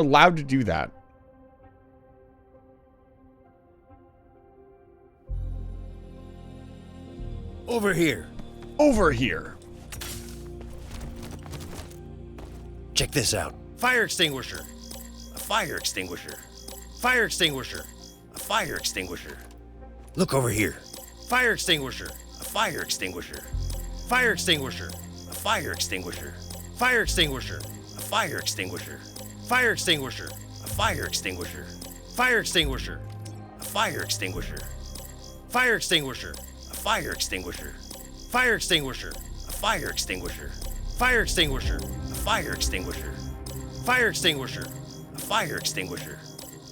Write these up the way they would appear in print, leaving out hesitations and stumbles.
allowed to do that? Over here. Over here. Check this out. Fire extinguisher. A fire extinguisher. Fire extinguisher. A fire extinguisher. Look over here. Fire extinguisher. A fire extinguisher. Fire extinguisher. A fire extinguisher. Fire extinguisher. A fire extinguisher. Fire extinguisher. A fire extinguisher. Fire extinguisher. A fire extinguisher. Fire extinguisher. A fire extinguisher. Fire extinguisher. A fire extinguisher. Fire extinguisher. A fire extinguisher. Fire extinguisher. A fire extinguisher.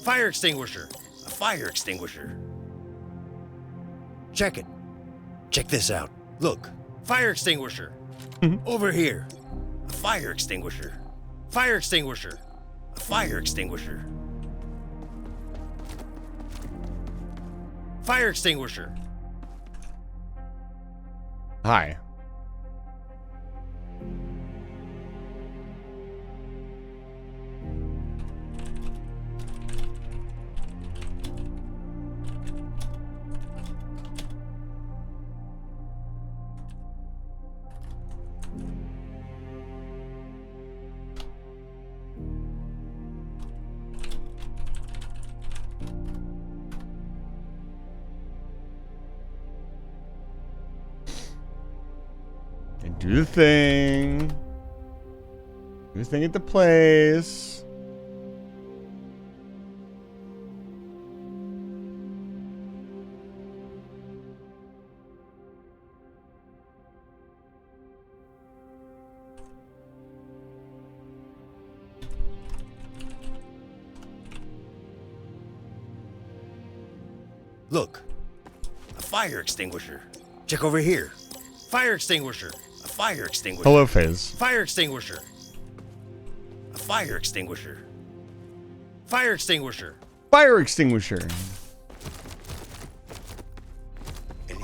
Fire extinguisher. A fire extinguisher. Check it. Check this out. Look. Fire extinguisher. Over here. A fire extinguisher. Fire extinguisher. A fire extinguisher. Fire extinguisher. Hi. And do the thing. Do the thing at the place. Look. A fire extinguisher. Check over here. Fire extinguisher. A fire extinguisher. Hello, Phase. Fire extinguisher. A fire extinguisher. Fire extinguisher. Fire extinguisher.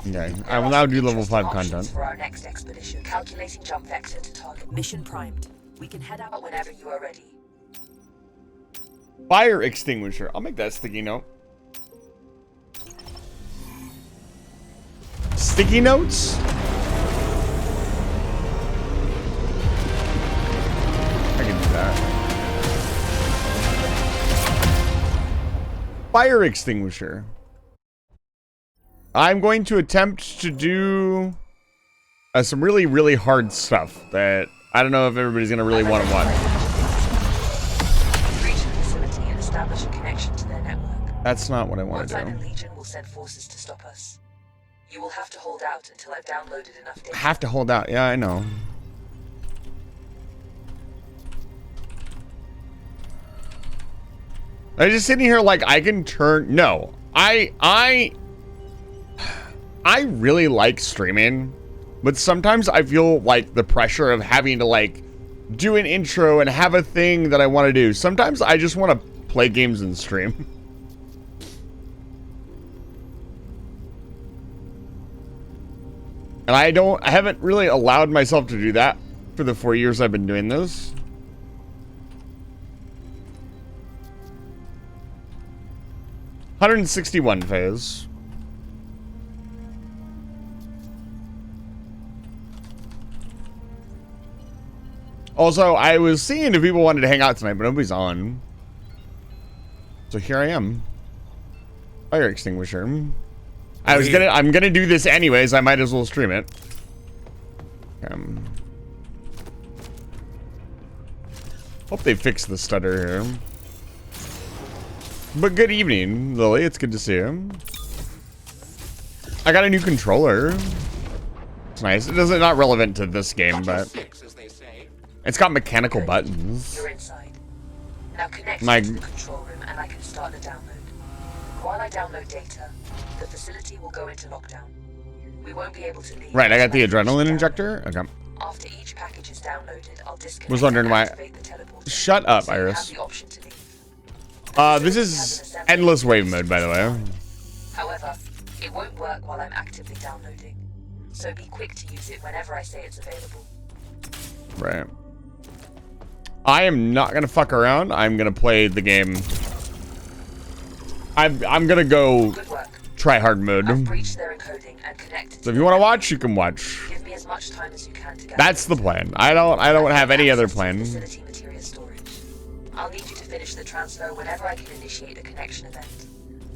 Okay, I will now do level 5 content. For our next expedition, calculating jump vector to target. Mission primed. We can head out whenever you are ready. Fire extinguisher. I'll make that sticky note. Sticky notes? I can do that. Fire extinguisher. I'm going to attempt to do some really, really hard stuff that I don't know if everybody's going to really want to watch. Reach the facility and establish a connection to their network. That's not what I want Once to I'm in do. Legion, will send forces to stop us. You will have to hold out until I've downloaded enough data. Have to hold out. Yeah, I know. I'm just sitting here like I can turn. No, I really like streaming, but sometimes I feel like the pressure of having to like do an intro and have a thing that I want to do. Sometimes I just want to play games and stream. And I haven't really allowed myself to do that for the 4 years I've been doing this. $161 Phase. Also, I was seeing if people wanted to hang out tonight, but nobody's on. So here I am. Fire extinguisher. I'm gonna do this anyways. I might as well stream it. Hope they fix the stutter here. But good evening, Lily. It's good to see you. I got a new controller. It's nice. It doesn't not relevant to this game, but it's got mechanical buttons. You're inside. Now connect My- to the control room and I can start the download. While I download data, the facility will go into lockdown. We won't be able to leave. Right, I got the until adrenaline package is injector. Okay. downloaded. After each package is downloaded, I'll disconnect Was wondering and why- activate the teleporter. Shut up, So you have Iris. the option to leave. This is endless wave mode, by the way. However, it won't work while I'm actively downloading. So be quick to use it whenever I say it's available. Right. I am not gonna fuck around. I'm gonna play the game. I'm gonna go Good work. try hard mode. I've breached their encoding and connected. So if you want to watch, you can watch. Give me as much time as you can to get. That's the plan. I don't have any other plan. Facility material storage. I'll need you to finish the transfer whenever I can initiate a connection event.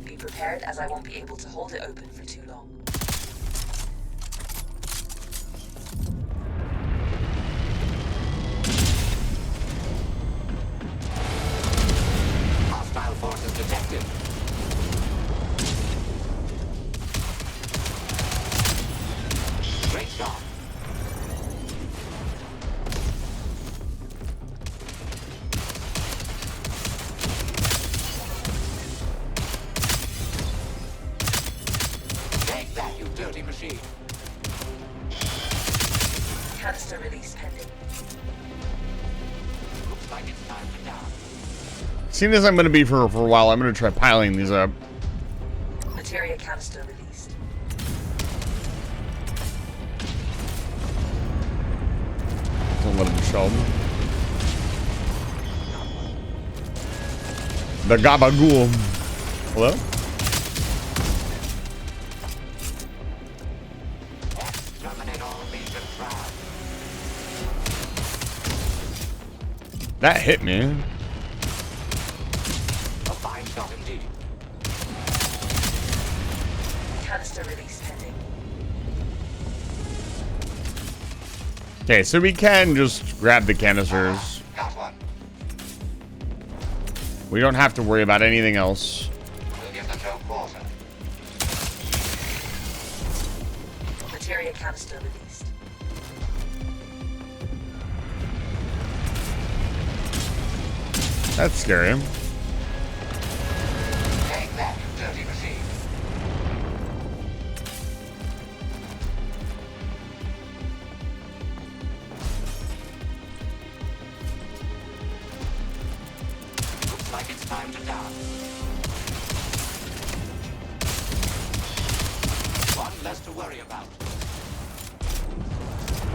Be prepared, as I won't be able to hold it open for too long. Hostile forces detected. Great shot. Take that, you dirty machine. Canister release pending. Looks like it's time to down. Seeing as I'm gonna be for a while, I'm gonna try piling these up. Materia canister released. Don't let them show. The gabagool. Hello? Exterminate all mission traps. That hit me. A fine shot indeed. Canister release pending. Okay, so we can just grab the canisters. Got one. We don't have to worry about anything else. We'll give them no quarter. Materia canister released. That's scary. Take that, you dirty machine. Looks like it's time to down. One less to worry about.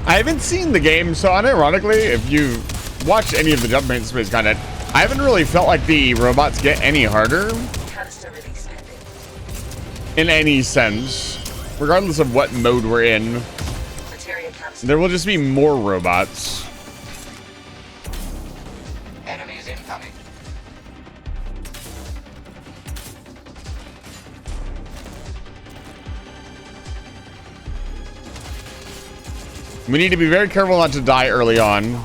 I haven't seen the game, so unironically, if you watch any of the Judgment Space content, I haven't really felt like the robots get any harder Canister release pending. in any sense. Regardless of what mode we're in, Materia canister. there will just be more robots. Enemies incoming. We need to be very careful not to die early on.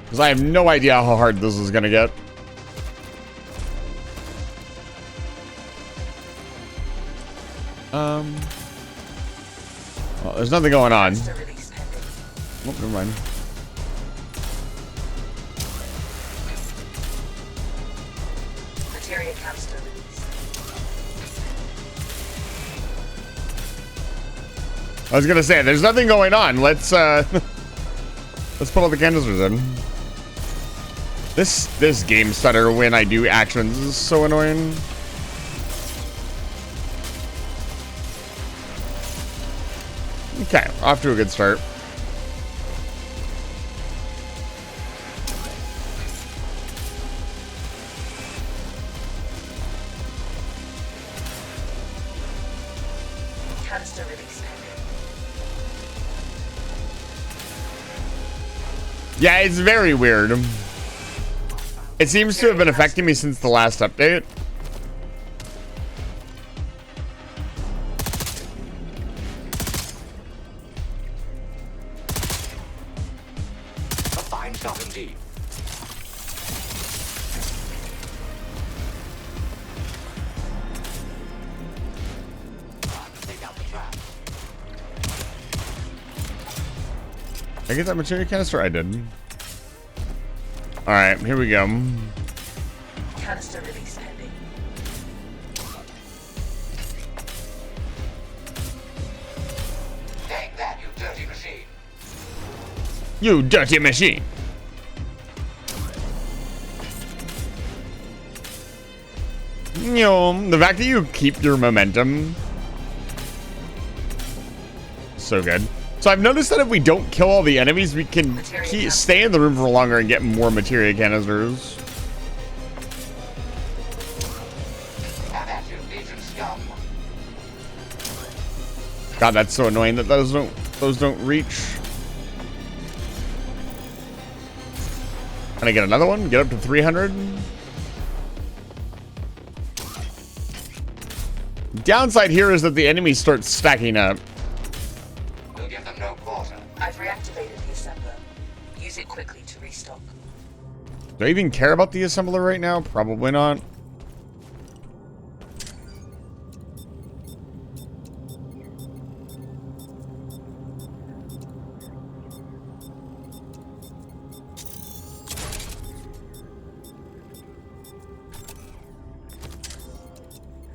Because I have no idea how hard this is going to get. Well, there's nothing going on. Canister release pending. Oh, never mind. Materia canister released. I was going to say, there's nothing going on. Let's let's put all the canisters in. This game stutter when I do actions is so annoying. Okay, off to a good start. Canister release pending. Yeah, it's very weird. It seems to have been affecting me since the last update. A fine shot indeed. Time to take out the trap. Did I get that materia canister? I did. Alright, here we go. Canister release pending. Take that, you dirty machine. You dirty machine. The fact that you keep your momentum. So good. So I've noticed that if we don't kill all the enemies, we can stay in the room for longer and get more materia canisters. Have at you, Legion scum. God, that's so annoying that those don't reach. Can I get another one? Get up to 300? Downside here is that the enemies start stacking up. We'll give them no quarter. I've reactivated the assembler. Use it quickly to restock. Do I even care about the assembler right now? Probably not.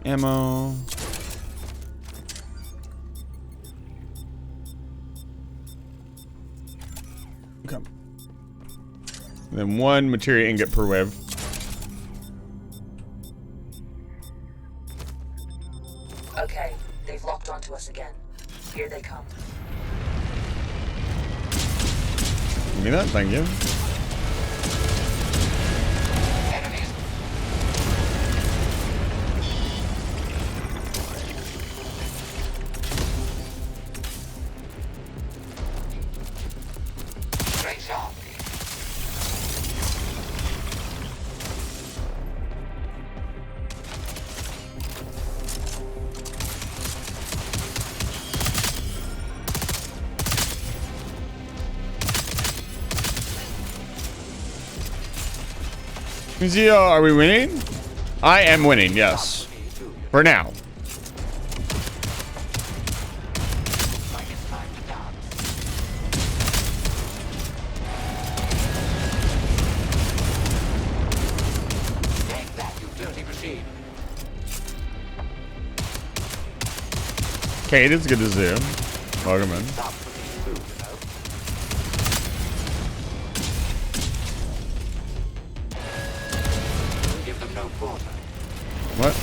Ammo. Okay. And then one materia ingot per wave. Okay, they've locked onto us again. Here they come. Give me that, thank you. Enemies. Great job. Zio, are we winning? I am winning, yes. For now. Like it's time to dance. Take that, you dirty machine. Kate, it's good to see you. Welcome in. Stop for me too, you know. We'll give them no quarter. What?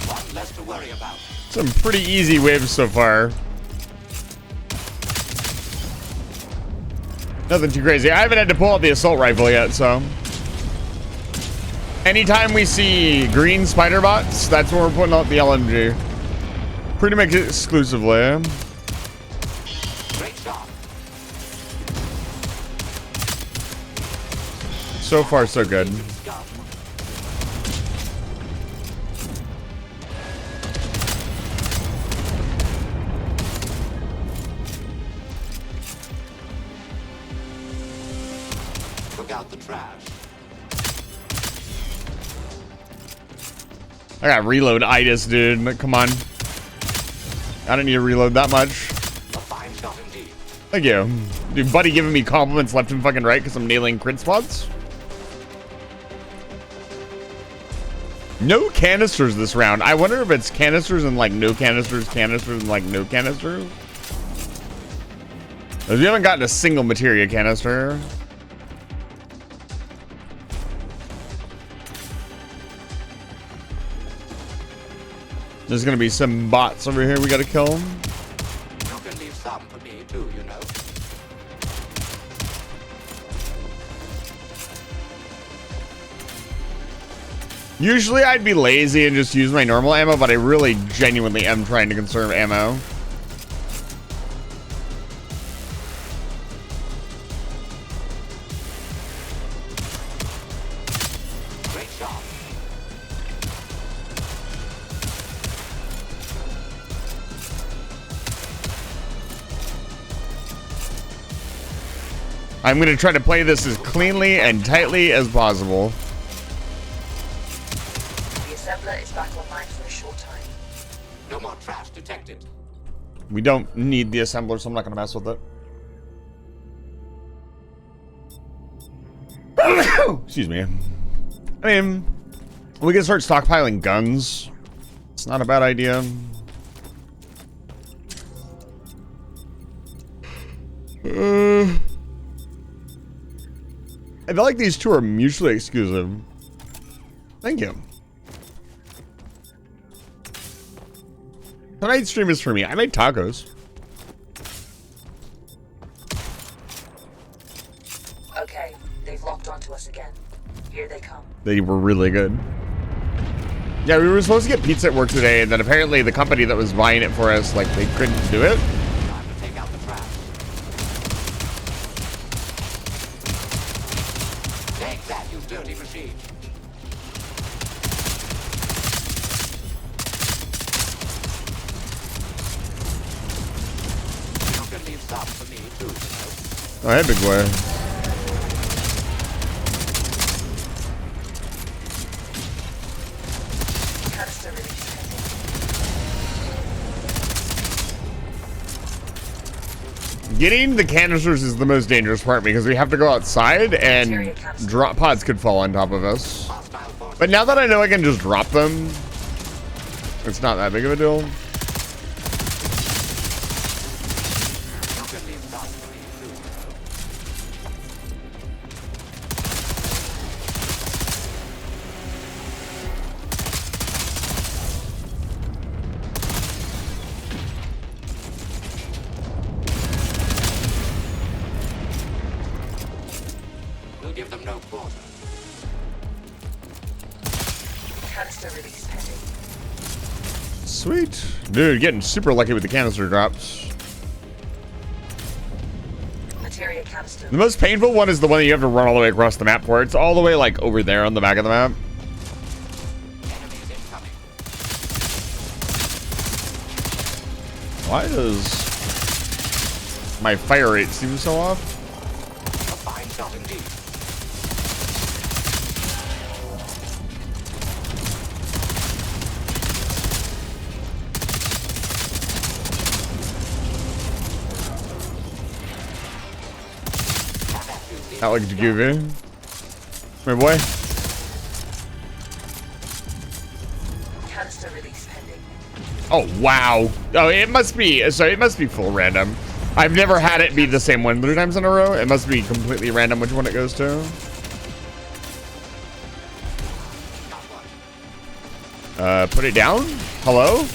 One less to worry about. Some pretty easy waves so far. Nothing too crazy. I haven't had to pull out the assault rifle yet, so. Anytime we see green spider bots, that's when we're putting out the LMG. Pretty much exclusively. Great job. So far, so good. Scum. Look out the trash. I got reload itis, dude. Come on. I don't need to reload that much. A fine shot indeed. Thank you. Dude, buddy giving me compliments left and fucking right because I'm nailing crit spots. No canisters this round. I wonder if it's canisters and like no canisters, canisters and like no canisters. 'Cause we haven't gotten a single materia canister. There's gonna be some bots over here we gotta kill. You can leave some for me too, you know. Usually I'd be lazy and just use my normal ammo, but I really genuinely am trying to conserve ammo. Great job. I'm gonna try to play this as cleanly and tightly as possible. The assembler is back online for a short time. No more trash detected. We don't need the assembler, so I'm not gonna mess with it. Excuse me. I mean, we can start stockpiling guns. It's not a bad idea. I feel like these two are mutually exclusive. Thank you. Tonight's stream is for me. I made tacos. Okay, they've locked onto us again. Here they come. They were really good. Yeah, we were supposed to get pizza at work today, and then apparently the company that was buying it for us, like, they couldn't do it. Time to take out the trash. Take that, you dirty machine. You can leave some for me too, you know. Oh, hey, big boy. Canister release pending. Getting the canisters is the most dangerous part because we have to go outside and drop pods could fall on top of us. Hostile forces. But now that I know I can just drop them, it's not that big of a deal. You can leave some for me too, you know. We'll give them no quarter. Canister release pending. Sweet. Dude, getting super lucky with the canister drops. Materia canister. The most painful one is the one that you have to run all the way across the map for. It's all the way, like, over there on the back of the map. Enemies incoming. Why does my fire rate seem so off? A fine shot indeed. That looked goofy. My boy. Canister release pending. Oh, wow. Oh, it must be, sorry, it must be full random. I've never had it be the same one 3 times in a row. It must be completely random which one it goes to. Put it down? Hello?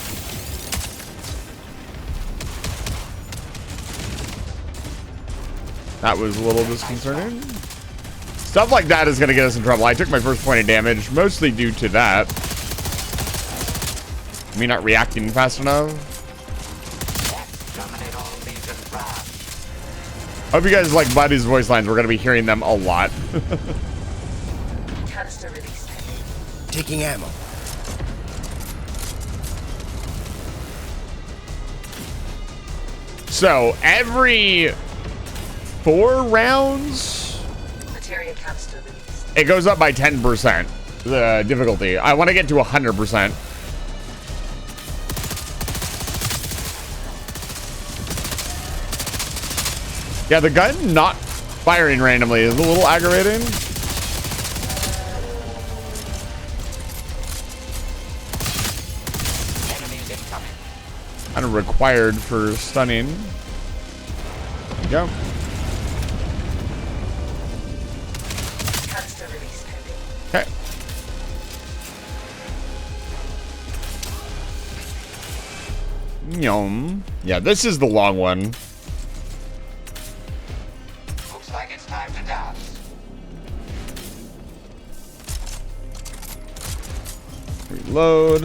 That was a little disconcerting. Stuff like that is going to get us in trouble. I took my first point of damage, mostly due to that. Me not reacting fast enough. Exterminate all these and trash. Hope you guys like Buddy's voice lines. We're going to be hearing them a lot. Canister release pending. Taking ammo. So, every 4 rounds, Materia canister release. it goes up by 10%, the difficulty. I want to get to 100%. Yeah, the gun not firing randomly is a little aggravating. Enemies incoming. Kind of required for stunning. There you go. Canister release pending. Okay. Yum. Yeah, this is the long one. Looks like it's time to dance. Reload.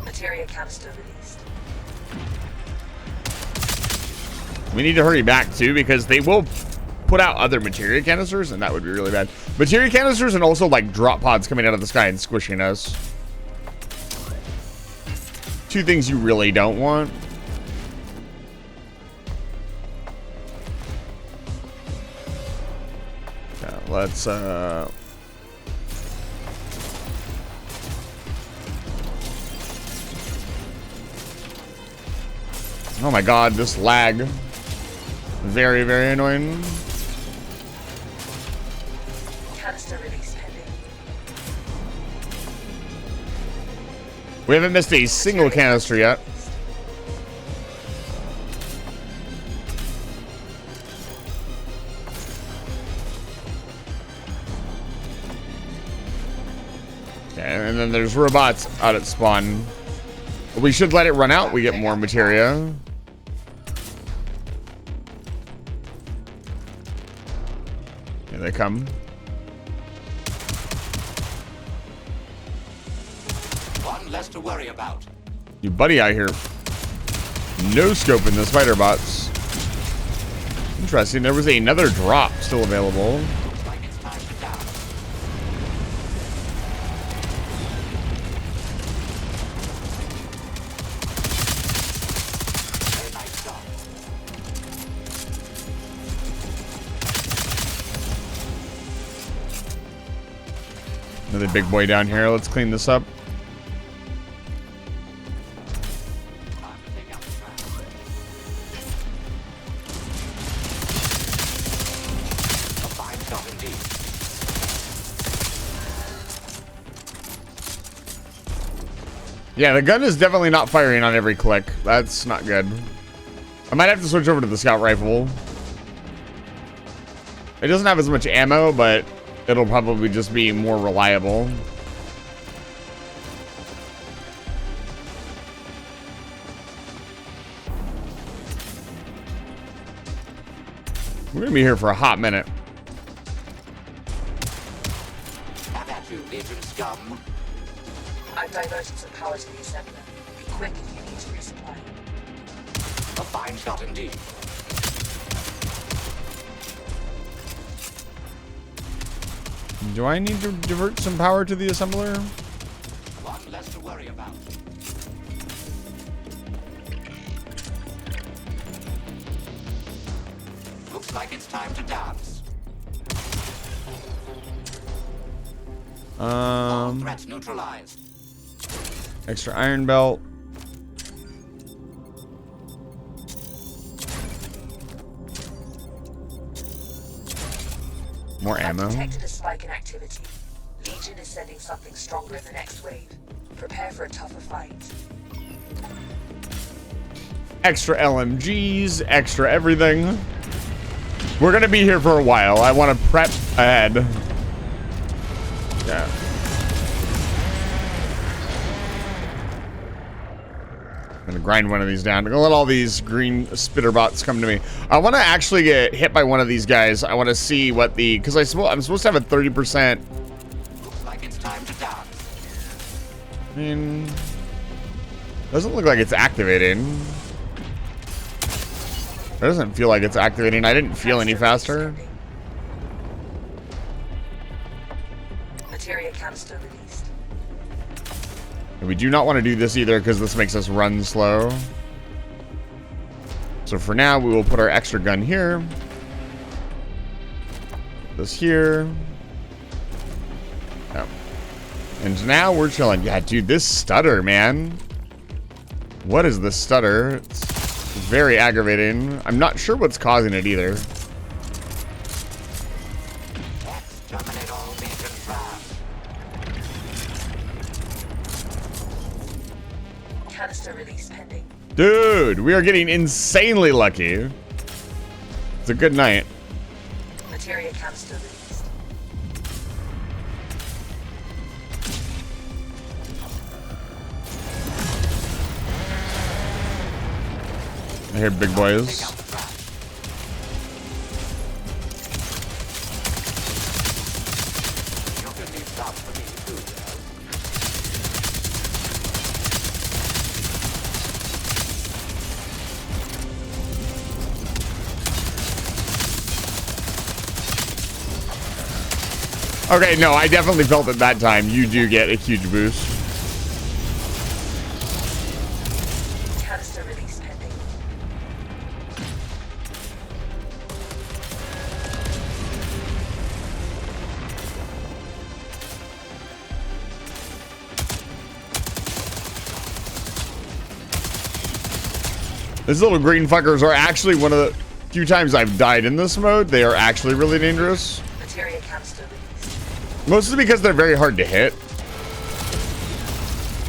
Materia canister released. We need to hurry back too because they will put out other materia canisters and that would be really bad. Materia canisters and also like drop pods coming out of the sky and squishing us. 2 things you really don't want. Yeah, let's oh my god, this lag. Very, very annoying. Canister release pending. We haven't missed a single canister yet. Okay, and then there's robots out at spawn. We should let it run out. We get more materia. Here they come. One less to worry about. You buddy out here. No scoping the spider bots. Interesting. There was another drop still available. Looks like it's time to down. Very nice job. Another big boy down here. Let's clean this up. Time to take out the trash. A fine shot indeed. Yeah, the gun is definitely not firing on every click. That's not good. I might have to switch over to the scout rifle. It doesn't have as much ammo, but it'll probably just be more reliable. We're gonna be here for a hot minute. Have at you, Legion scum. I've diverted some power to the assembler. Be quick if you need to resupply. A fine shot indeed. Do I need to divert some power to the assembler? One less to worry about. Looks like it's time to dance. All threats neutralized. Extra iron belt. More I've ammo. detected a spike in activity. Legion is sending something stronger in the next wave. Prepare for a tougher fight. Extra LMGs, extra everything. We're gonna be here for a while. I want to prep ahead. Yeah. I'm gonna grind one of these down. I'm gonna let all these green spitter bots come to me. I want to actually get hit by one of these guys. I want to see what the, because I'm supposed to have a 30%. Looks like it's time to dance. I mean, doesn't look like it's activating. It doesn't feel like it's activating. I didn't feel any faster. Materia canister released. And we do not want to do this either because this makes us run slow. So for now, we will put our extra gun here. This here. Oh. And now we're chilling. Yeah, dude, this stutter, man. What is this stutter? It's very aggravating. I'm not sure what's causing it either. Exterminate all Legion trash. Canister release pending. Dude, we are getting insanely lucky. It's a good night. Materia canister released. I hear big Take boys. out the trash. You can leave some for me too, you know. Okay, no, I definitely felt it that time. You do get a huge boost. Canister release pending. These little green fuckers are actually one of the few times I've died in this mode. They are actually really dangerous. Materia canister released. Mostly because they're very hard to hit.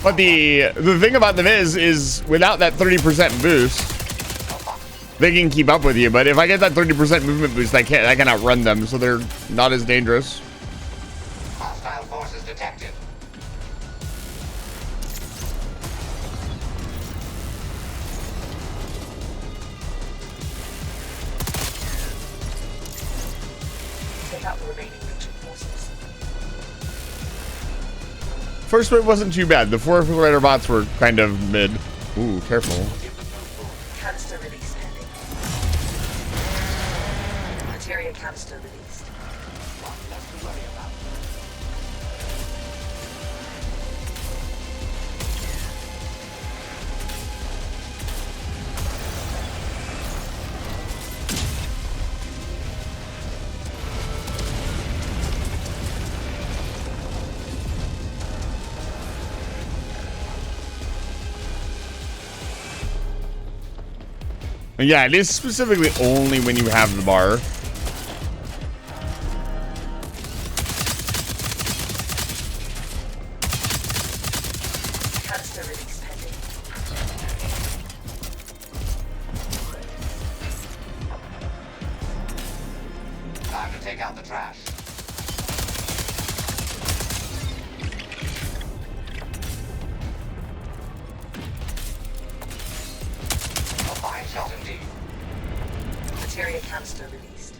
But the thing about them is without that 30% boost, they can keep up with you. But if I get that 30% movement boost, I can outrun them, so they're not as dangerous. Hostile forces detected. take out the remaining Legion forces. First wave wasn't too bad. The 4 fighter bots were kind of mid. Ooh, careful. Canister release pending. Materia canister released. One less to worry about. Yeah, it is specifically only when you have the bar. Canister release pending. Time to take out the trash. A fine shot indeed. Materia canister released.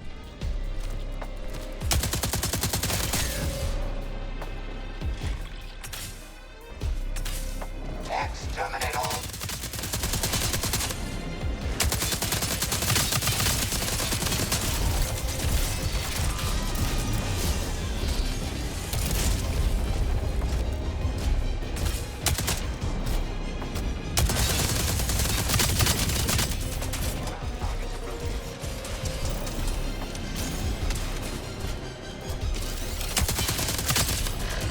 Exterminate all.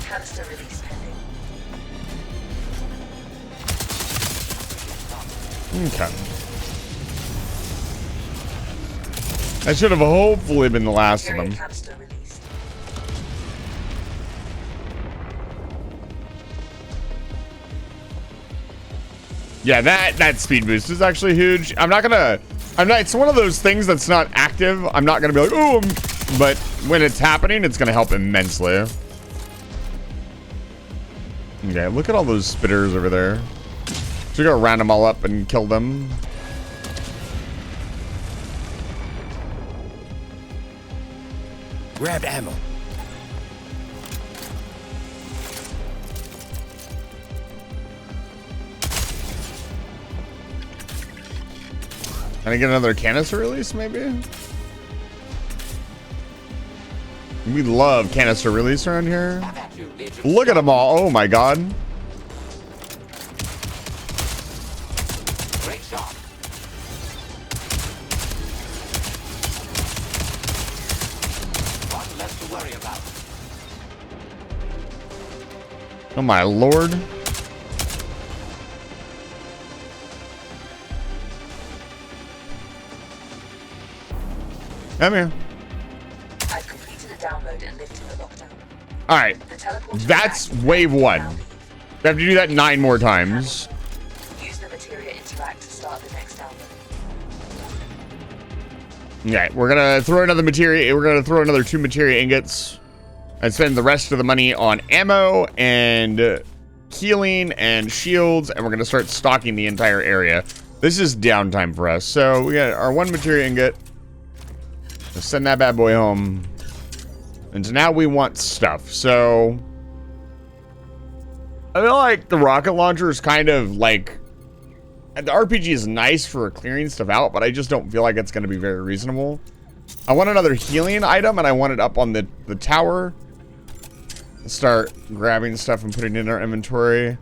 Canister release pending. Okay. That should have hopefully been the last of Materia them. canister released. Yeah, that speed boost is actually huge. It's one of those things that's not active. I'm not gonna be like, oh, but when it's happening, it's gonna help immensely. Okay, look at all those spitters over there. Should we go round them all up and kill them? Grab ammo. Can I get another canister release, maybe? We love canister release around here. Have at you, Legion. Look at them all. Oh my god. Great shot. One less to worry about. Oh my lord. Come here. I've completed a download and lifted the lockdown. Alright. The teleporter That's back- wave one. Now leave. We have to do that 9 more times. Use the materia interact to start the next download. Okay, we're gonna throw another materia. We're gonna throw another 2 materia ingots and spend the rest of the money on ammo and healing and shields, and we're gonna start stocking the entire area. This is downtime for us. So we got our 1 materia ingot. Let's send that bad boy home. And so now we want stuff. So I feel like the rocket launcher is kind of like, the RPG is nice for clearing stuff out, but I just don't feel like it's going to be very reasonable. I want another healing item, and I want it up on the tower. Start grabbing stuff and putting it in our inventory.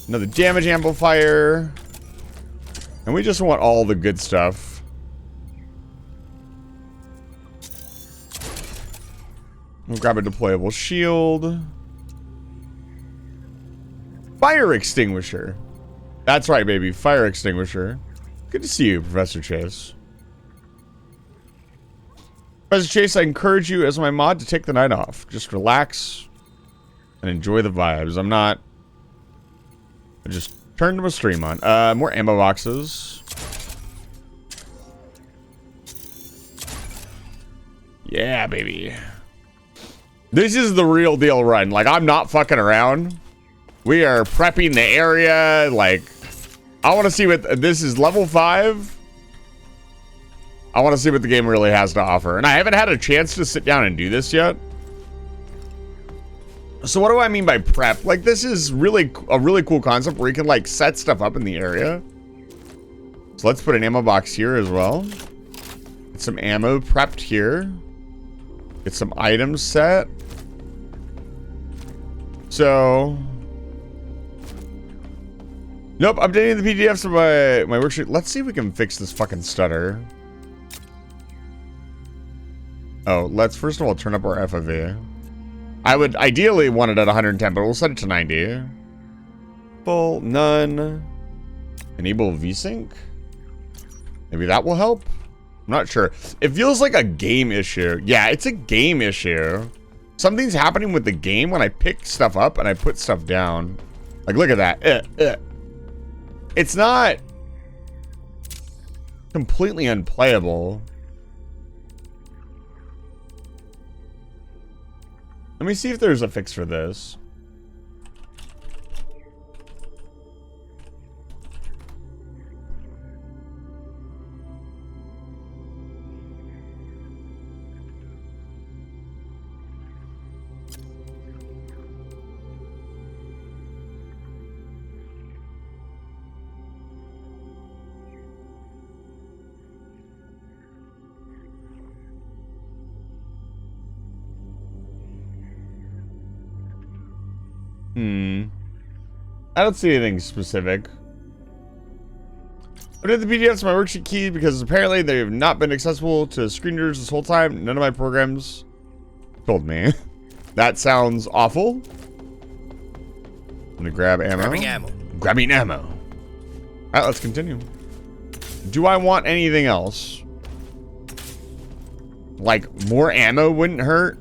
Another damage amplifier. And we just want all the good stuff. We'll grab a deployable shield. Fire extinguisher. That's right, baby. Fire extinguisher. Good to see you, Professor Chase. Professor Chase, I encourage you as my mod to take the night off. Just relax and enjoy the vibes. I just turned my stream on. More ammo boxes. Yeah, baby. This is the real deal run. Like, I'm not fucking around. We are prepping the area. Like, I want to see what this is. Level 5. I want to see what the game really has to offer. And I haven't had a chance to sit down and do this yet. So what do I mean by prep? Like, this is really a really cool concept where you can, like, set stuff up in the area. So let's put an ammo box here as well. Get some ammo prepped here. Get some items set. So... Nope, updating the PDFs of my worksheet. Let's see if we can fix this fucking stutter. Oh, let's first of all turn up our FOV. I would ideally want it at 110, but we'll set it to 90. Full, none. Enable VSync? Maybe that will help? I'm not sure. It feels like a game issue. Yeah, it's a game issue. Something's happening with the game when I pick stuff up and I put stuff down. Like, look at that. It's not completely unplayable. Let me see if there's a fix for this. I don't see anything specific. I did the PDFs to my worksheet key because apparently they have not been accessible to screen readers this whole time. None of my programs told me. That sounds awful. I'm gonna grab ammo. Grabbing ammo. Grabbing ammo. All right, let's continue. Do I want anything else? Like, more ammo wouldn't hurt.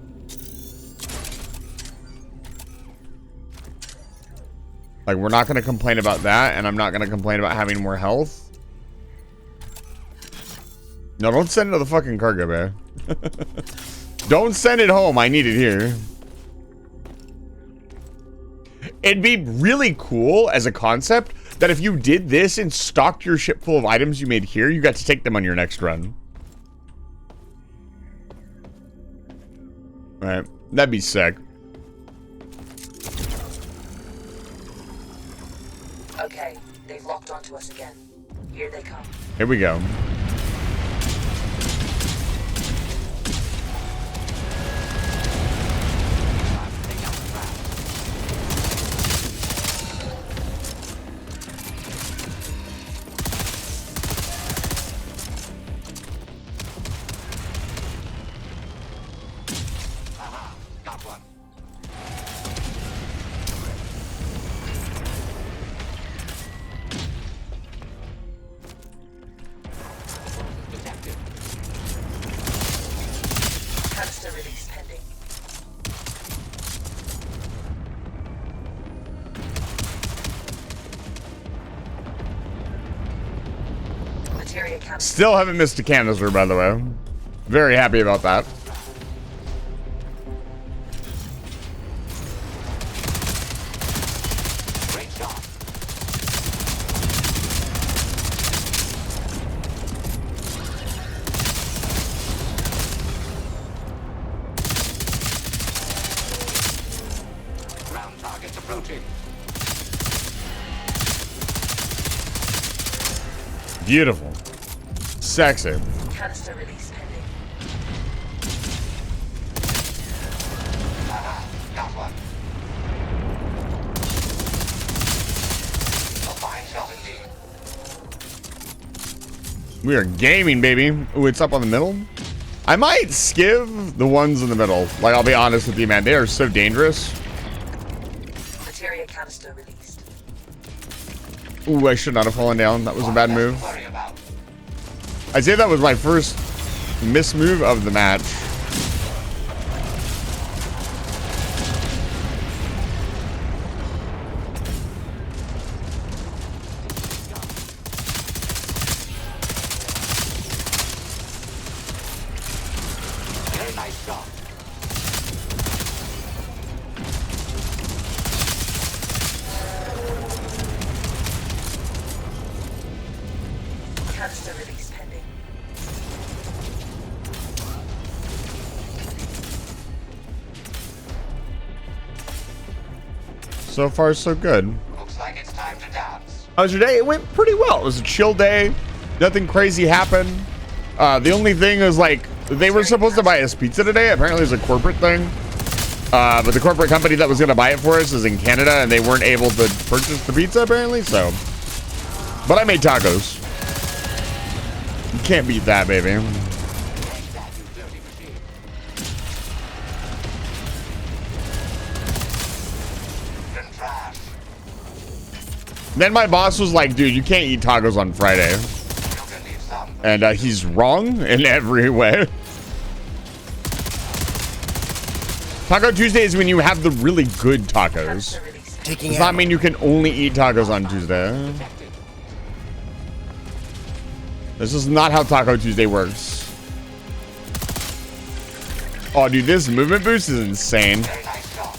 Like, we're not going to complain about that, and I'm not going to complain about having more health. No, don't send it to the fucking cargo bay. Don't send it home. I need it here. It'd be really cool as a concept that if you did this and stocked your ship full of items you made here, you got to take them on your next run. Right. That'd be sick. Okay, they've locked onto us again. Here they come. Here we go. Canister release pending. Materia canister. Still haven't missed a canister, by the way. Very happy about that. Great job. Ground targets approaching. Beautiful. Sexy. Canister release pending. Got one. A fine shot indeed. We are gaming, baby. Ooh, it's up on the middle. I might skiv the ones in the middle. Like, I'll be honest with you, man. They are so dangerous. Materia canister released. Ooh, I should not have fallen down. That was a bad move. Worry about. I'd say that was my first miss move of the match. Very nice shot. Canister release pending. So far, so good. Looks like it's time to dance. How was your day? It went pretty well. It was a chill day. Nothing crazy happened. The only thing is, like, they were supposed to buy us pizza today. Apparently, it's a corporate thing. But the corporate company that was going to buy it for us is in Canada, and they weren't able to purchase the pizza, apparently, so. But I made tacos. You can't beat that, baby. Take that, you dirty machine. And trash. Then my boss was like, dude, you can't eat tacos on Friday. You can leave some. And he's wrong in every way. Taco Tuesday is when you have the really good tacos. Taking Does not ammo. mean you can only eat tacos on Tuesday. This is not how Taco Tuesday works. Oh, dude, this movement boost is insane. Very nice job.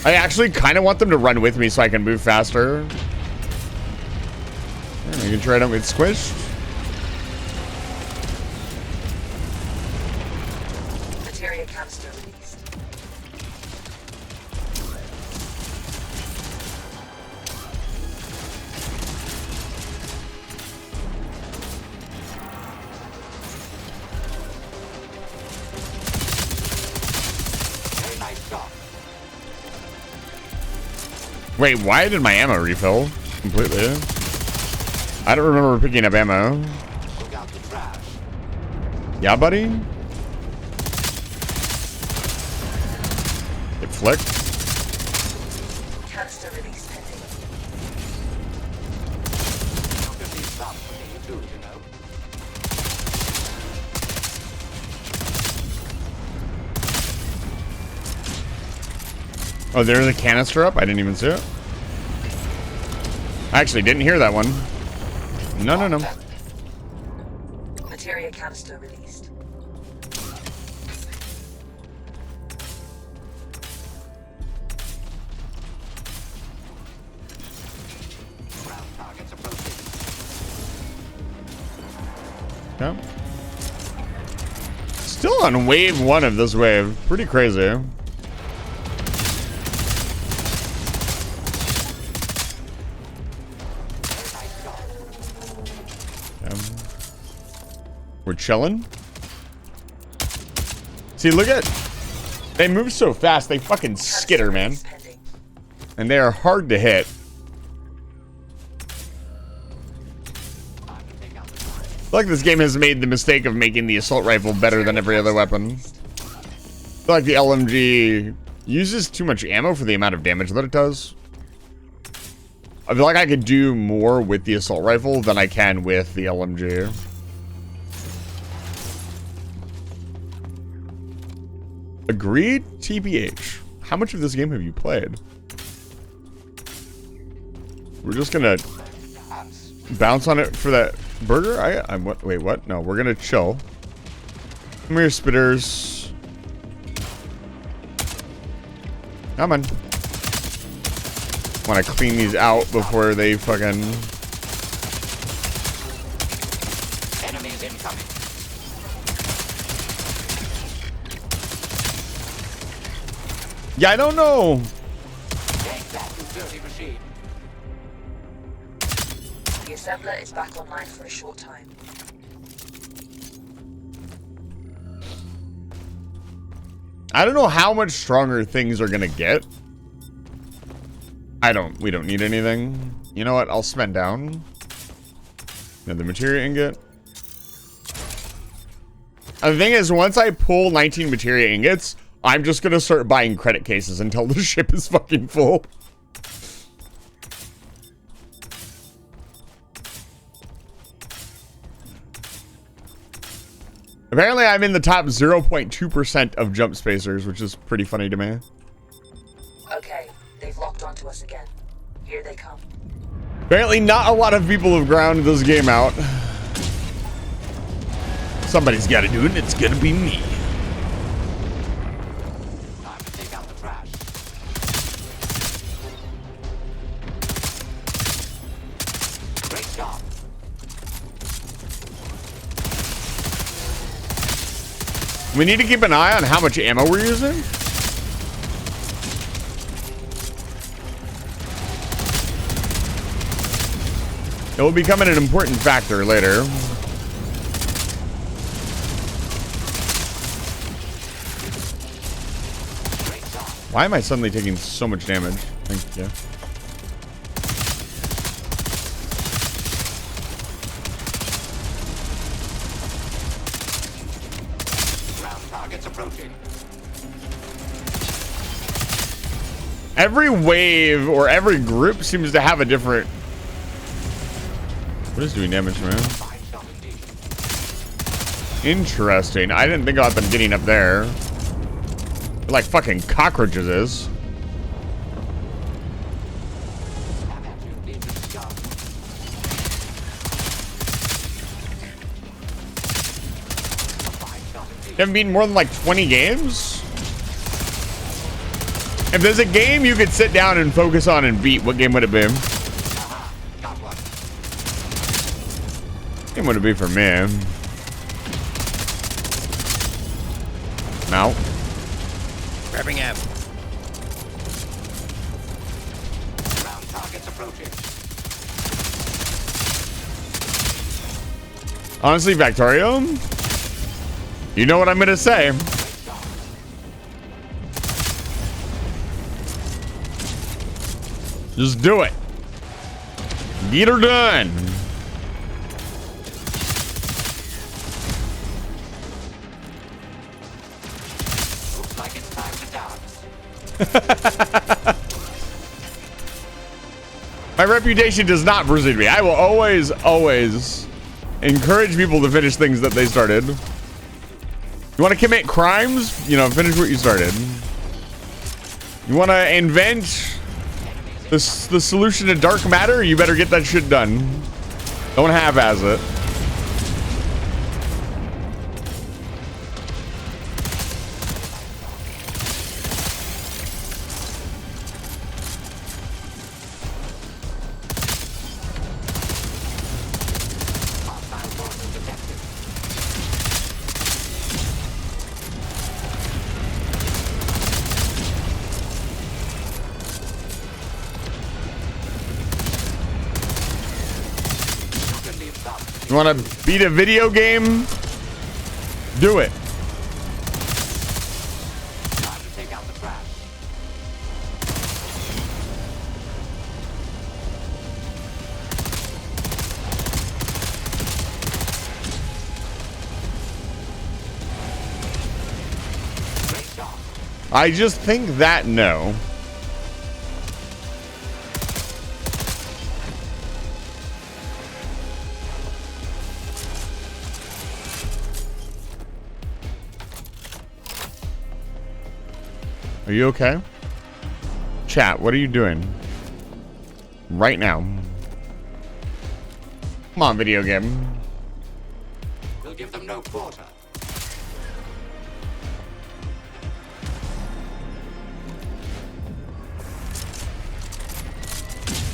I actually kind of want them to run with me so I can move faster. Yeah, you can try it out with squished. Materia canister released. Very nice job. Wait, why did my ammo refill completely? I don't remember picking up ammo. Look out the trash. Yeah, buddy? It flicked. Canister release pending. You can leave some for me too, you know. Oh, there's a canister up? I didn't even see it. I actually didn't hear that one. No, no, no. Materia canister released. Ground targets approaching. Yeah. Still on wave 1 of this wave. Pretty crazy. We're chilling. See, look at... They move so fast, they fucking skitter, man. Release pending. And they are hard to hit. Time to take out the trash. I feel like this game has made the mistake of making the assault rifle better than every other weapon. I feel like the LMG uses too much ammo for the amount of damage that it does. I feel like I could do more with the assault rifle than I can with the LMG. Agreed, TBH. How much of this game have you played? We're just gonna bounce on it for that burger? I'm what? Wait, what? No, we're gonna chill. Come here, spitters. Come on. Want to clean these out before they fucking... Enemies incoming. Yeah, I don't know. Take that, you dirty machine. The assembler is back online for a short time. I don't know how much stronger things are gonna get. We don't need anything. You know what? I'll spend down. Another materia ingot. And the thing is, once I pull 19 materia ingots, I'm just gonna start buying credit cases until the ship is fucking full. Apparently, I'm in the top 0.2% of jump spacers, which is pretty funny to me. Okay, they've locked onto us again. Here they come. Apparently, not a lot of people have grounded this game out. Somebody's got to do it, and it's gonna be me. Time to take out the trash. Great job. We need to keep an eye on how much ammo we're using. It will become an important factor later. Why am I suddenly taking so much damage? Thank you. Targets approaching. Every wave or every group seems to have a different... What is doing damage, man? Interesting. I didn't think about them getting up there. They're like fucking cockroaches is. You haven't beaten more than like 20 games? If there's a game you could sit down and focus on and beat, what game would it be? Game would it be for me? No. Grabbing F. Ground targets approaching. Honestly, Factorio, you know what I'm gonna say. Just do it. Get her done. Looks like it's time to dance. My reputation does not precede me. I will always, always encourage people to finish things that they started. You want to commit crimes? You know, finish what you started. You want to invent the solution to dark matter? You better get that shit done. Don't half-ass it. You want to beat a video game? Do it. Time to take out the trash. Great shot. I just think that no. Are you okay? Chat, what are you doing? Right now. Come on, video game. We'll give them no quarter.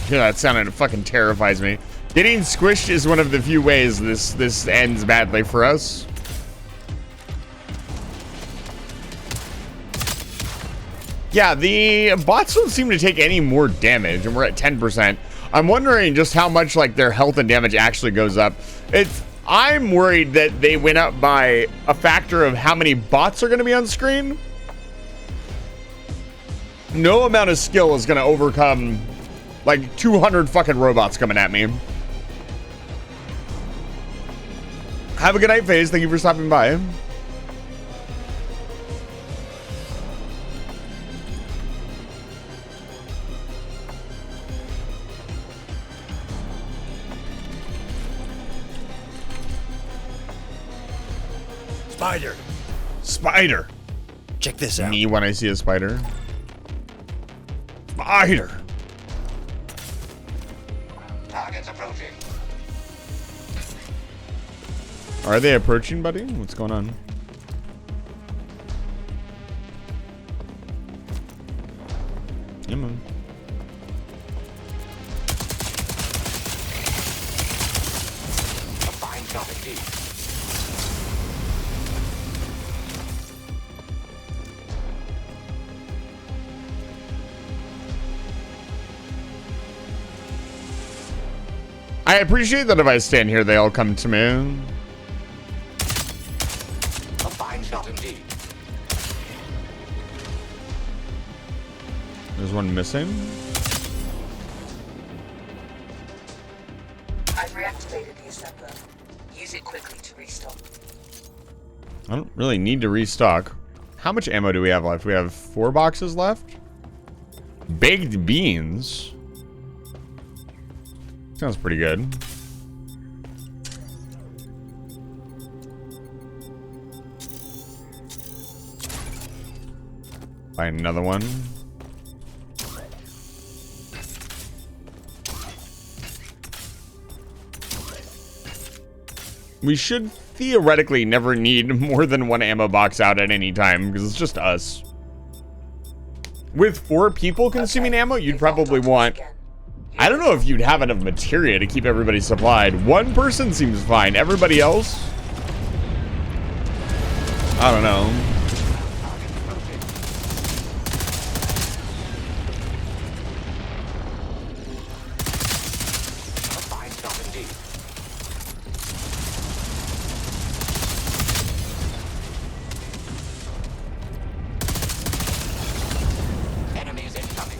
Yeah, that sounded fucking terrifies me. Getting squished is one of the few ways this ends badly for us. Yeah, the bots don't seem to take any more damage, and we're at 10%. I'm wondering just how much like their health and damage actually goes up. I'm worried that they went up by a factor of how many bots are going to be on screen. No amount of skill is going to overcome like 200 fucking robots coming at me. Have a good night, FaZe. Thank you for stopping by. Spider. Spider. Check this out. Me when I see a spider. Spider. Targets approaching. Are they approaching, buddy? What's going on? Yeah, man. A fine shot indeed. I appreciate that if I stand here, they all come to me. A fine shot indeed. There's one missing. I've reactivated the assembler. Use it quickly to restock. I don't really need to restock. How much ammo do we have left? We have 4 boxes left. Baked beans. Sounds pretty good. Buy another one. We should theoretically never need more than 1 ammo box out at any time because it's just us. With 4 people consuming ammo, you'd probably want... I don't know if you'd have enough materia to keep everybody supplied. 1 person seems fine. Everybody else? I don't know. A fine shot indeed. Enemies incoming.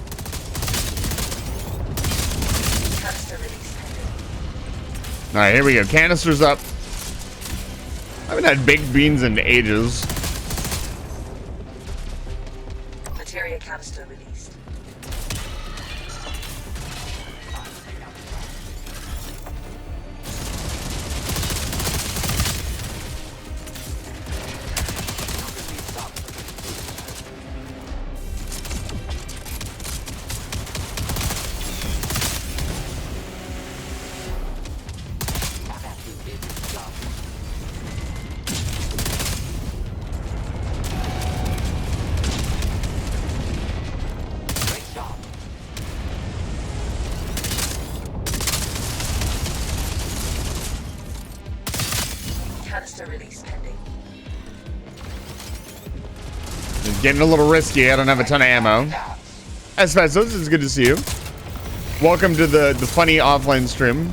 Canister release pending. Alright, here we go. Canisters up. I haven't had baked beans in ages. Materia canister released. Great shot. Canister release pending. It's getting a little risky. I don't have a ton of ammo. Espazos, it's good to see you. Welcome to the funny offline stream.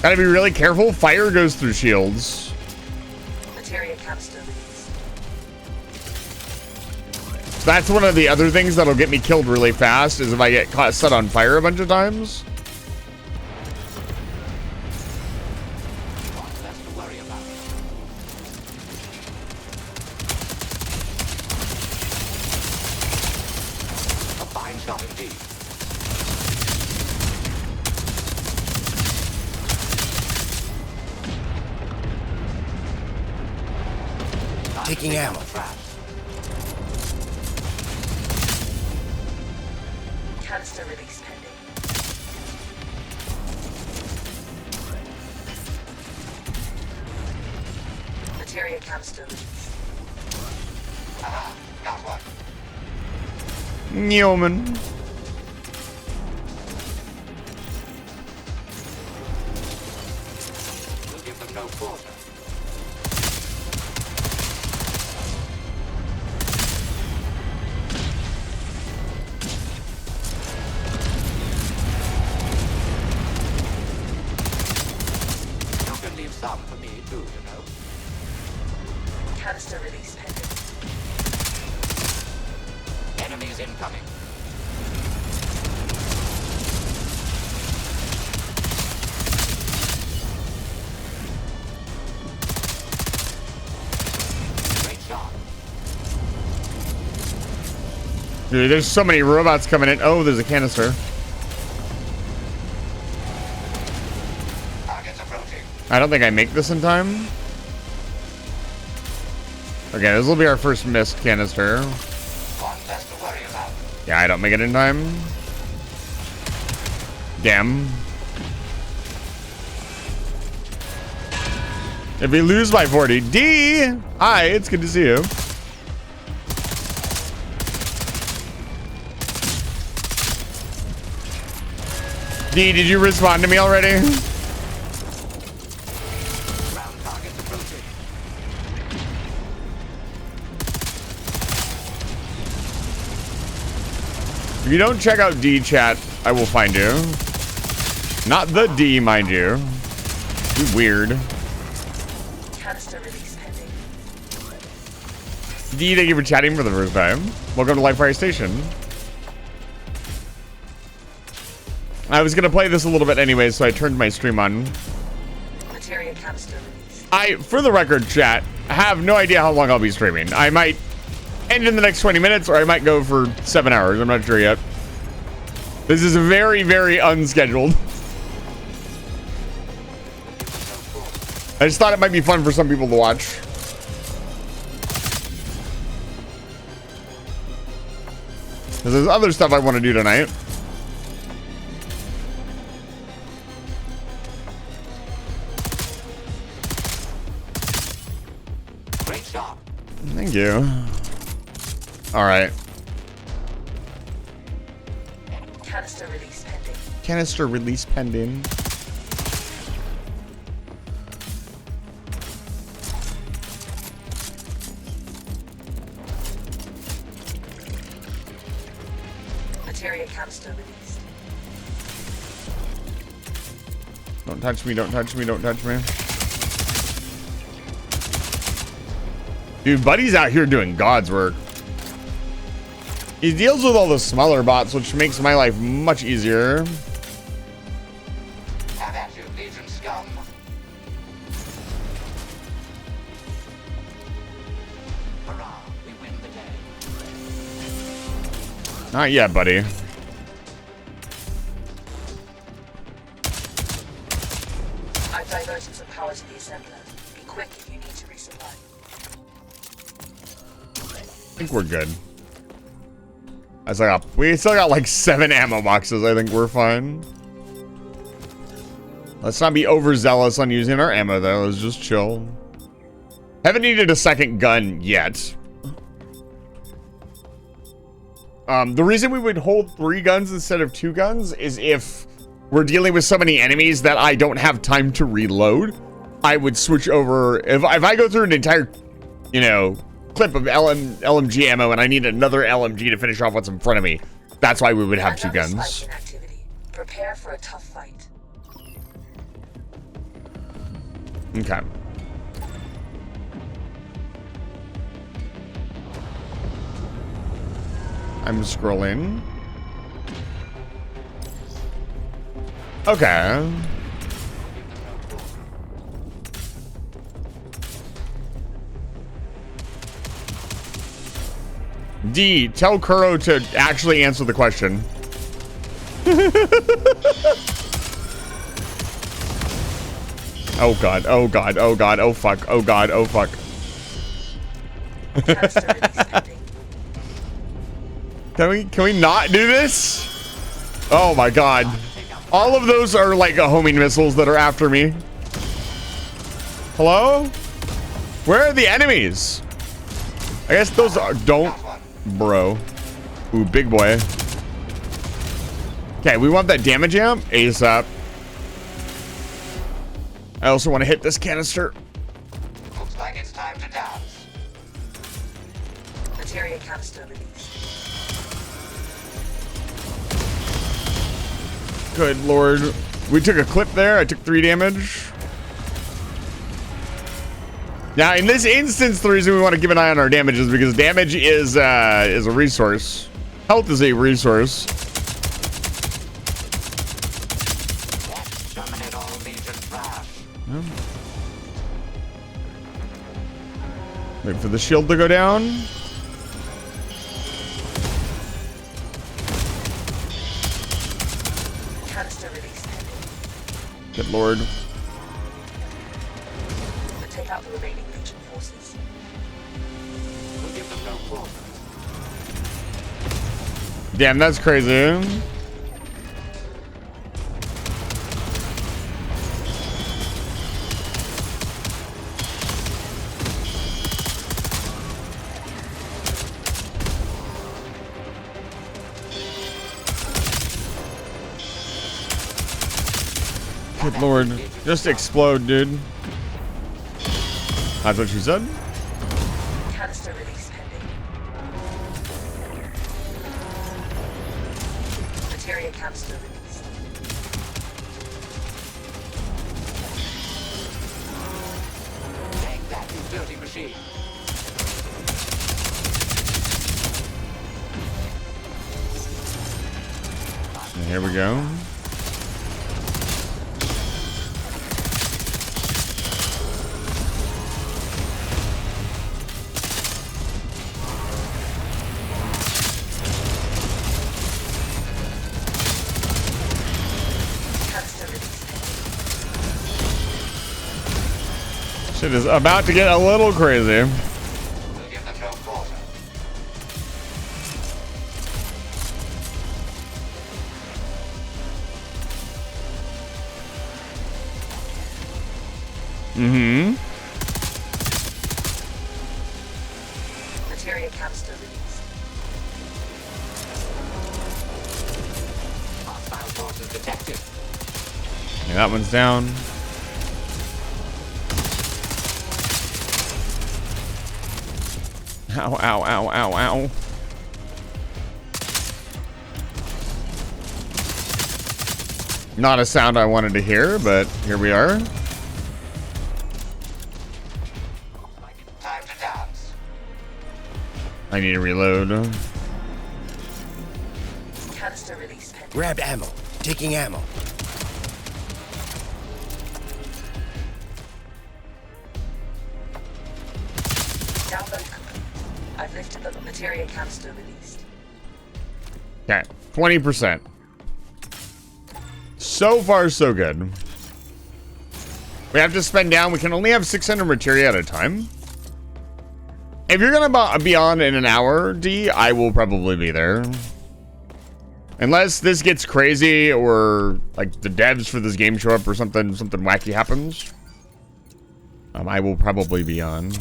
Gotta be really careful. Fire goes through shields. Materia canister released. That's one of the other things that'll get me killed really fast is if I get caught set on fire a bunch of times. What's less to worry about? A fine shot indeed. Taking ammo. Trash. Canister release pending. Materia canister released. Newman. We'll give them no quarter. You can leave some for me too, you know. Canister release pending. Enemies incoming. Great shot. Dude, there's so many robots coming in. Oh, there's a canister. Targets approaching. I don't think I make this in time. Okay, this will be our first missed canister. One less to worry about. Yeah, I don't make it in time. Damn. If we lose by 40. D! Hi, it's good to see you. D, did you respond to me already? Ground targets approaching. If you don't check out D chat, I will find you. Not the D, mind you. You weird. Canister release pending. D, thank you for chatting for the first time. Welcome to Live Fire Station. I was gonna play this a little bit anyway, so I turned my stream on. Materia canister release. For the record, chat, I have no idea how long I'll be streaming. I might end in the next 20 minutes, or I might go for 7 hours. I'm not sure yet. This is very, very unscheduled. I just thought it might be fun for some people to watch. Because there's other stuff I want to do tonight. Great job. Thank you. All right. Canister release pending. Canister release pending. Materia canister released. Don't touch me, don't touch me, don't touch me. Dude, Buddy's out here doing God's work. He deals with all the smaller bots, which makes my life much easier. Have at you, Legion scum. Hurrah, we win the day. Not yet, buddy. I've diverted some power to the assembler. Be quick if you need to resupply. I think we're good. We still got like 7 ammo boxes. I think we're fine. Let's not be overzealous on using our ammo though. Let's just chill. Haven't needed a second gun yet. The reason we would hold 3 guns instead of 2 guns is if we're dealing with so many enemies that I don't have time to reload. I would switch over. If I go through an entire, you know, clip of LMG ammo and I need another LMG to finish off what's in front of me, that's why we would have 2 Another guns. spike in activity. Prepare for a tough fight. Okay. I'm scrolling. Okay. D, tell Kuro to actually answer the question. Oh god, oh god, oh god, oh fuck, oh god, oh fuck. Canister release pending. Can we not do this? Oh my god. All of those are like homing missiles that are after me. Hello? Where are the enemies? I guess those are, don't, bro. Ooh, big boy. Okay, we want that damage amp ASAP. I also want to hit this canister. Looks like it's time to dance. Materia canister release. Good lord. We took a clip there. I took 3 damage. Now, in this instance, the reason we want to keep an eye on our damage is because damage is a resource. Health is a resource. Dominate all Legion trash. Wait for the shield to go down. Canister release pending. Good lord. Take out the remaining Legion forces. We'll give them no quarter. Damn, that's crazy. Good lord. Just explode, dude. That's what she said. Canister release pending. Materia canister released. Take that, you dirty machine. And here we go. Canister released. Shit is about to get a little crazy. We'll give them no quarter. Mm-hmm. Materia canister released. Hostile forces detected. Yeah, that one's down. Ow, ow, ow, ow, ow. Not a sound I wanted to hear, but here we are. Time to dance. I need to reload. Canister release pending. Grabbed ammo. Taking ammo. Download complete. I've lifted the materia canister released. Okay, 20%. So far, so good. We have to spend down. We can only have 600 materia at a time. If you're gonna be on in an hour, D, I will probably be there. Unless this gets crazy or like the devs for this game show up or something wacky happens. I will probably be on.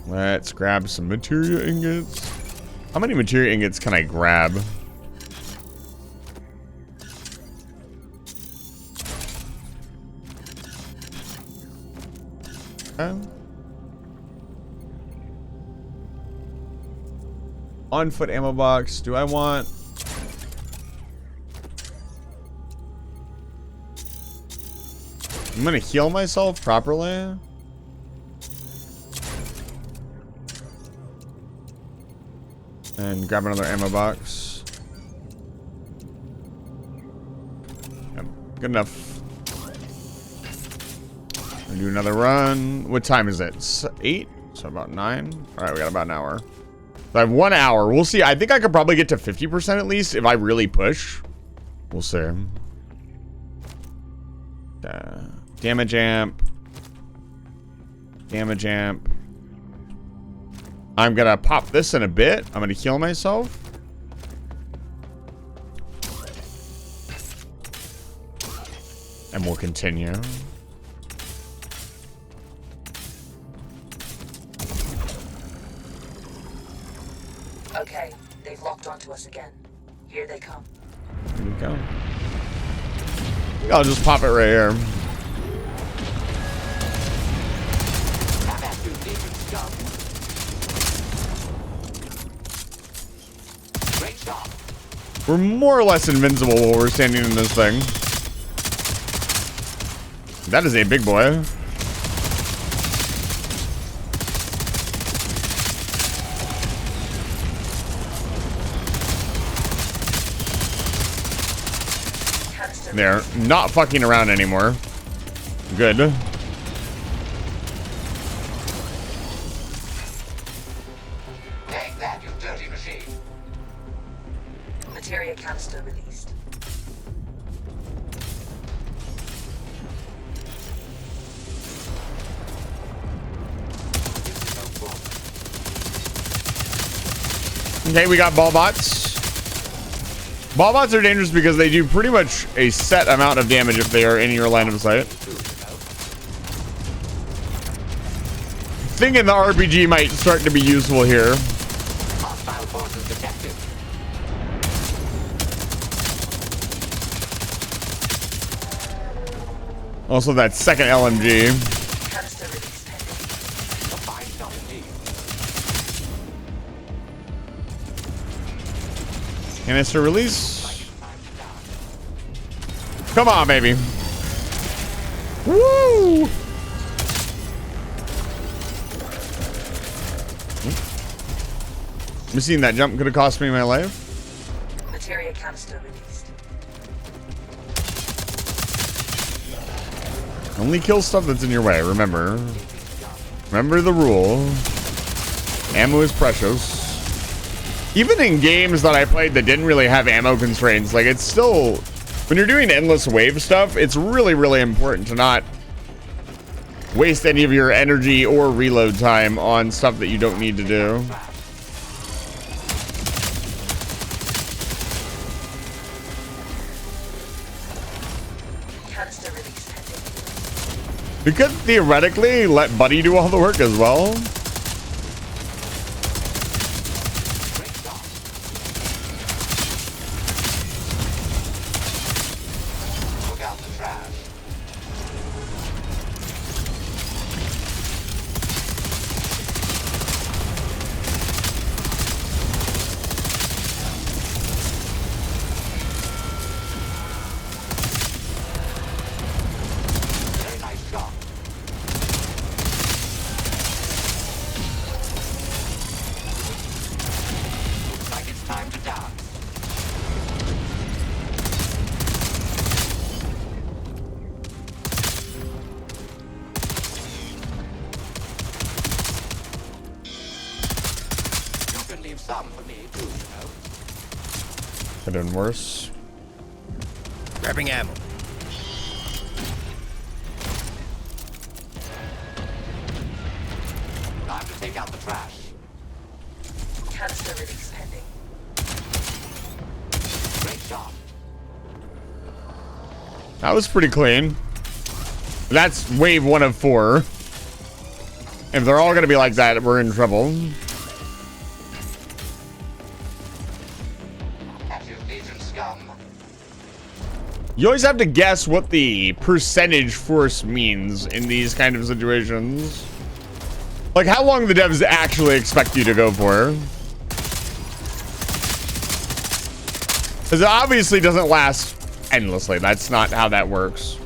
Let's grab some materia ingots. How many materia ingots can I grab? On foot ammo box. Do I want? I'm gonna heal myself properly. And grab another ammo box. Yep, good enough. Gonna do another run. What time is it? It's 8? So about 9. Alright, we got about an hour. So I have 1 hour. We'll see. I think I could probably get to 50% at least if I really push. We'll see. Damage amp. Damage amp. I'm gonna pop this in a bit. I'm gonna heal myself. And we'll continue. Okay, they've locked onto us again. Here they come. Here we go. I'll just pop it right here. Have at you, demon scum. Great job. We're more or less invincible while we're standing in this thing. That is a big boy. They're not fucking around anymore. Good. Take that, you dirty machine. Materia canister released. Okay, we got ball bots. Ball bots are dangerous because they do pretty much a set amount of damage if they are in your line of sight. Thinking the RPG might start to be useful here. Hostile forces detected. Also, that second LMG. Canister release pending. A fine shot indeed. Canister release. Come on, baby. Woo! Missing that jump could have cost me my life. Materia canister released. Only kill stuff that's in your way, remember. Remember the rule. Ammo is precious. Even in games that I played that didn't really have ammo constraints, like it's still, when you're doing endless wave stuff, it's really, really important to not waste any of your energy or reload time on stuff that you don't need to do. Canister release pending. We could theoretically let Buddy do all the work as well. Look out the trash. Very nice shot. Looks like it's time to dance. You can leave some for me too, you know. Could have been worse. Grabbing ammo. Time to take out the trash. Canister release pending. Great shot. That was pretty clean. That's wave 1 of 4. If they're all gonna be like that, we're in trouble. At you, Legion scum. You always have to guess what the percentage force means in these kind of situations. Like how long the devs actually expect you to go for. Because it obviously doesn't last endlessly. That's not how that works.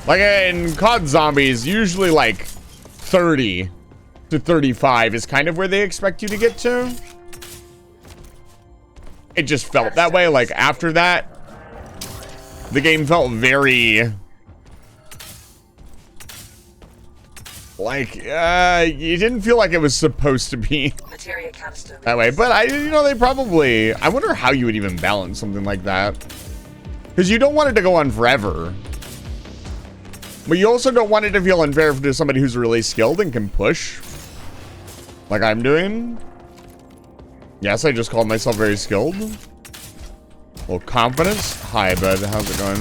Like in COD Zombies, usually like 30 to 35 is kind of where they expect you to get to. It just felt that way. Like after that, the game felt very like it didn't feel like it was supposed to be Materia canister release. that way. But they probably, I wonder how you would even balance something like that, because you don't want it to go on forever, but you also don't want it to feel unfair to somebody who's really skilled and can push like I'm doing. Yes, I just called myself very skilled. Well, confidence. Hi, bud. How's it going?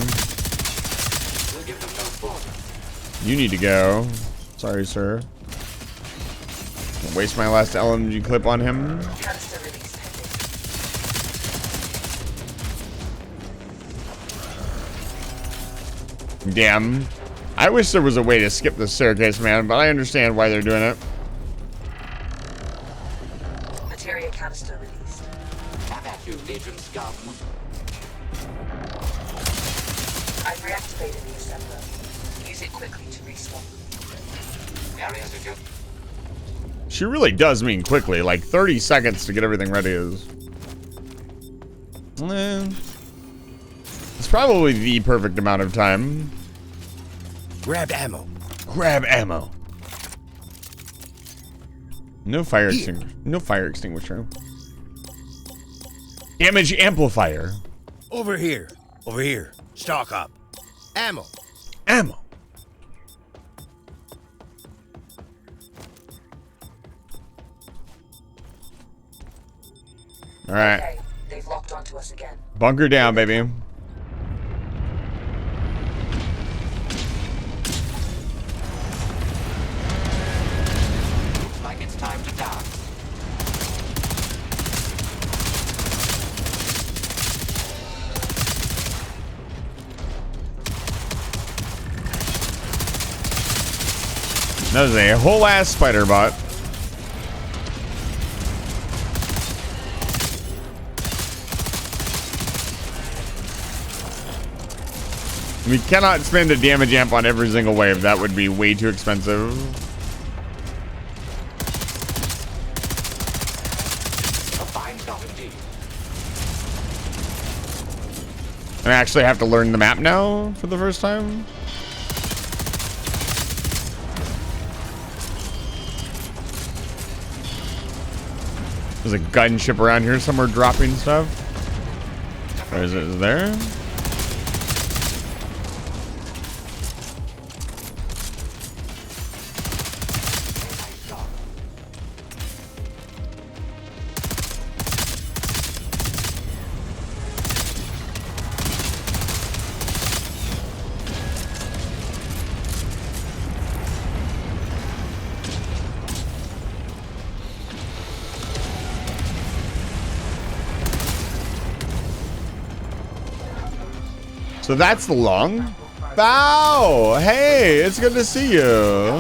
We'll give them no quarter. You need to go. Sorry, sir. Don't waste my last LMG clip on him. Canister release pending. Damn. I wish there was a way to skip the staircase, man, but I understand why they're doing it. Materia canister released. Have at you, Legion scum. I've reactivated the assembler. Use it quickly to respawn. Areas of you. She really does mean quickly. Like 30 seconds to get everything ready is... it's probably the perfect amount of time. Grab ammo. Grab ammo. No fire extinguisher. No fire extinguisher. Damage amplifier. Over here. Over here. Stock up. Ammo. Ammo. All right. Okay, they've locked onto us again. Bunker down, baby. Looks like it's time to dance. That was a whole ass spider bot. We cannot spend a damage amp on every single wave. That would be way too expensive. A fine job indeed. And I actually have to learn the map now for the first time. There's a gunship around here somewhere dropping stuff. Or is it there? So that's the long. Bow! Hey, it's good to see you.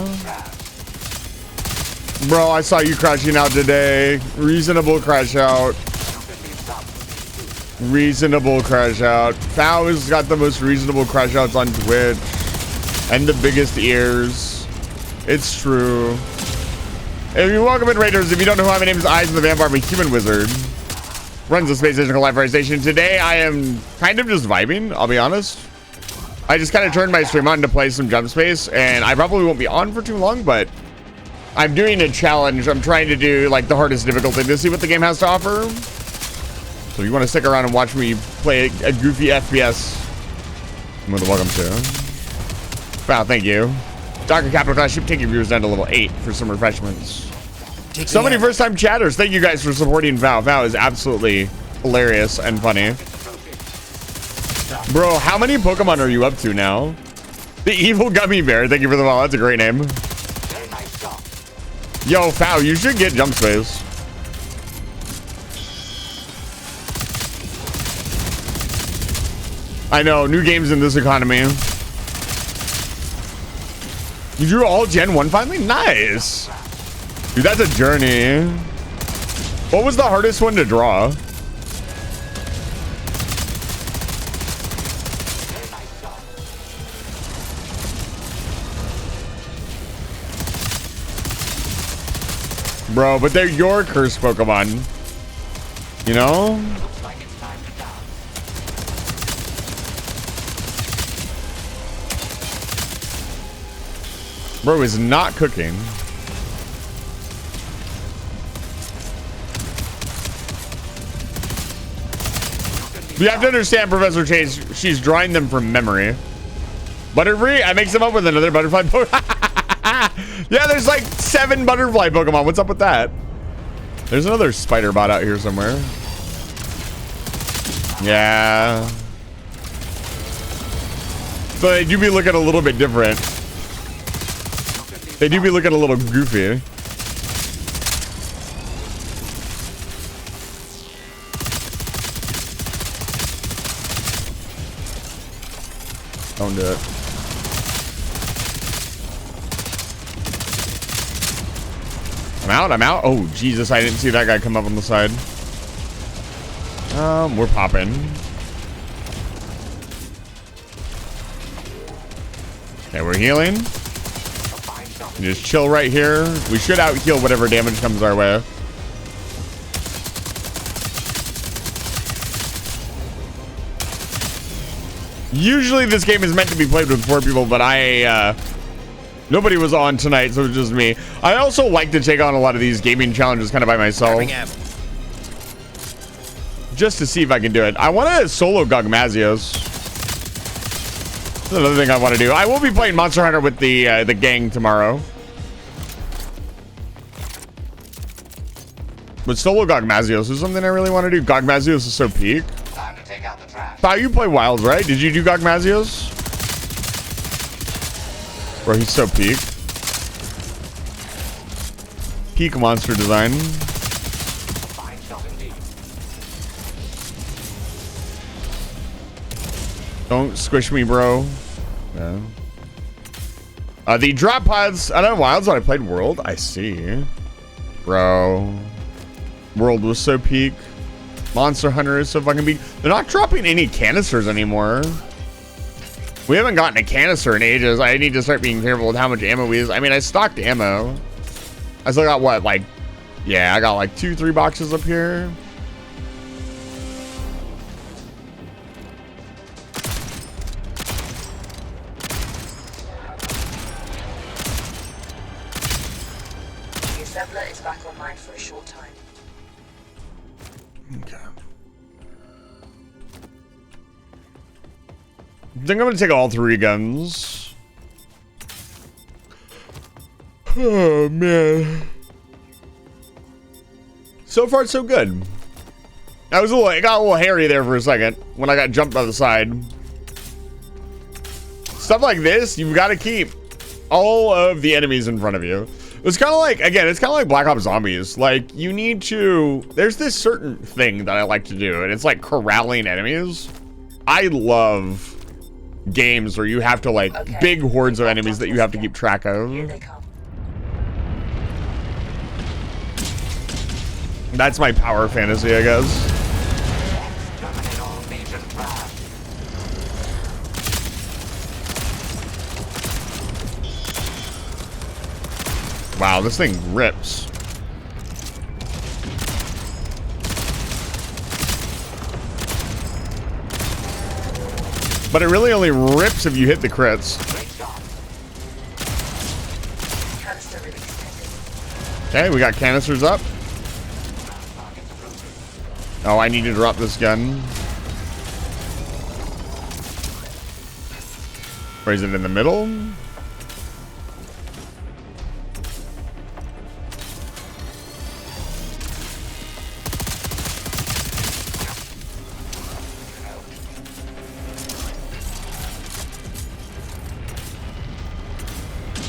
Bro, I saw you crashing out today. Reasonable crash out. Reasonable crash out. Fow has got the most reasonable crash outs on Twitch. And the biggest ears. It's true. If you welcome in, Raiders, if you don't know who I am, my name is Eyes of the Vampire. I'm a human wizard. Runs the Space Station Live Fire Station. Today I am kind of just vibing, I'll be honest. I just kind of turned my stream on to play some Jump Space, and I probably won't be on for too long, but I'm doing a challenge. I'm trying to do like the hardest difficulty to see what the game has to offer. So if you want to stick around and watch me play a goofy FPS, you're more than welcome to. Wow, thank you. Dr. Capital Class should take your viewers down to level 8 for some refreshments. So many first-time chatters. Thank you guys for supporting Val. Val is absolutely hilarious and funny. Bro, how many Pokemon are you up to now? The Evil Gummy Bear. Thank you for the follow. That's a great name. Yo, Fow, you should get Jump Space. I know, new games in this economy. You drew all Gen 1 finally? Nice. Dude, that's a journey. What was the hardest one to draw? Bro, but they're your cursed Pokemon. You know? Bro is not cooking. You have to understand, Professor Chase, she's drawing them from memory. Butterfree, I mix them up with another butterfly Pokemon. Yeah, there's like 7 butterfly Pokemon. What's up with that? There's another spider bot out here somewhere. Yeah. So they do be looking a little bit different. They do be looking a little goofy. Don't do it. I'm out. Oh, Jesus, I didn't see that guy come up on the side. We're popping. Okay, we're healing. Just chill right here. We should out heal whatever damage comes our way. Usually this game is meant to be played with 4 people, but nobody was on tonight, so it was just me. I also like to take on a lot of these gaming challenges kind of by myself. Just to see if I can do it. I want to solo Gogmazios. That's another thing I want to do. I will be playing Monster Hunter with the gang tomorrow. But solo Gogmazios is something I really want to do. Gogmazios is so peak. Time to take out the trash. Thought you play Wilds, right? Did you do Gogmazios? Bro, he's so peak. Peak monster design. Fine job indeed. Don't squish me, bro. Yeah. The drop pods. I don't know Wilds when I played World. I see. Bro. World was so peak. Monster Hunter is so fucking peak. They're not dropping any canisters anymore. We haven't gotten a canister in ages. I need to start being careful with how much ammo we use. I mean, I stocked ammo. I still got what, like, yeah, I got like 2-3 boxes up here. The assembler is back online for a short time. Okay. I think I'm gonna take all 3 guns. Oh man. So far so good. It got a little hairy there for a second when I got jumped by the side. Stuff like this, you've got to keep all of the enemies in front of you. It's kind of like, again, it's kind of like Black Ops Zombies. Like, you need to, there's this certain thing that I like to do, and it's like corralling enemies. I love games where you have to, like, big hordes of enemies that you have to keep track of. Here they come. That's my power fantasy, I guess. Terminate all Legion craft. Wow, this thing rips. But it really only rips if you hit the crits. Canister release pending. Okay, we got canisters up. Oh, I need to drop this gun. Or is it in the middle?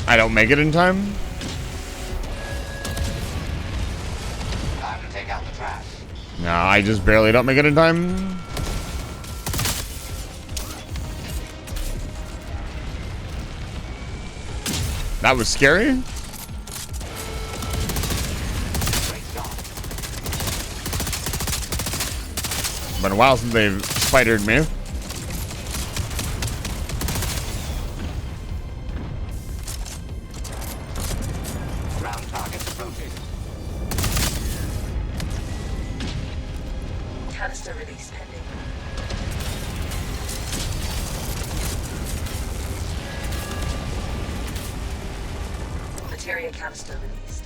I don't make it in time. Time to take out the trash. No, I just barely don't make it in time. That was scary. Been a while since they've spidered me. Ground targets approaching. Canister release pending. Materia canister released.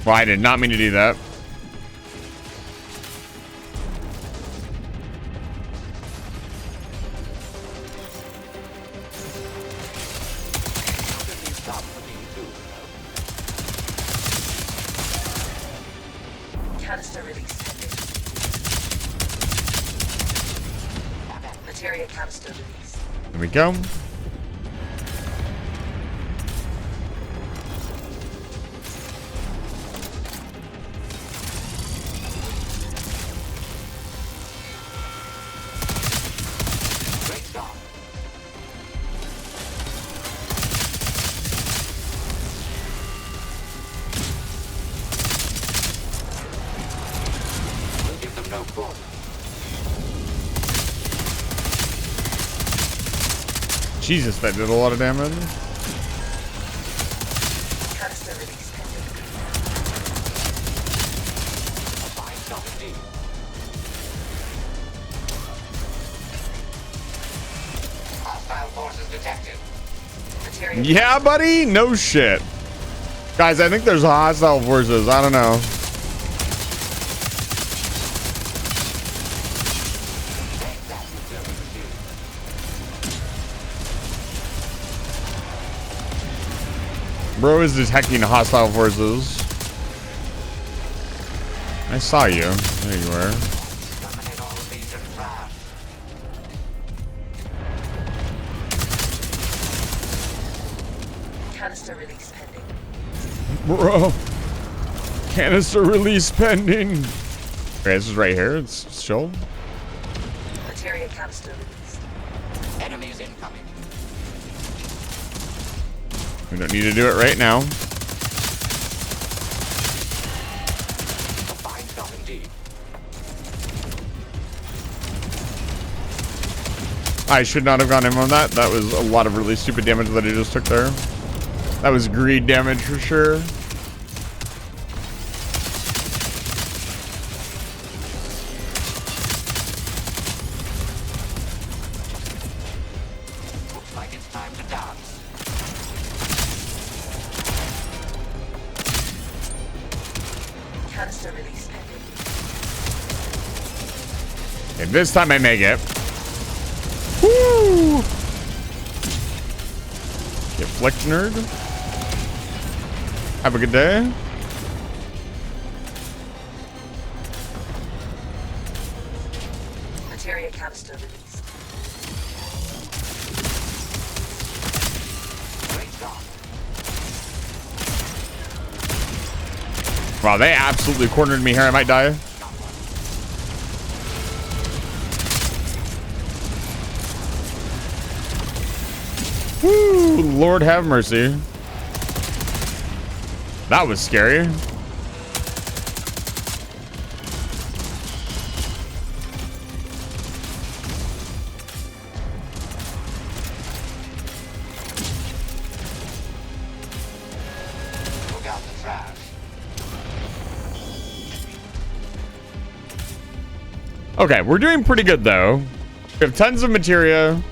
Well, I did not mean to do that. Stop looking too. Canister release pending. Materia canister released. There we go. Great job. We'll give them no quarter. Jesus, that did a lot of damage. Canister release pending. Find something new. Hostile forces detected. Materia Yeah, buddy? No shit. Guys, I think there's hostile forces. I don't know. Bro is detecting hostile forces. I saw you. There you were. Terminate all Legion craft. canister release pending. Bro. Canister release pending. Okay, this is right here. It's chill. Materia canister released. Enemies incoming. We don't need to do it right now. A fine job indeed. I should not have gone in on that. That was a lot of really stupid damage that I just took there. That was greed damage for sure. Looks like it's time to dance. Canister release pending. Okay, this time I make it. Woo! Get flicked, nerd. Have a good day. Materia canister released. Great job. Wow, they absolutely cornered me here. I might die. Woo! Lord have mercy. That was scary. Look out the trash. Okay, we're doing pretty good though. We have tons of materia.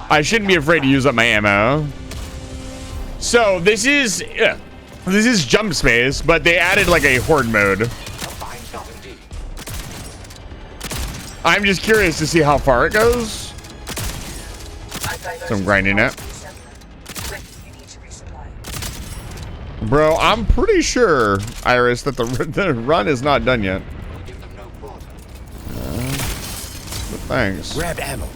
I shouldn't be afraid to use up my ammo. So this is jump space, but they added like a horde mode. A fine job indeed. I'm just curious to see how far it goes. So I'm grinding it. Quick, you need to resupply. Bro, I'm pretty sure, Iris, that the run is not done yet. We'll give them no quarter. But thanks. Grab ammo.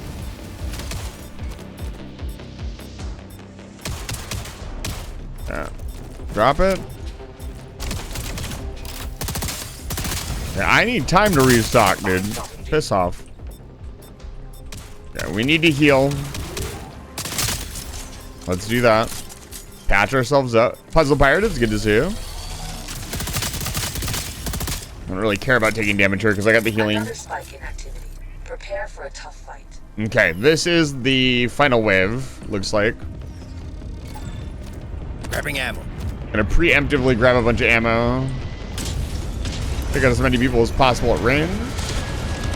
Yeah. Drop it. Yeah, I need time to restock, dude. Piss off. Yeah, we need to heal. Let's do that. Patch ourselves up. Puzzle Pirate, it's good to see you. I don't really care about taking damage here because I got the healing. Another spike in activity. Prepare for a tough fight. Okay, this is the final wave, looks like. Grabbing ammo. Gonna preemptively grab a bunch of ammo. Pick out as many people as possible at range.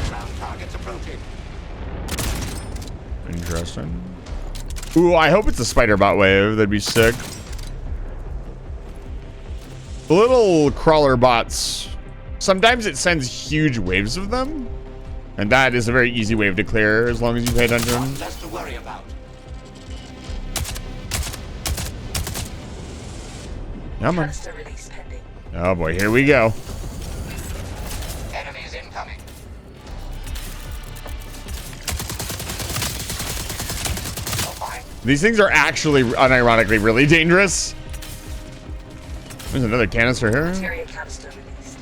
Ground targets approaching. Interesting. Ooh, I hope it's a spider bot wave. That'd be sick. The little crawler bots. Sometimes it sends huge waves of them. And that is a very easy wave to clear as long as you pay attention. Less to worry about. Come on. Canister release pending. Oh boy, here we go. Enemies incoming. A fine. These things are actually, unironically, really dangerous. There's another canister here. Materia canister released.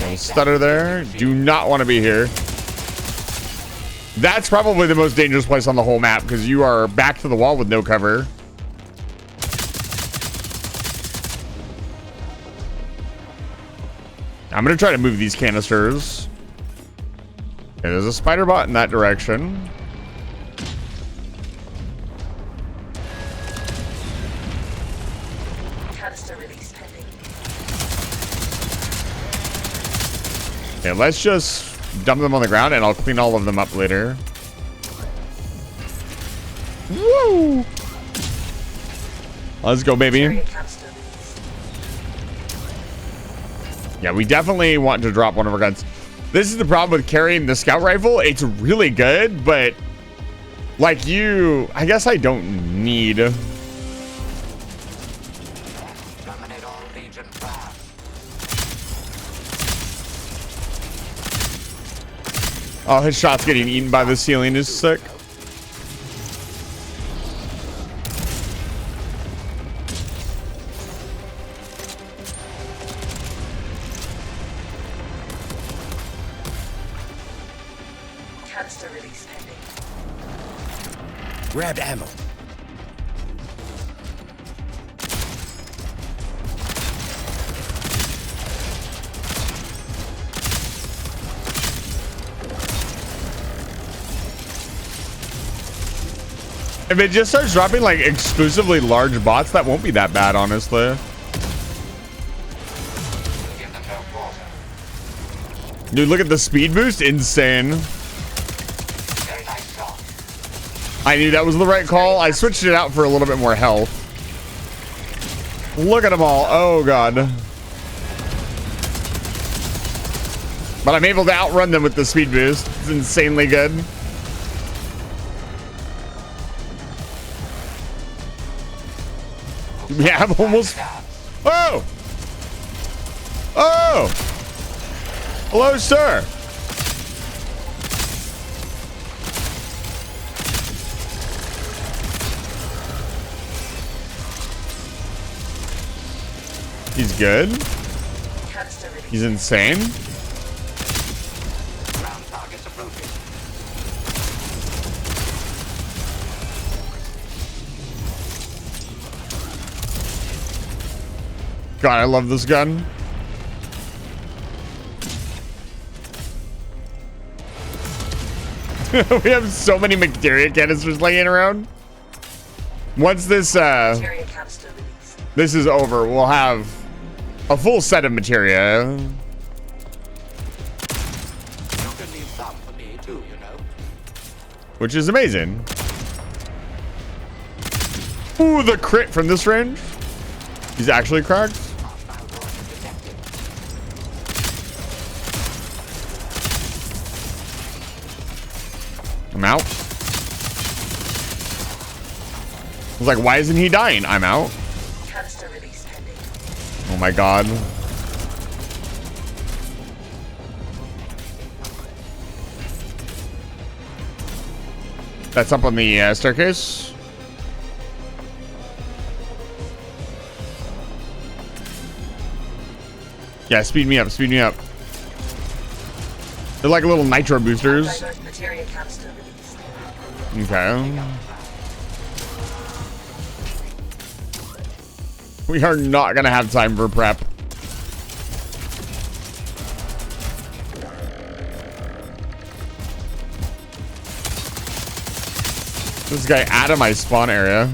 Little stutter there. Do not want to be here. That's probably the most dangerous place on the whole map because you are back to the wall with no cover. I'm going to try to move these canisters. Okay, there's a spider bot in that direction. Canister release pending. Okay, let's just dump them on the ground and I'll clean all of them up later. Woo! Let's go, baby. Materia canister released. Yeah, we definitely want to drop one of our guns. This is the problem with carrying the scout rifle. It's really good, but like you, I guess I don't need. Terminate all Legion fast. Oh, his shot's getting eaten by the ceiling is sick. Canister release pending. Grabbed ammo. If it just starts dropping like exclusively large bots, that won't be that bad, honestly. Give them no quarter. Dude, look at the speed boost. Insane. Very nice shot. I knew that was the right call. I switched it out for a little bit more health. Look at them all. Oh, God. But I'm able to outrun them with the speed boost. It's insanely good. We have almost... Oh! Oh! Hello, sir. He's good. He's insane. Ground targets approaching. God, I love this gun. We have so many materia canisters laying around. Once this is over, we'll have a full set of materia. You can leave some for me too, you know. Which is amazing. Ooh, the crit from this range. He's actually cracked. Hostile droid detected. I'm out. I was like, why isn't he dying? I'm out. Canister release pending. Oh my God. That's up on the staircase. Yeah, speed me up, speed me up. They're like little nitro boosters. Diverse materia canister released. Okay. We are not gonna have time for prep. This guy out of my spawn area.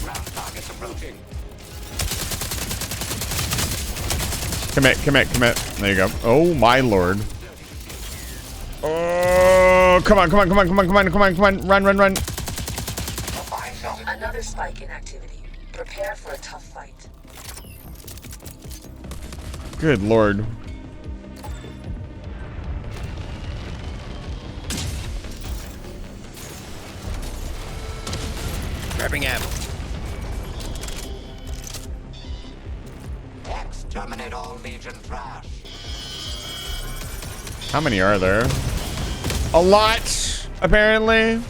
Ground targets approaching. Commit, commit, commit. There you go. Oh my lord. Oh, come on, come on, come on, come on, come on, come on, come on. Run, run, run. Fine shot. Another spike in activity. Prepare for a tough fight. Good lord. Grabbing ammo. Exterminate all Legion trash. How many are there? A lot, apparently.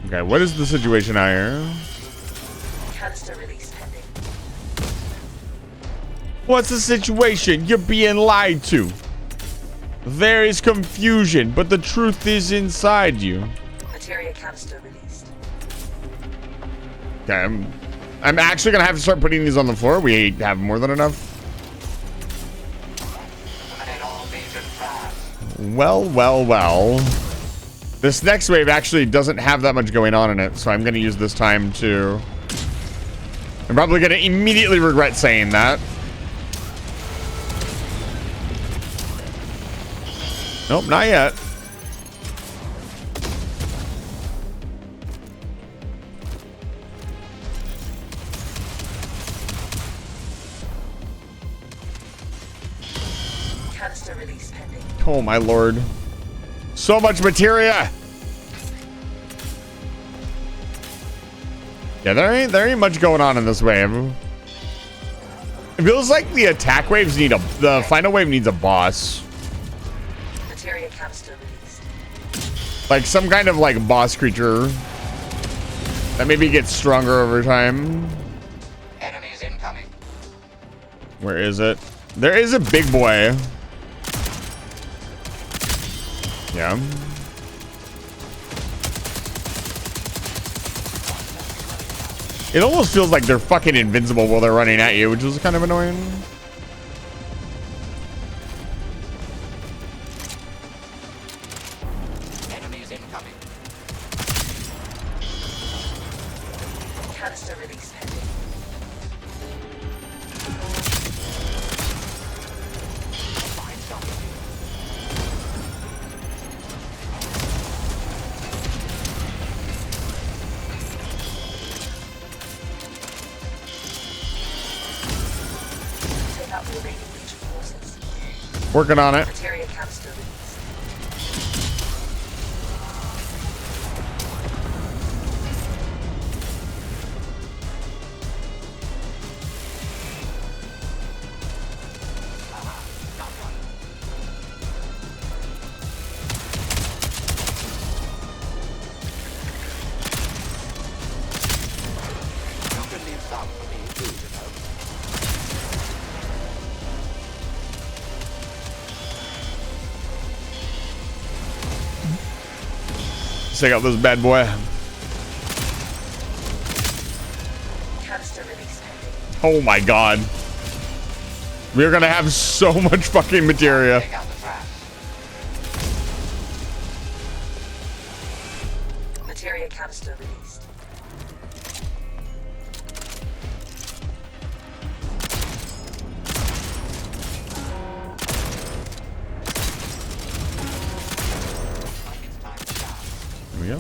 Okay, what is the situation out here? Canister release pending. What's the situation? You're being lied to. There is confusion, but the truth is inside you. Materia canister released. Okay, I'm actually gonna have to start putting these on the floor. We have more than enough. Exterminate all Legion trash. Well, well, well. This next wave actually doesn't have that much going on in it, so I'm gonna use this time to... I'm probably gonna immediately regret saying that. Nope, not yet. Canister release pending. Oh my lord. So much materia. Yeah, there ain't much going on in this wave. It feels like the attack waves need the final wave needs a boss. Materia canister released. Like some kind of like boss creature that maybe gets stronger over time. Enemies incoming. Where is it? There is a big boy. Yeah. It almost feels like they're fucking invincible while they're running at you, which is kind of annoying. Enemies incoming. Canister release pending. Find something. Take out the remaining Legion forces. Working on it. Materia canister released. You can leave some for me too, you know. Check out this bad boy. Canister release pending. Oh my god. We're gonna have so much fucking materia. Take out the trash. Materia canister released. Like it's time to die. Here we go.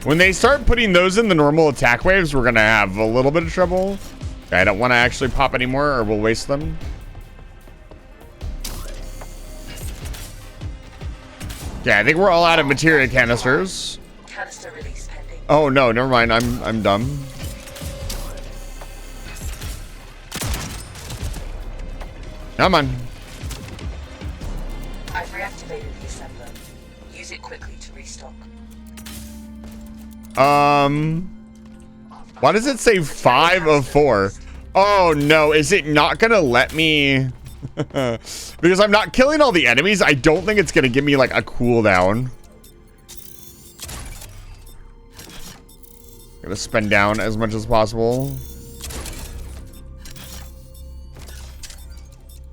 When they start putting those in the normal attack waves, we're gonna have a little bit of trouble. I don't want to actually pop anymore or we'll waste them. Yeah, I think we're all out of materia canisters. Canister release pending. Oh no, never mind. I'm dumb. Come on. I've reactivated the assembler. Use it quickly to restock. Why does it say 5 of 4? Oh no, is it not gonna let me? Because I'm not killing all the enemies, I don't think it's gonna give me like a cooldown. Gonna spend down as much as possible.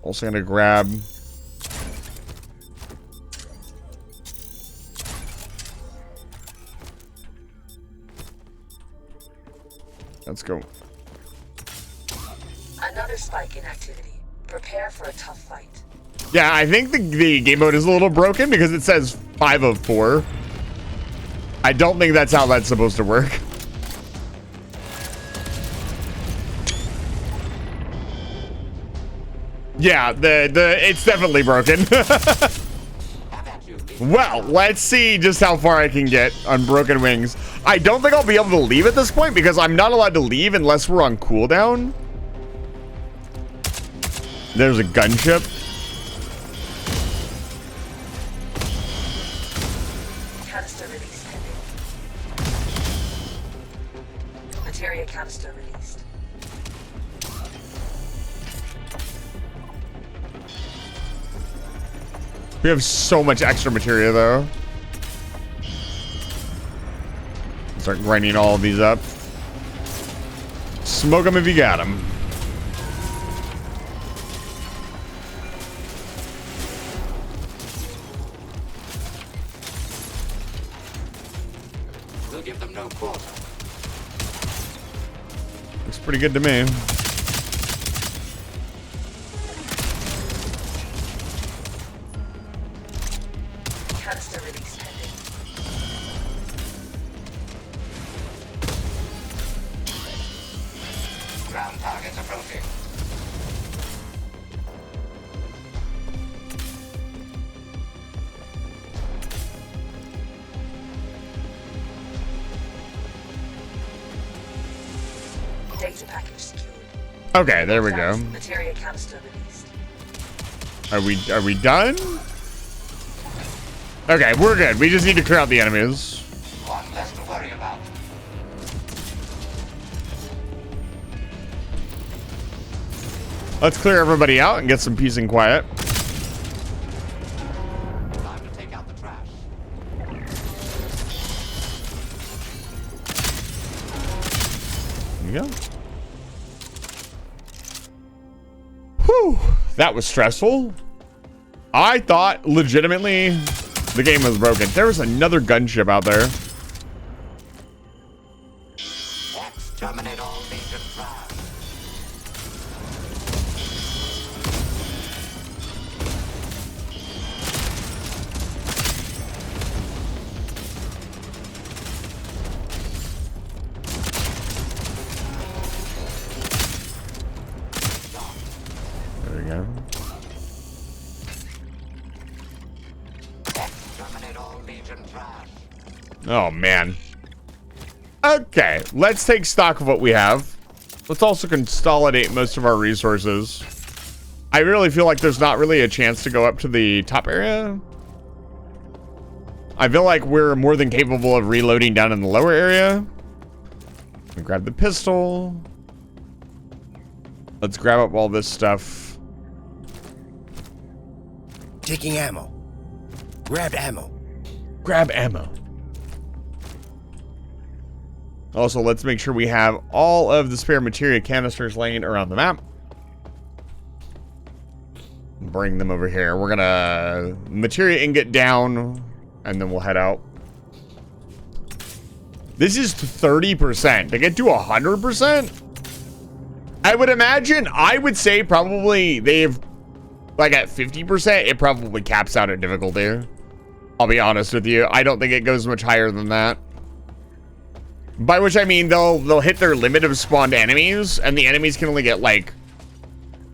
Also gonna grab. Let's go. Another spike in activity. Prepare for a tough fight. Yeah, I think the game mode is a little broken because it says 5 of 4. I don't think that's how that's supposed to work. Yeah, it's definitely broken. Have at you. Well, let's see just how far I can get on Broken Wings. I don't think I'll be able to leave at this point because I'm not allowed to leave unless we're on cooldown. There's a gunship. Canister release pending. Materia canister released. We have so much extra materia though. Start grinding all of these up. Smoke them if you got them. We'll give them no quarter. Looks pretty good to me. Canister release pending. Ground targets approaching. Data package secured. Okay, there we go. Materia canister released. Are we done? Okay, we're good. We just need to clear out the enemies. One less to worry about. Let's clear everybody out and get some peace and quiet. Time to take out the trash. There you go. Whew, that was stressful. I thought legitimately the game was broken. There was another gunship out there. Exterminate all Legion trash. There we go. Exterminate all Legion trash. Oh, man. Okay, let's take stock of what we have. Let's also consolidate most of our resources. I really feel like there's not really a chance to go up to the top area. I feel like we're more than capable of reloading down in the lower area. We grab the pistol. Let's grab up all this stuff. Taking ammo. Grabbed ammo. Grab ammo. Also, let's make sure we have all of the spare materia canisters laying around the map. Bring them over here. We're gonna materia ingot down, and then we'll head out. This is 30%. To get to 100%? I would imagine, I would say probably they've, like at 50%, it probably caps out at difficulty. I'll be honest with you. I don't think it goes much higher than that. By which I mean they'll hit their limit of spawned enemies, and the enemies can only get like,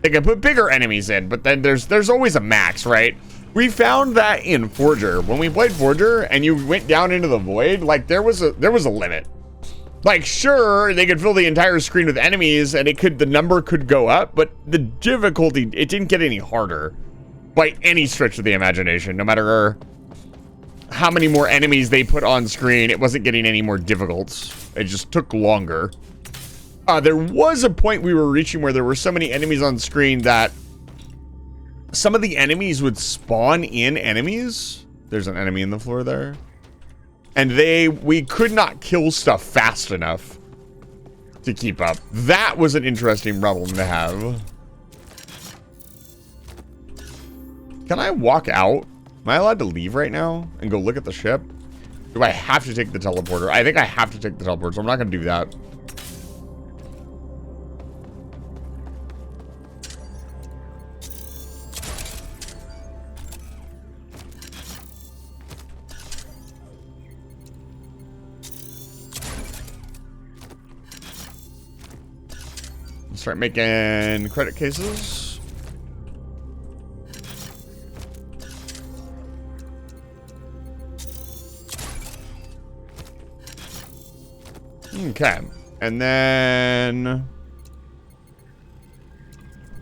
they can put bigger enemies in, but then there's always a max, right? We found that in Forger. When we played Forger and you went down into the void, like there was a limit. Like sure, they could fill the entire screen with enemies and the number could go up, but the difficulty, it didn't get any harder by any stretch of the imagination. No matter how many more enemies they put on screen, it wasn't getting any more difficult. It just took longer. There was a point we were reaching where there were so many enemies on screen that some of the enemies would spawn in enemies. There's an enemy in the floor there. And we could not kill stuff fast enough to keep up. That was an interesting problem to have. Can I walk out? Am I allowed to leave right now and go look at the ship? Do I have to take the teleporter? I think I have to take the teleporter, so I'm not going to do that. Start making credit cases. Okay, and then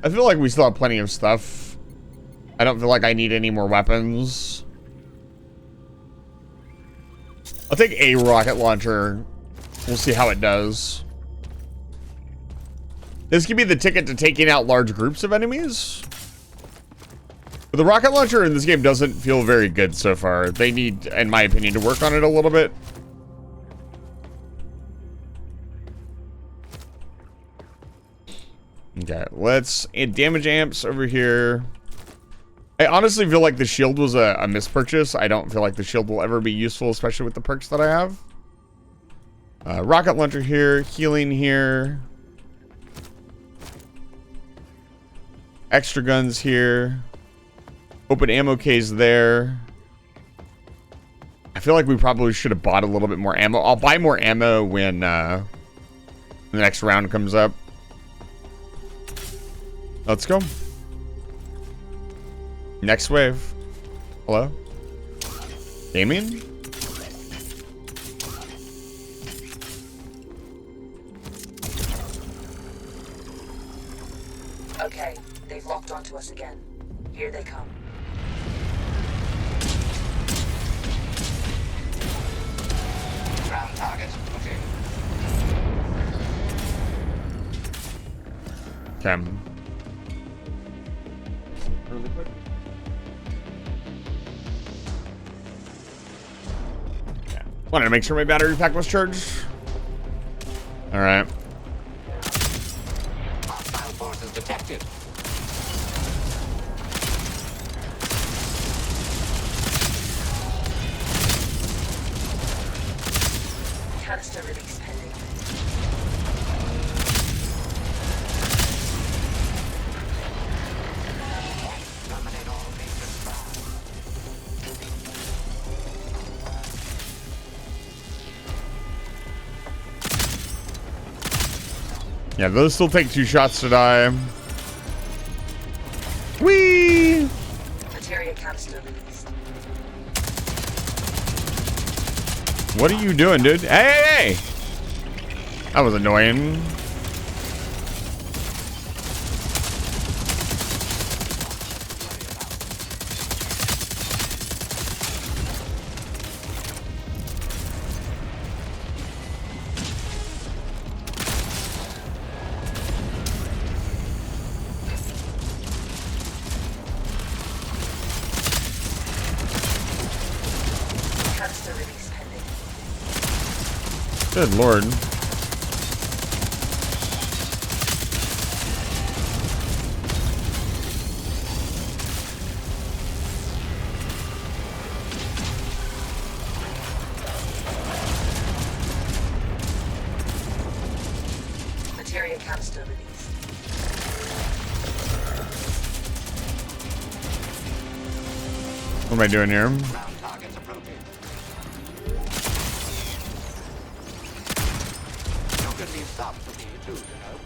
I feel like we still have plenty of stuff. I don't feel like I need any more weapons. I'll take a rocket launcher. We'll see how it does. This could be the ticket to taking out large groups of enemies. But the rocket launcher in this game doesn't feel very good so far. They need, in my opinion, to work on it a little bit. Okay, let's add damage amps over here. I honestly feel like the shield was a mispurchase. I don't feel like the shield will ever be useful, especially with the perks that I have. Rocket launcher here, healing here. Extra guns here. Open ammo case there. I feel like we probably should have bought a little bit more ammo. I'll buy more ammo when the next round comes up. Let's go. Next wave. Hello? Damien? Okay, they've locked onto us again. Here they come. Ground target looking. Okay. Really quick. Wanted to make sure my battery pack was charged. All right. Hostile forces detected. Canister release pending. Terminate all maintenance files. Yeah, those still take 2 shots to die. Whee! Materia canister released. What are you doing, dude? Hey, hey, hey! That was annoying. Canister release pending. Good lord. Materia canister released. What am I doing here? Ground targets approaching. You can leave some for me too, you know.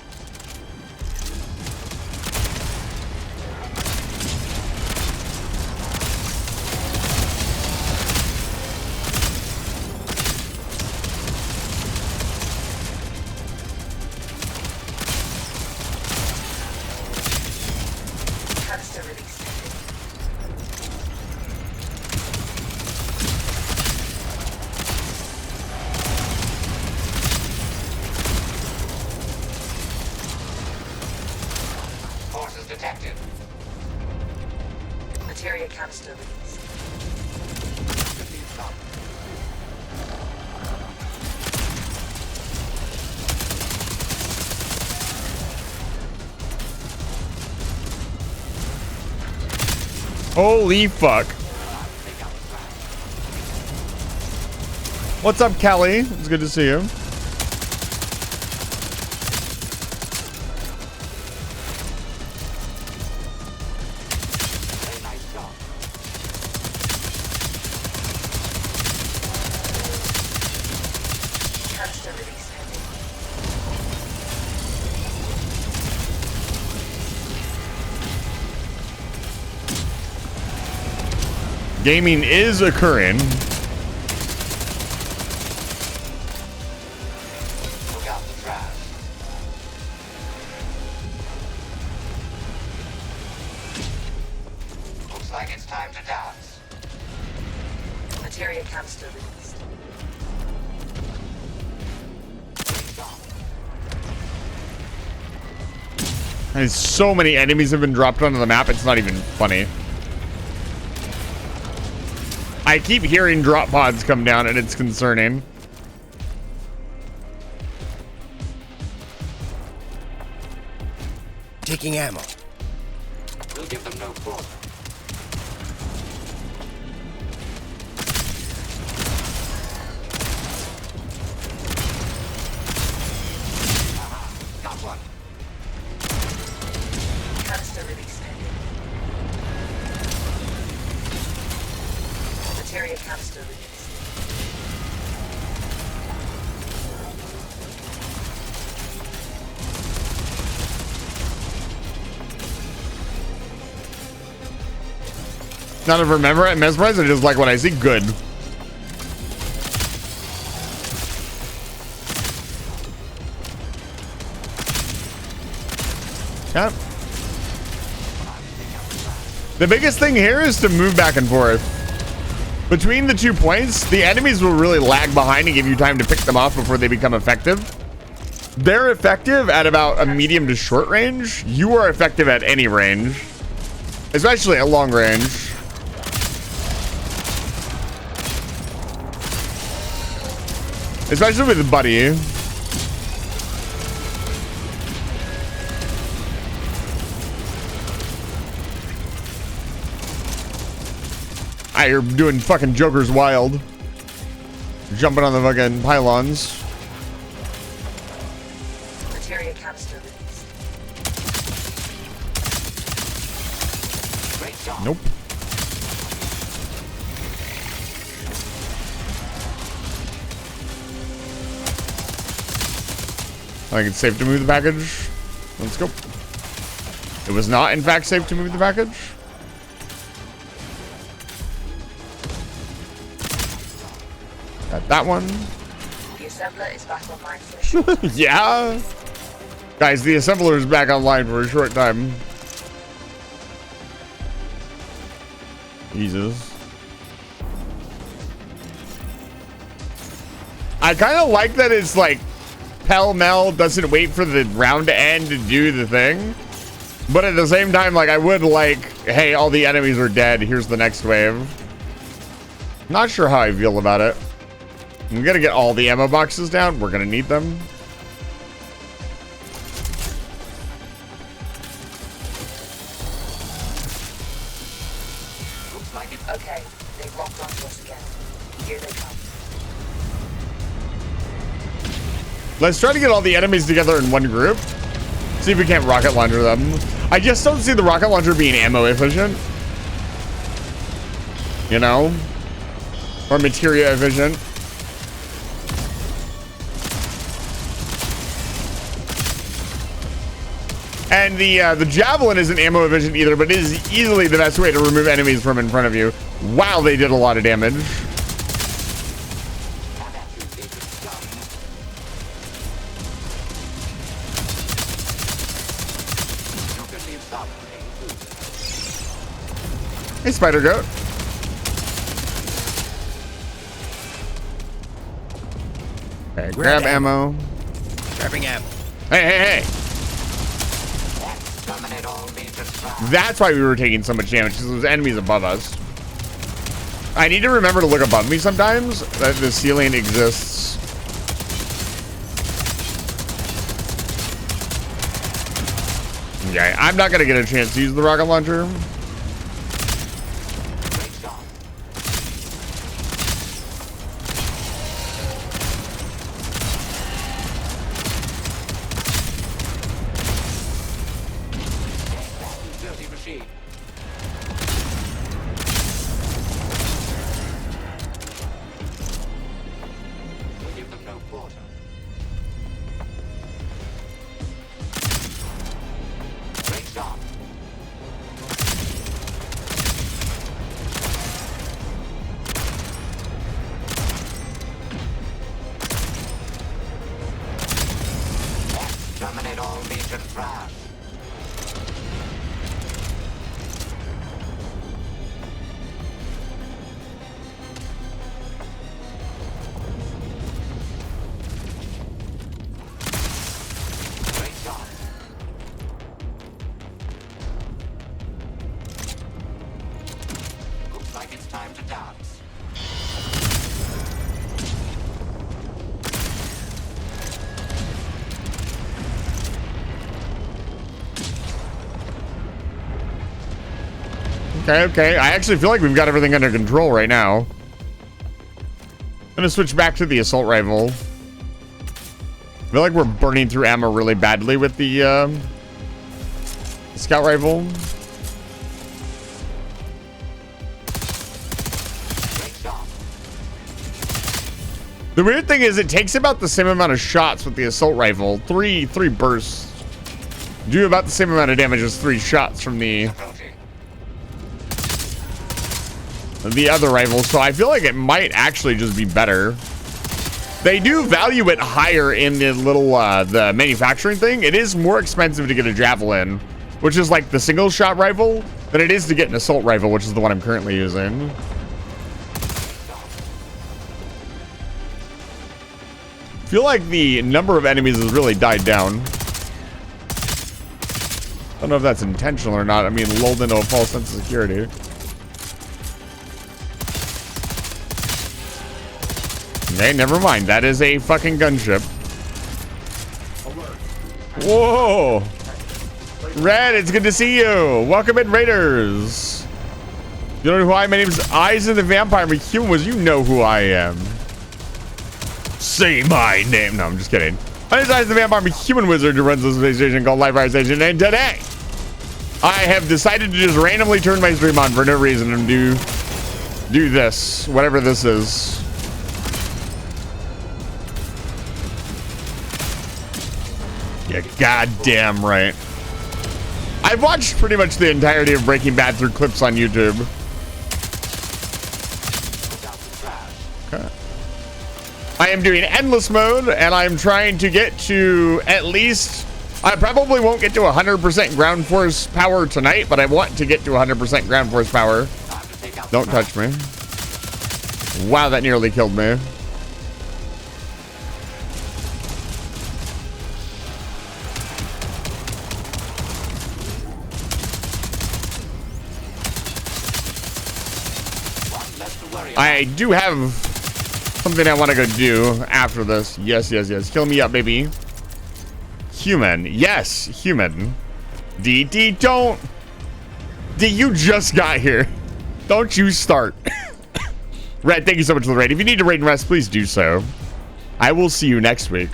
Canister release pending. Forces detected. Materia canister released. You can leave some. Holy fuck. Take out the trash. What's up, Kelly? It's good to see you. Very nice job. Canister release pending. Gaming is occurring. Look out the trash. Looks like it's time to dance. Materia canister released. There's so many enemies have been dropped onto the map, it's not even funny. I keep hearing drop pods come down and it's concerning. Taking ammo. We'll give them no quarter. Got one. Canister release pending. Materia canister released. None of remember it, mesmerized. I just like what I see. Good. Yeah. The biggest thing here is to move back and forth. Between the 2 points, the enemies will really lag behind and give you time to pick them off before they become effective. They're effective at about a medium to short range. You are effective at any range, especially at long range. Especially with Buddy. Ah, you're doing fucking Joker's Wild. Jumping on the fucking pylons. Materia canister released. Great job. Nope. I think it's safe to move the package. Let's go. It was not, in fact, safe to move the package. Got that one. The assembler is back online for a short time. Yeah. Guys, the assembler is back online for a short time. Jesus. I kind of like that it's like pell-mell, doesn't wait for the round to end to do the thing. But at the same time, like, I would like, hey, all the enemies are dead. Here's the next wave. Not sure how I feel about it. I'm gonna get all the ammo boxes down. We're gonna need them. Looks like it's Okay, they've locked onto us again. Here they come. Let's try to get all the enemies together in one group. See if we can't rocket launcher them. I just don't see the rocket launcher being ammo efficient. You know? Or materia efficient. And the javelin isn't ammo efficient either, but it is easily the best way to remove enemies from in front of you. Wow, they did a lot of damage. Hey, Spider Goat. Okay, grab ammo. Grabbing ammo. Hey, hey, hey. That's why we were taking so much damage, because those enemies above us. I need to remember to look above me sometimes, that the ceiling exists. Okay, I'm not going to get a chance to use the rocket launcher. Okay. I actually feel like we've got everything under control right now. I'm gonna switch back to the assault rifle. I feel like we're burning through ammo really badly with the scout rifle. The weird thing is it takes about the same amount of shots with the assault rifle. Three bursts do about the same amount of damage as 3 shots from the other rifle, so I feel like it might actually just be better. They do value it higher in the little the manufacturing thing. It is more expensive to get a javelin which is like the single shot rifle, than it is to get an assault rifle, which is the one I'm currently using. I feel like the number of enemies has really died down. I don't know if that's intentional or not. I mean, lulled into a false sense of security. Okay, never mind. That is a fucking gunship. Whoa! Red, it's good to see you. Welcome in, Raiders. You know who I am? My name is Eyes of the Vampire McHuman. You know who I am. Say my name. No, I'm just kidding. My name is Eyes of the Vampire McHuman Wizard who runs this space station called Live Fire Station. And today, I have decided to just randomly turn my stream on for no reason and do this, whatever this is. Yeah, goddamn right. I've watched pretty much the entirety of Breaking Bad through clips on YouTube. Okay. I am doing endless mode, and I'm trying to get to at least... I probably won't get to 100% ground force power tonight, but I want to get to 100% ground force power. Don't touch me. Wow, that nearly killed me. I do have something I want to go do after this. Yes, yes, yes. Kill me up, baby. Human. Yes, human. D, don't. D, you just got here. Don't you start. Red, thank you so much for the raid. If you need to raid and rest, please do so. I will see you next week.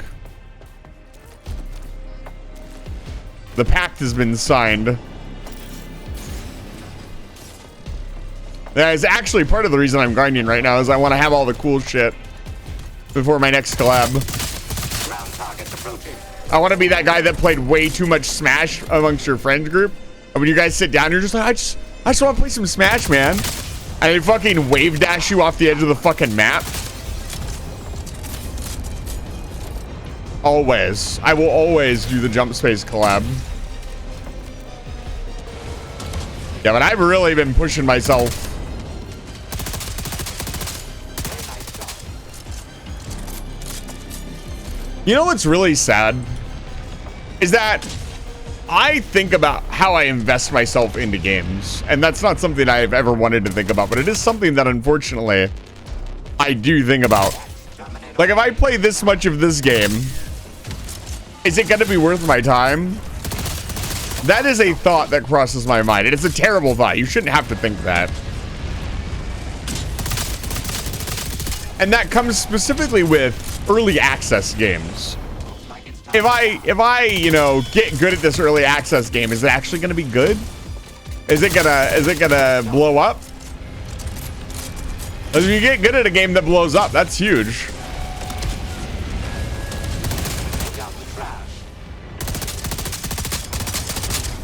The pact has been signed. That is actually part of the reason I'm grinding right now, is I want to have all the cool shit before my next collab. I want to be that guy that played way too much Smash amongst your friend group. And when you guys sit down, you're just like, I just want to play some Smash, man. And they fucking wave dash you off the edge of the fucking map. Always. I will always do the jump space collab. Yeah, but I've really been pushing myself. You know what's really sad? Is that I think about how I invest myself into games. And that's not something I've ever wanted to think about, but it is something that unfortunately I do think about. Like, if I play this much of this game, is it going to be worth my time? That is a thought that crosses my mind. And it's a terrible thought. You shouldn't have to think that. And that comes specifically with early access games. If I, you know, get good at this early access game, is it actually going to be good? Is it gonna blow up? If you get good at a game that blows up, that's huge.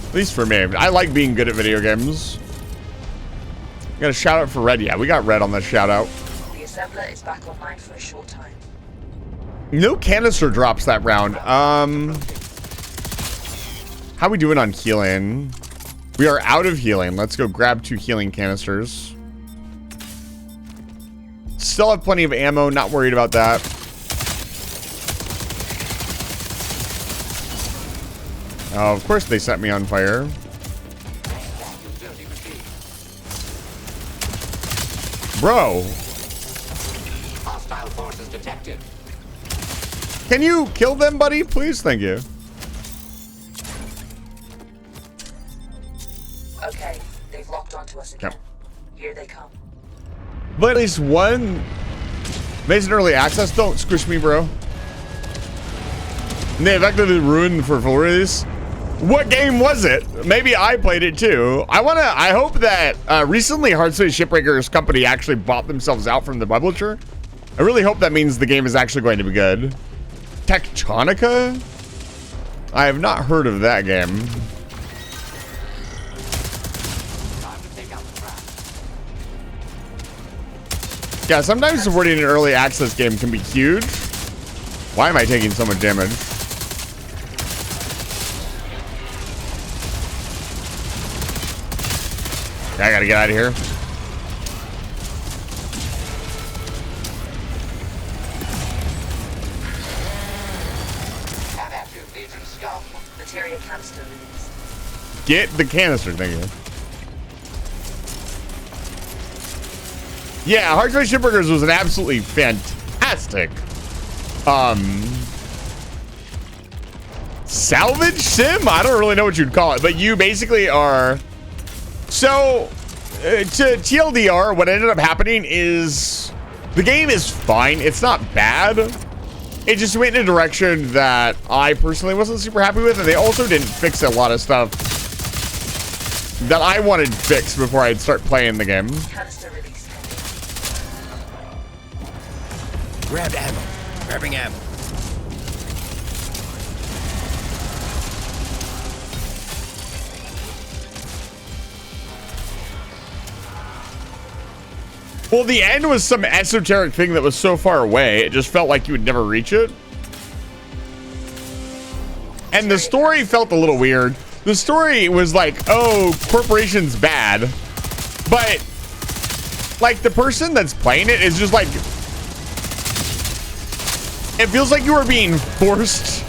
At least for me. I like being good at video games. Got a shout out for Red. Yeah, we got Red on the shout out. The assembler is back online for a short time. No canister drops that round. How we doing on healing? We are out of healing. Let's go grab 2 healing canisters. Still have plenty of ammo. Not worried about that. Oh, of course they set me on fire. Bro. Hostile forces detected. Can you kill them, buddy? Please, thank you. Okay, they've locked onto us again. Here they come. But at least one Mason early access. Don't squish me, bro. And they effectively ruined for full release. What game was it? Maybe I played it too. I hope that recently Heartspace Shipbreaker's company actually bought themselves out from the publisher. I really hope that means the game is actually going to be good. Tectonica? I have not heard of that game. Yeah, sometimes supporting an early access game can be huge. Why am I taking so much damage? I gotta get out of here. Active Legion scum. Materia canister released. Get the canister, thank you. Yeah, Hard Space Shipwreckers was an absolutely fantastic salvage sim? I don't really know what you'd call it, but you basically are... So, to TLDR, what ended up happening is the game is fine. It's not bad. It just went in a direction that I personally wasn't super happy with, and they also didn't fix a lot of stuff that I wanted fixed before I'd start playing the game. Canister released. Grabbed ammo. Grabbing ammo. Well, the end was some esoteric thing that was so far away, it just felt like you would never reach it. And the story felt a little weird. The story was like, oh, corporation's bad. But, like, the person that's playing it is just like... It feels like you are being forced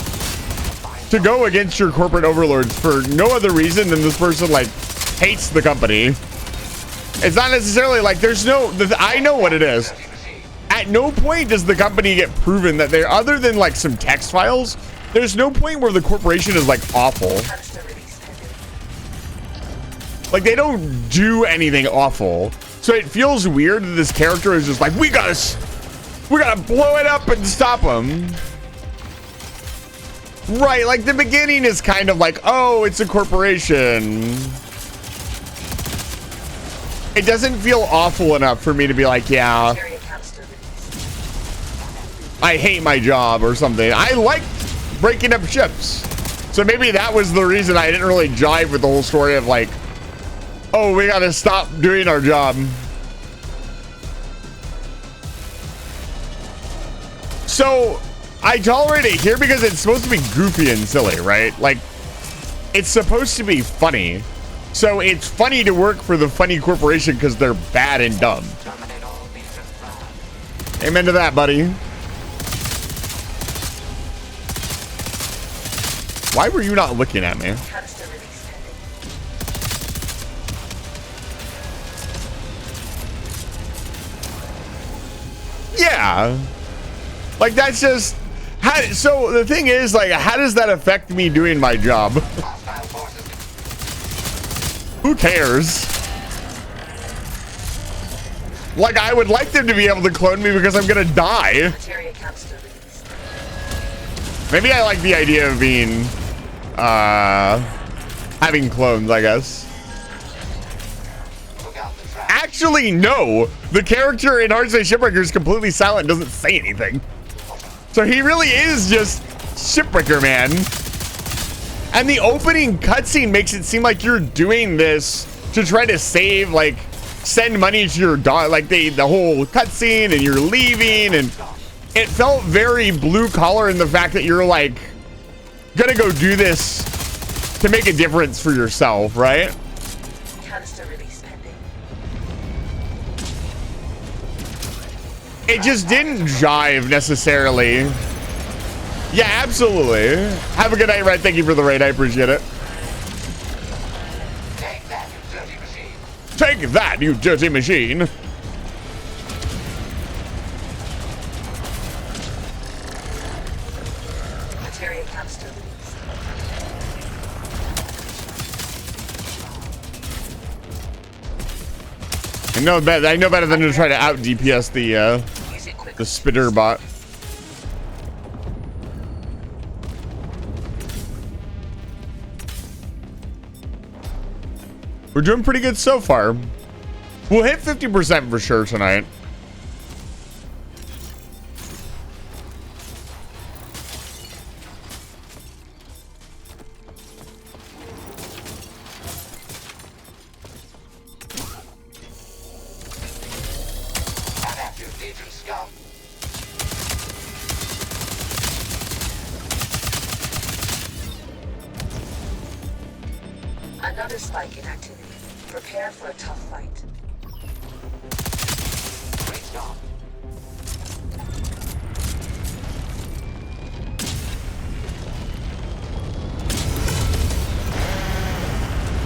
to go against your corporate overlords for no other reason than this person, like, hates the company. It's not necessarily like there's no... I know what it is. At no point does the company get proven that they're... Other than, like, some text files, there's no point where the corporation is, like, awful. Like, they don't do anything awful. So it feels weird that this character is just like, we gotta blow it up and stop them. Right, like, the beginning is kind of like, oh, it's a corporation. It doesn't feel awful enough for me to be like, yeah, I hate my job or something. I like breaking up ships. So maybe that was the reason I didn't really jive with the whole story of like, oh, we gotta stop doing our job. So I tolerate it here because it's supposed to be goofy and silly, right? Like, it's supposed to be funny. So it's funny to work for the funny corporation because they're bad and dumb. Amen to that, buddy. Why were you not looking at me? Yeah. Like, that's just... How, so the thing is, like, how does that affect me doing my job? Who cares? Like, I would like them to be able to clone me because I'm gonna die. Maybe I like the idea of being, having clones, I guess. Actually, no. The character in Hard Space Shipwrecker is completely silent, doesn't say anything. So he really is just Shipwrecker Man. And the opening cutscene makes it seem like you're doing this to try to save, like, send money to your dog, like the whole cutscene, and you're leaving, and it felt very blue collar in the fact that you're like gonna go do this to make a difference for yourself, right? Canister release pending. It just didn't jive necessarily. Yeah, absolutely. Have a good night, Red. Thank you for the raid. I appreciate it. Take that, you dirty machine. Take that, you dirty machine. Materia canister released. I know better than to try to out DPS the spitter bot. We're doing pretty good so far. We'll hit 50% for sure tonight. Active Legion scum. Another Another spike in activity. Prepare for a tough fight. Great job.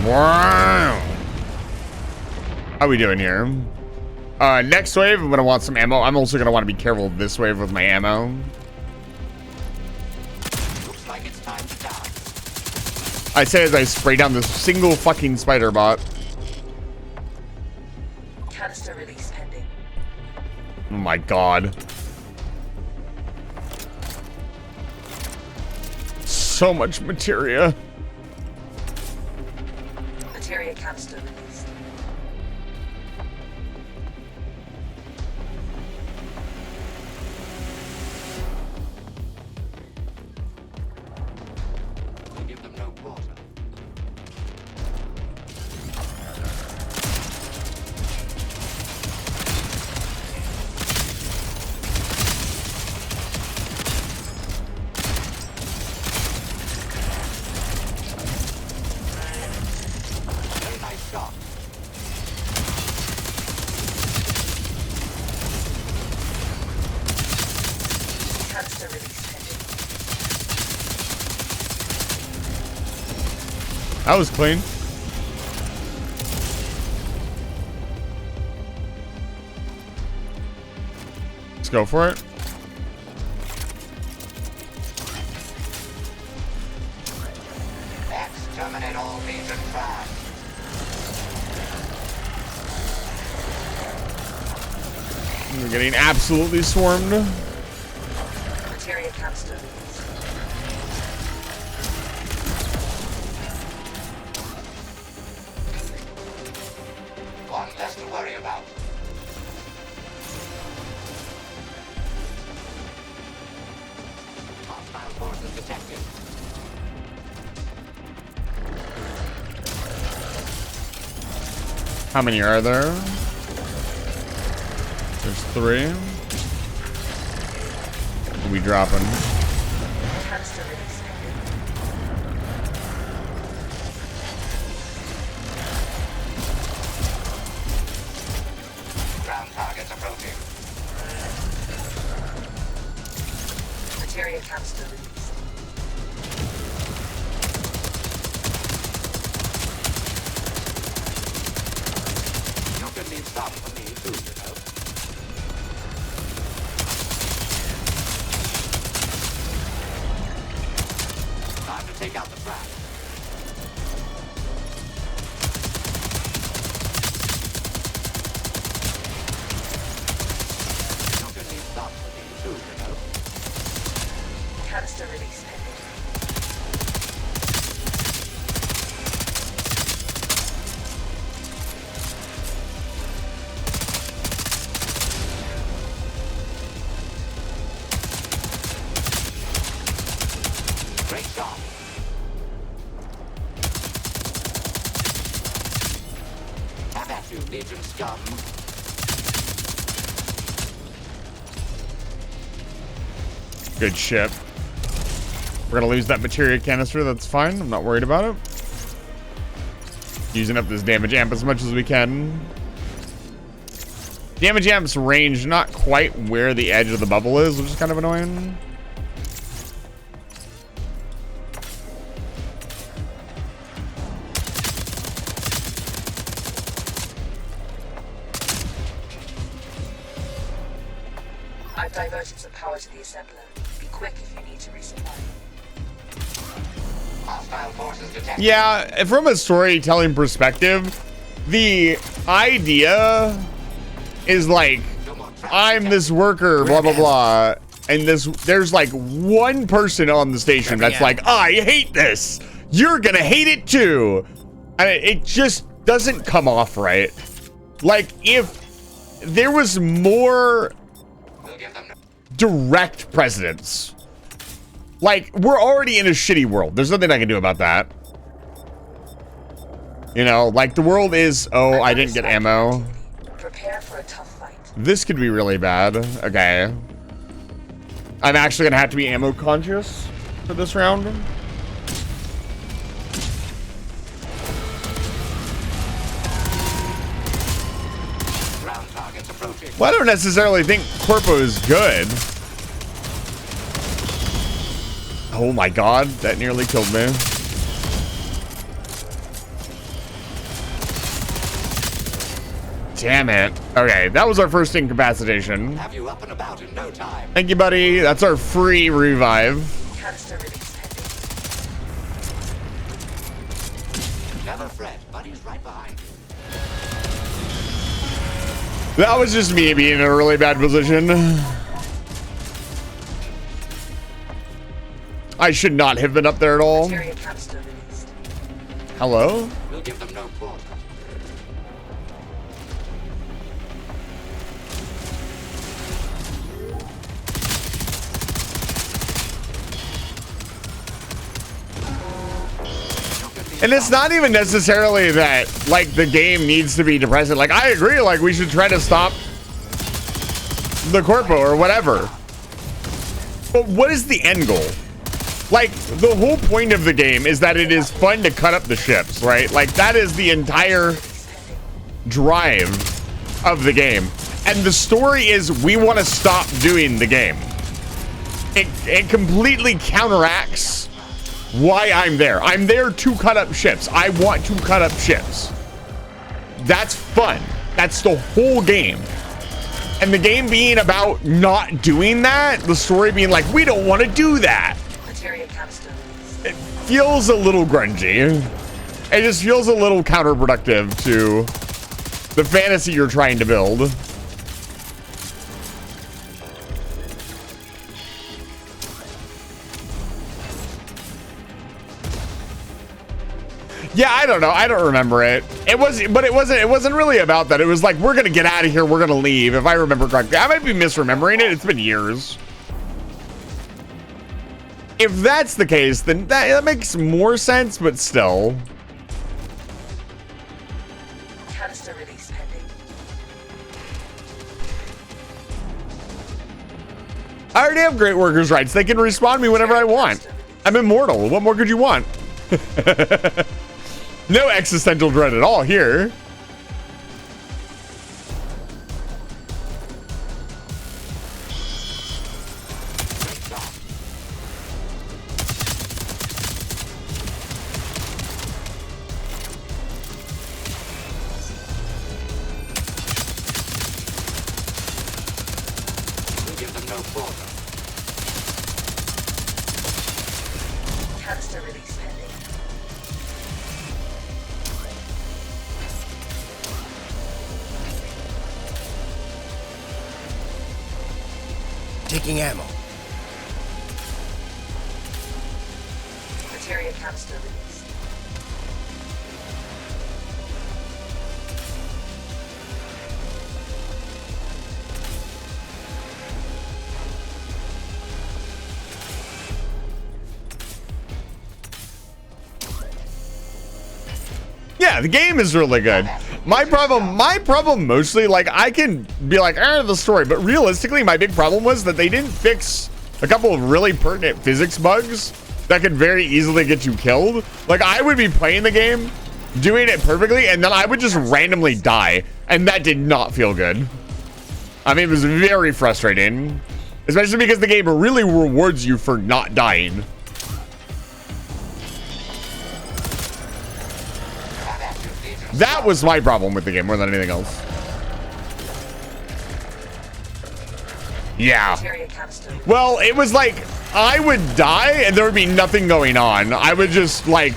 Wow. How we doing here? Next wave, I'm gonna want some ammo. I'm also gonna want to be careful this wave with my ammo. Looks like it's time to die. I say as I spray down this single fucking spider bot. Canister release pending. Oh my god. So much materia. Materia canister released. We'll give them no quarter. Very nice shot. Canister release pending. That was clean. Let's go for it. Exterminate all Legion trash. We're getting absolutely swarmed. Materia canister released. One less to worry about. Hostile forces detected. How many are there? There's 3. What are we dropping? Canister release pending. Ground targets approaching. Materia canister released. You can leave some for me too, you know. Time to take out the trash. You can leave some for me too, you know. Canister release pending. Great job. Have at you, Legion scum. Good ship. We're gonna lose that materia canister. That's fine. I'm not worried about it. Using up this damage amp as much as we can. Damage amp's range not quite where the edge of the bubble is, which is kind of annoying. I've diverted some power to the assembler. Be quick if you need to resupply. Hostile forces detected. Yeah, from a storytelling perspective, the idea is like, No more trash I'm this worker, blah, blah, blah. And there's like one person on the station that's like, I hate this. You're gonna hate it too. And it just doesn't come off right. Like, if there was more We'll give them no. direct precedence. Like, we're already in a shitty world. There's nothing I can do about that. You know, like the world is, oh, I didn't get ammo. Prepare for a tough fight. This could be really bad. Okay. I'm actually gonna have to be ammo conscious for this round. Well, I don't necessarily think Corpo is good. Oh my god, that nearly killed me. Damn it. Okay, that was our first incapacitation. Have you up and about in no time. Thank you, buddy. That's our free revive. Canister release pending. Never fret, buddy's right behind you. That was just me being in a really bad position. I should not have been up there at all. Materia canister released. Hello? We'll give them no quarter. And it's not even necessarily that, like, the game needs to be depressing. Like, I agree, like, we should try to stop the Corpo or whatever. But what is the end goal? Like, the whole point of the game is that it is fun to cut up the ships, right? Like, that is the entire drive of the game. And the story is we want to stop doing the game. It completely counteracts why I'm there. I'm there to cut up ships. I want to cut up ships. That's fun. That's the whole game. And the game being about not doing that, the story being like, we don't want to do that. Materia canister released. It feels a little grungy. It just feels a little counterproductive to the fantasy you're trying to build. Yeah, I don't know. I don't remember it. It wasn't really about that. It was like, we're going to get out of here. We're going to leave. If I remember correctly. I might be misremembering it. It's been years. If that's the case, then that makes more sense, but still. Canister release pending. I already have great workers' rights. They can respawn me whenever I want. I'm immortal. What more could you want? No existential dread at all here. We'll give them no quarter. Canister release pending. Taking ammo. Materia canister released. Yeah, the game is really good. My problem mostly, like, I can be like, the story, but realistically, my big problem was that they didn't fix a couple of really pertinent physics bugs that could very easily get you killed. Like, I would be playing the game, doing it perfectly, and then I would just randomly die, and that did not feel good. I mean, it was very frustrating, especially because the game really rewards you for not dying. That was my problem with the game more than anything else. Yeah. Materia canister released. Well, it was like I would die and there would be nothing going on. I would just like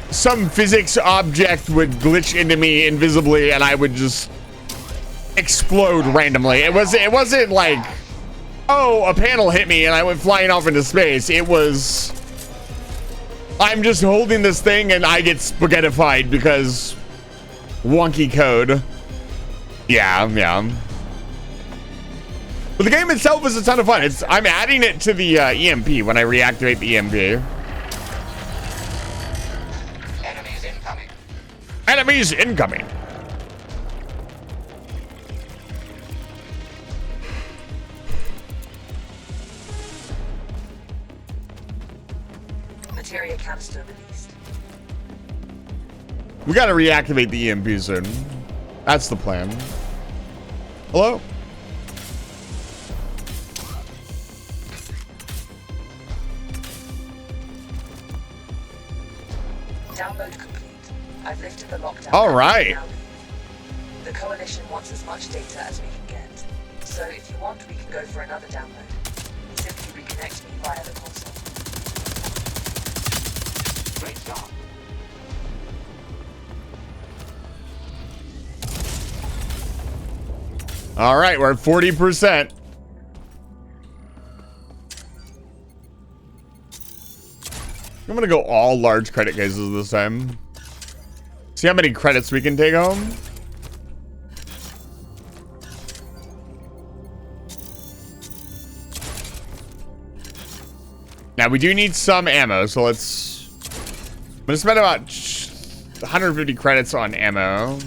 some physics object would glitch into me invisibly and I would just explode randomly. It wasn't like, oh, a panel hit me and I went flying off into space. It was, I'm just holding this thing and I get spaghettified because wonky code. Yeah. But the game itself is a ton of fun. I'm adding it to the EMP when I reactivate the EMP. Enemies incoming. Enemies incoming. Materia canister released. We gotta reactivate the EMP soon. That's the plan. Hello? Download complete. I've lifted the lockdown. All right. The Coalition wants as much data as we can get. So if you want, we can go for another download. Simply reconnect me via the console. Great job. All right, we're at 40%. I'm gonna go all large credit cases this time. See how many credits we can take home. Now we do need some ammo, so let's. I'm gonna spend about 150 credits on ammo.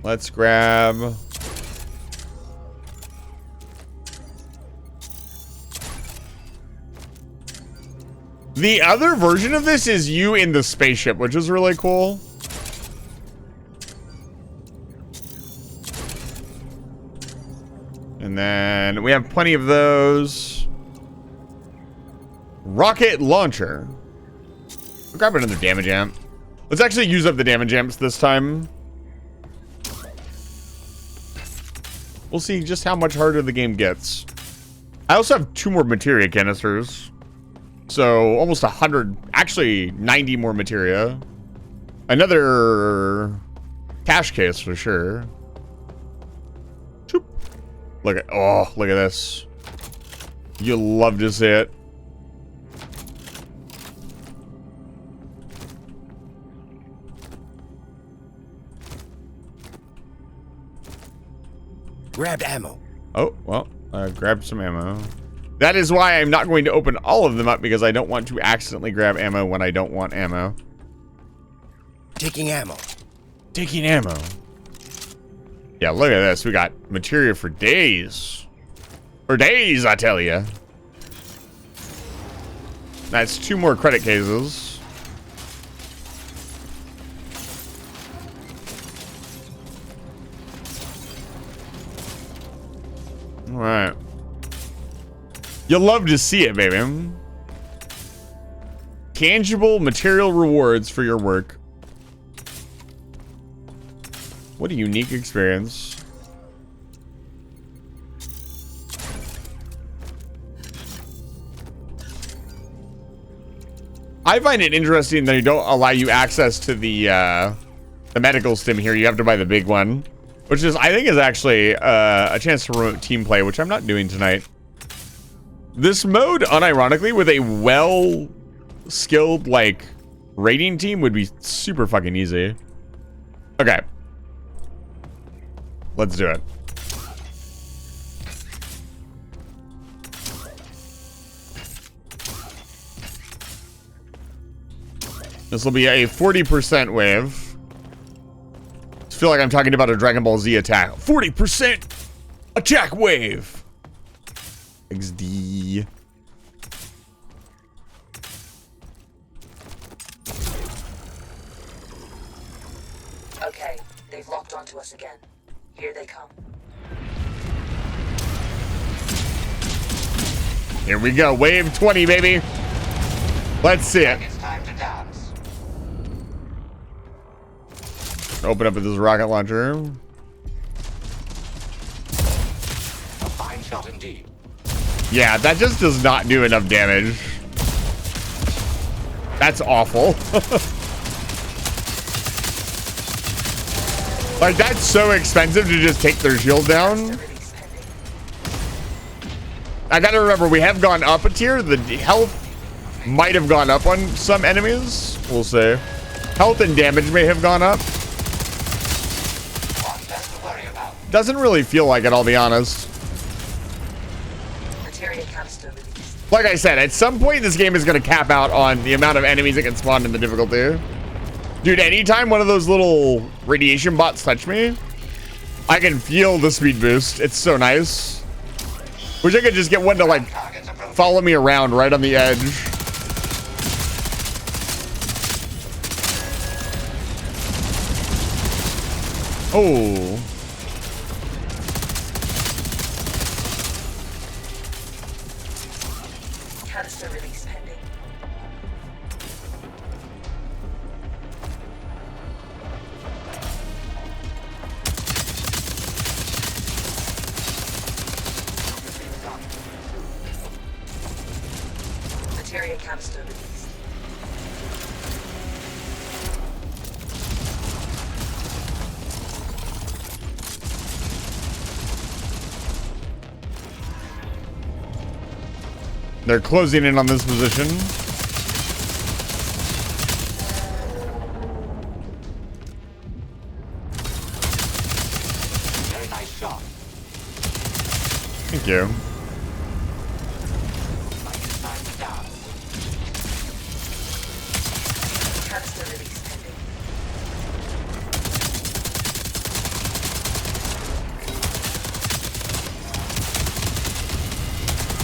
Let's grab. The other version of this is you in the spaceship, which is really cool. And then we have plenty of those. Rocket launcher. I'll grab another damage amp. Let's actually use up the damage amps this time. We'll see just how much harder the game gets. I also have 2 more materia canisters. So almost 100, actually 90 more materia. Another cash case for sure. Choop. Look at, oh, look at this. You'll love to see it. Grabbed ammo. Oh, well, I grabbed some ammo. That is why I'm not going to open all of them up, because I don't want to accidentally grab ammo when I don't want ammo. Taking ammo. Taking ammo. Yeah, look at this. We got materia for days. For days, I tell you. That's 2 more credit cases. All right. You'll love to see it, baby. Tangible material rewards for your work. What a unique experience. I find it interesting that they don't allow you access to the medical stim here. You have to buy the big one, which is, I think, is actually a chance to remote team play, which I'm not doing tonight. This mode, unironically, with a well-skilled, like, raiding team would be super fucking easy. Okay. Let's do it. This will be a 40% wave. I feel like I'm talking about a Dragon Ball Z attack. 40% attack wave. XD. Okay, they've locked onto us again. Here they come. Here we go. Wave 20, baby. Let's see it. It's time to dance. Open up with this rocket launcher. A fine shot indeed. Yeah, that just does not do enough damage. That's awful. Like, that's so expensive to just take their shield down. I gotta remember, we have gone up a tier. The health might have gone up on some enemies. We'll see. Health and damage may have gone up. One less to worry about. Doesn't really feel like it, I'll be honest. Materia canister released. Like I said, at some point this game is going to cap out on the amount of enemies that can spawn in the difficulty. Dude, anytime one of those little radiation bots touch me, I can feel the speed boost. It's so nice. Wish I could just get one to, like, follow me around right on the edge. Oh. Canister release pending. Materia canister released. They're closing in on this position. Very nice shot. Thank you. Time down. Canister release pending.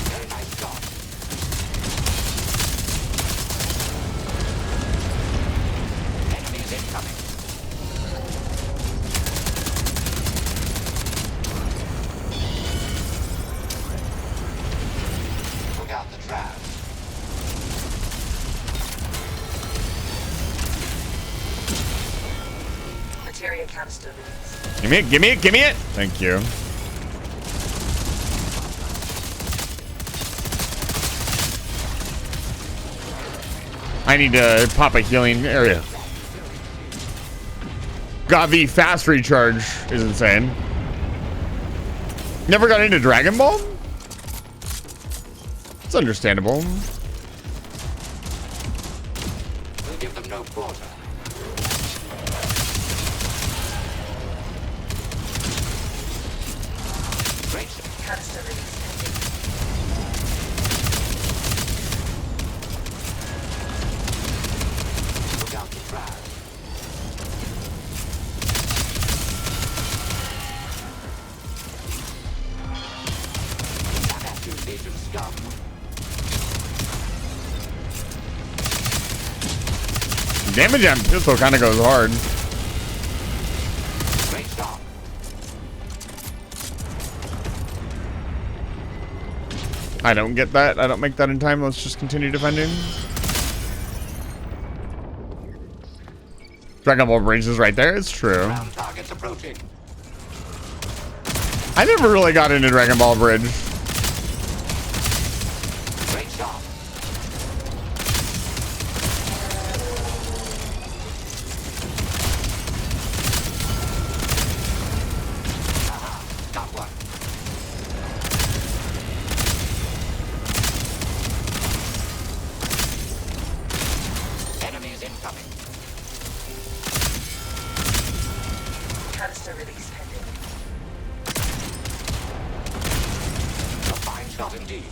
Very nice shot. Enemies incoming. Look out the traps. Materia canister released. Give me it, give me it, give me it. Thank you. I need to pop a healing area. God, the fast recharge is insane. Never got into Dragon Ball? It's understandable. We'll give them no quarter. Great shot. Canister release pending. Look out the traps. Back at you, Legion scum. Damage on pistol kind of goes hard. Great shot. I don't get that. I don't make that in time. Let's just continue defending. Dragon Ball Bridge is right there. It's true. Ground targets approaching. I never really got into Dragon Ball Bridge. Great shot. Aha, got one. Enemies incoming. Canister release pending. A fine shot indeed.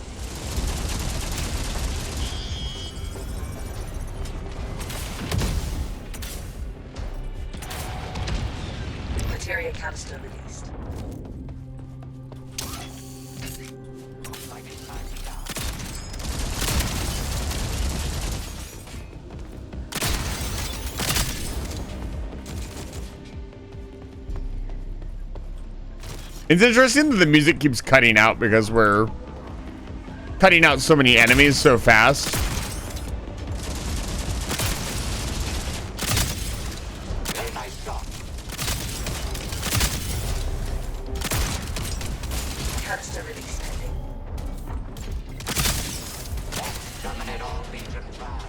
Materia canister released. Like it's time down. It's interesting that the music keeps cutting out because we're cutting out so many enemies so fast. Very nice shot. Canister release pending. Terminate all Legion traps.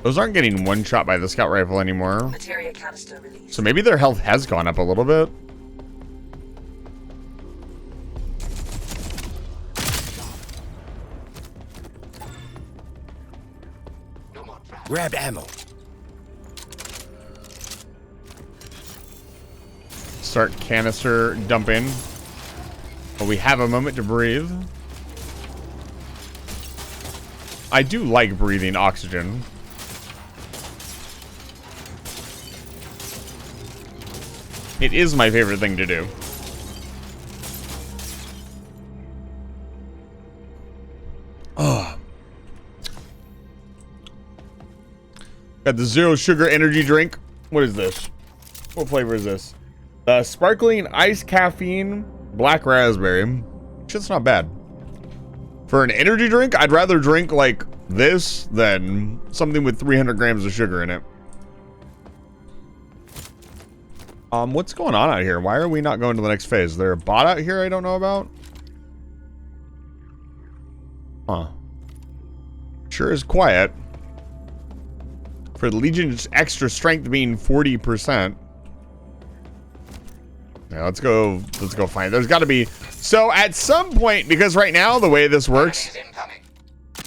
Those aren't getting one shot by the scout rifle anymore. Materia canister released. So maybe their health has gone up a little bit. No more traps. Grab ammo. Start canister dumping. But we have a moment to breathe. I do like breathing oxygen. It is my favorite thing to do. Oh. Got the zero sugar energy drink. What is this? What flavor is this? Sparkling ice caffeine black raspberry. Shit's not bad. For an energy drink, I'd rather drink like this than something with 300 grams of sugar in it. What's going on out here? Why are we not going to the next phase? Is there a bot out here I don't know about? Huh. Sure is quiet. For the Legion's extra strength being 40%. Yeah, let's go find. There's gotta be. So at some point, because right now the way this works, a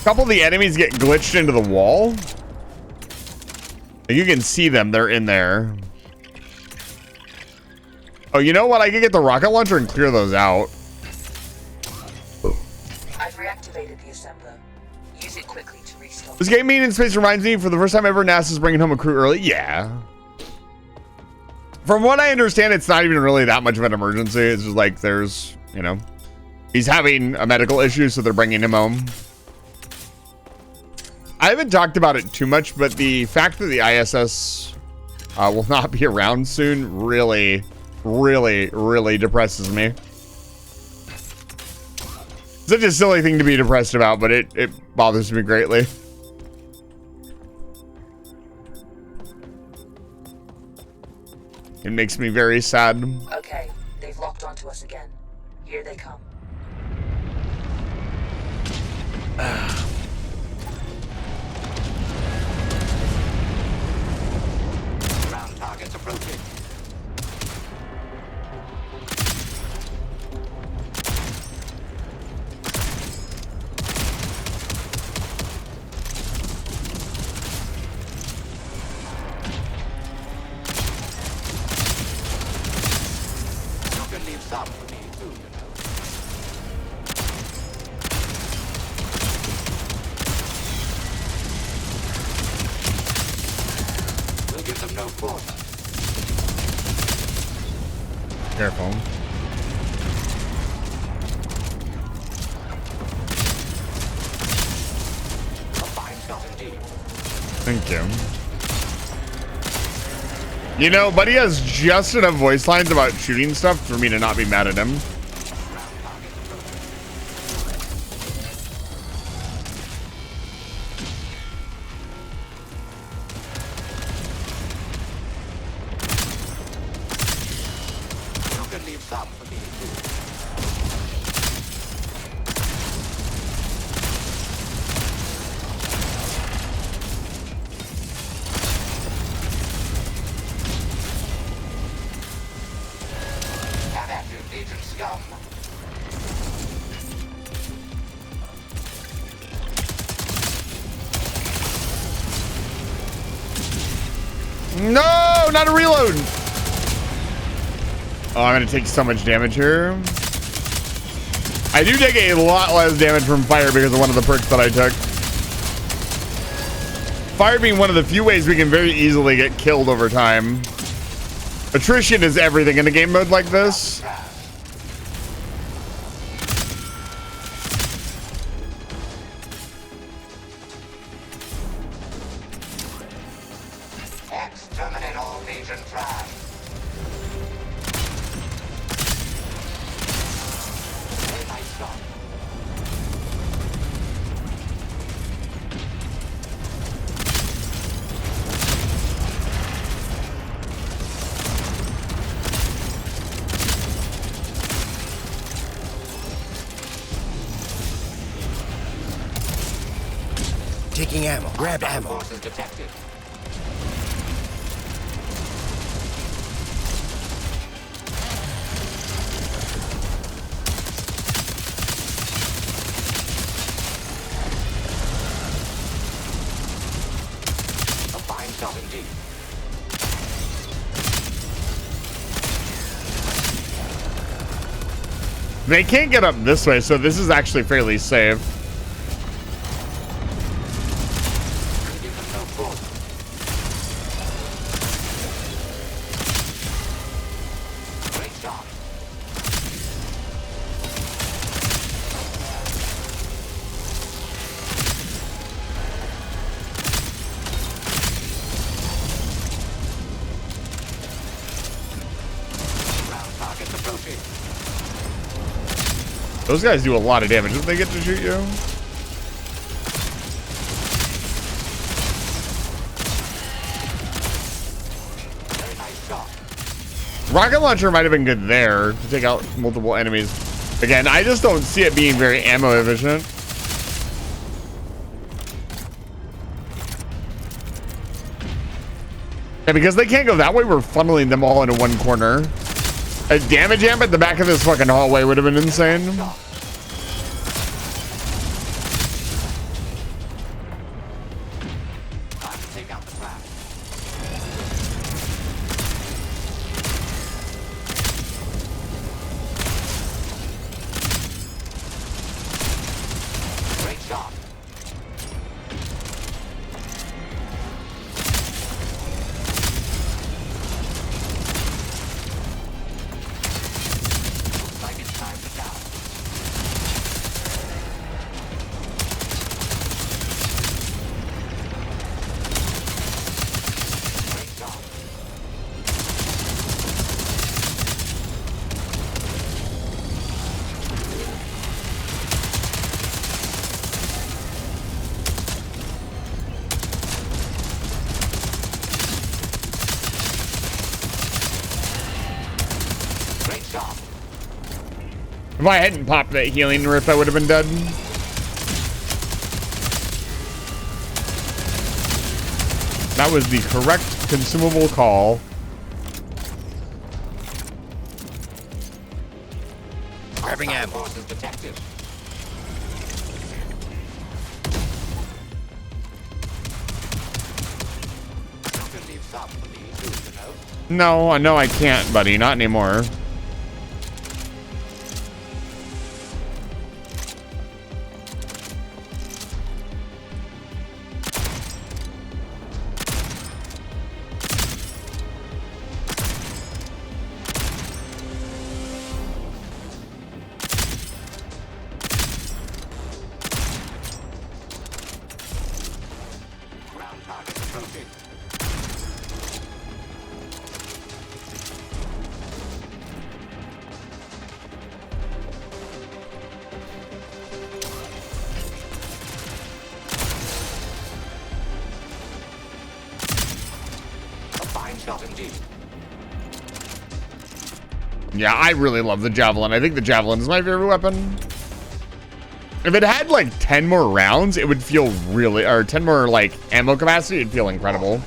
couple of the enemies get glitched into the wall. You can see them, they're in there. Oh, you know what? I can get the rocket launcher and clear those out. I've reactivated the assembler. Use it quickly to restart. This game being in space reminds me, for the first time ever, NASA's bringing home a crew early. Yeah. From what I understand, it's not even really that much of an emergency. It's just like there's, you know, he's having a medical issue, so they're bringing him home. I haven't talked about it too much, but the fact that the ISS will not be around soon really, really, really depresses me. Such a silly thing to be depressed about, but it bothers me greatly. It makes me very sad. Okay, they've locked onto us again. Here they come. Ground targets approaching. You can leave some for me too, you know. We'll give them no quarter. Careful. A fine shot indeed. Thank you. You know, Buddy has just enough voice lines about shooting stuff for me to not be mad at him. You can leave some for me too. Have at you, Legion scum. No, not a reload. Oh, I'm gonna take so much damage here. I do take a lot less damage from fire because of one of the perks that I took. Fire being one of the few ways we can very easily get killed over time. Attrition is everything in a game mode like this. Exterminate all Legion trash. A nice shot. Taking ammo. Grab ammo. Forces detected. A fine shot indeed. They can't get up this way, so this is actually fairly safe. Give them no quarter. Great shot. Those guys do a lot of damage. Don't they get to shoot you? Very nice shot. Rocket launcher might have been good there to take out multiple enemies. Again, I just don't see it being very ammo efficient. And because they can't go that way, we're funneling them all into one corner. A damage amp at the back of this fucking hallway would have been insane. Time to take out the trash. Great shot. Looks like it's time to down. Great shot. Great shot. If I hadn't popped that healing rift, I would have been dead. That was the correct consumable call. Grabbing ammo. Forces detected. You can leave some for me too, you know. No, I can't, buddy. Not anymore. Ground target approaching. A fine shot indeed. Yeah, I really love the javelin. I think the javelin is my favorite weapon. If it had like 10 more rounds, it would feel really, or 10 more like ammo capacity, it'd feel incredible.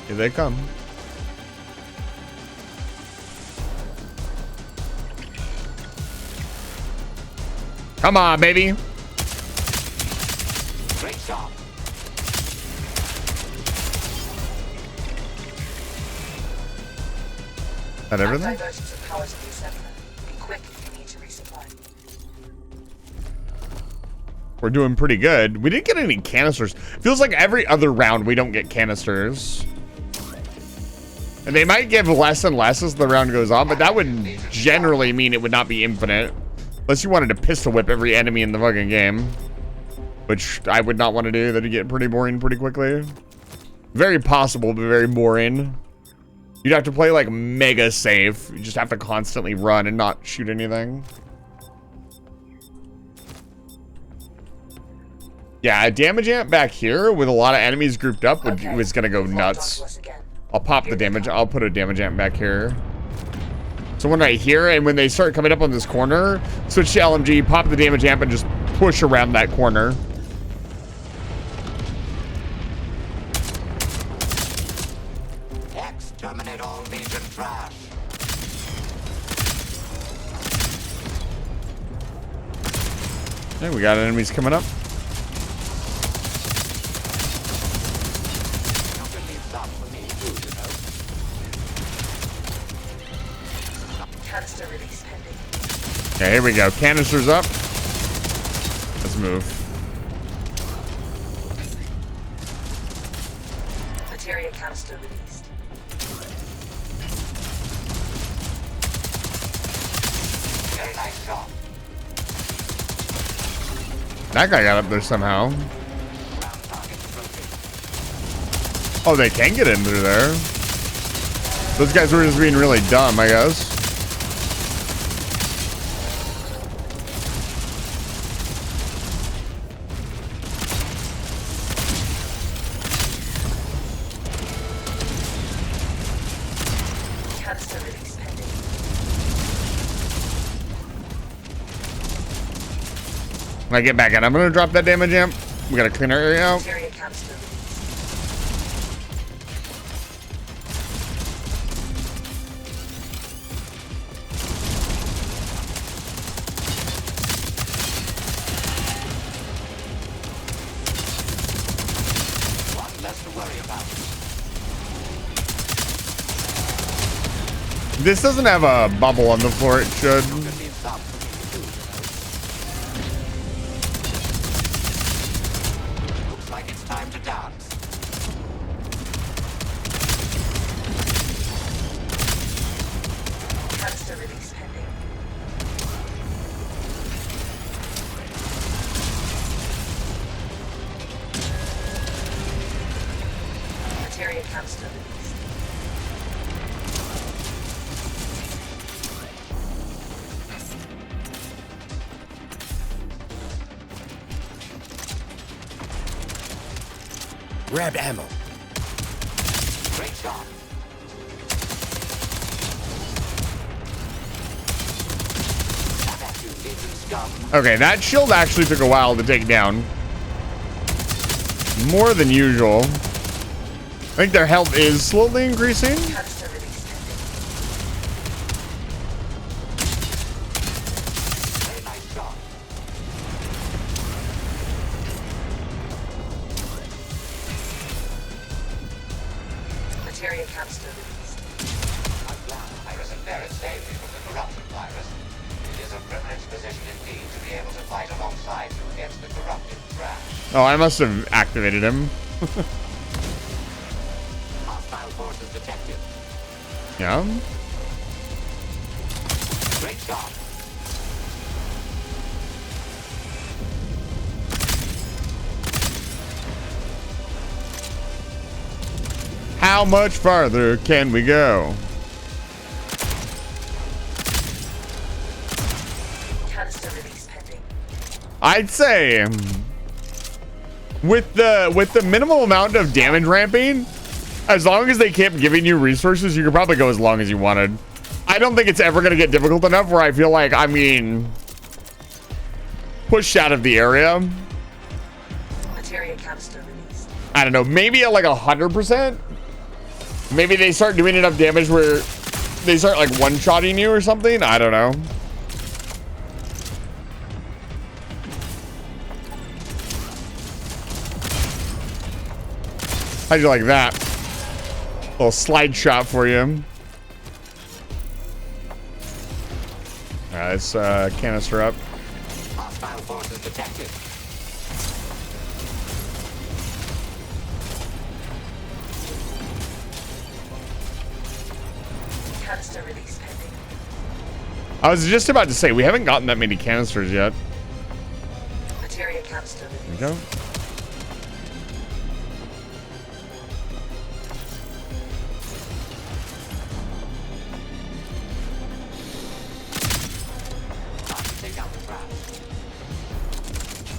Here they come. Come on, baby. Great shot. That everything? Divergence of power to the assembler. Be quick if you need to resupply. We're doing pretty good. We didn't get any canisters. Feels like every other round we don't get canisters. And they might give less and less as the round goes on, but that would generally mean it would not be infinite. Unless you wanted to pistol whip every enemy in the fucking game. Which I would not want to do. That'd get pretty boring pretty quickly. Very possible, but very boring. You'd have to play like mega safe. You just have to constantly run and not shoot anything. Yeah, a damage amp back here with a lot of enemies grouped up was gonna go nuts. I'll pop the damage. I'll put a damage amp back here. So one right here, and when they start coming up on this corner, switch to LMG, pop the damage amp, and just push around that corner. Exterminate all Legion trash. Yeah, we got enemies coming up. You can leave some for me too, you know. Canister release pending. Okay, here we go. Canisters up. Let's move. Materia canister released. Very nice shot. That guy got up there somehow. Ground target approaching. Oh, they can get in through there. Those guys were just being really dumb, I guess. Canister release pending. When I get back in, I'm gonna drop that damage amp. We gotta clean our area out. Materia canister release. One less to worry about. This doesn't have a bubble on the floor. It should. Could leave some for me to do, Looks like it's time to dance. Canister release pending. Materia canister release. Grabbed ammo. Great shot. Have at you, Nathan Scum. Okay, that shield actually took a while to take down. More than usual. I think their health is slowly increasing. Canister release pending. Very nice shot. Materia canister release. I'm glad the virus and saved me from the corruption virus. It is a privileged position indeed to be able to fight alongside you against the corrupted trash. Oh, I must have activated him. Hostile forces detected. Yeah. Great shot. How much farther can we go? Canister release pending. I'd say with the minimal amount of damage ramping, as long as they kept giving you resources, you could probably go as long as you wanted. I don't think it's ever going to get difficult enough where I feel like I'm being pushed out of the area. Materia canister release. I don't know, maybe at like 100%. Maybe they start doing enough damage where they start like one-shotting you or something. I don't know. How'd you like that? Little slide shot for you. Alright, let's canister up. Hostile forces detected. Canister release pending. I was just about to say, we haven't gotten that many canisters yet. Materia canister There we release. go. Time to take out the trash.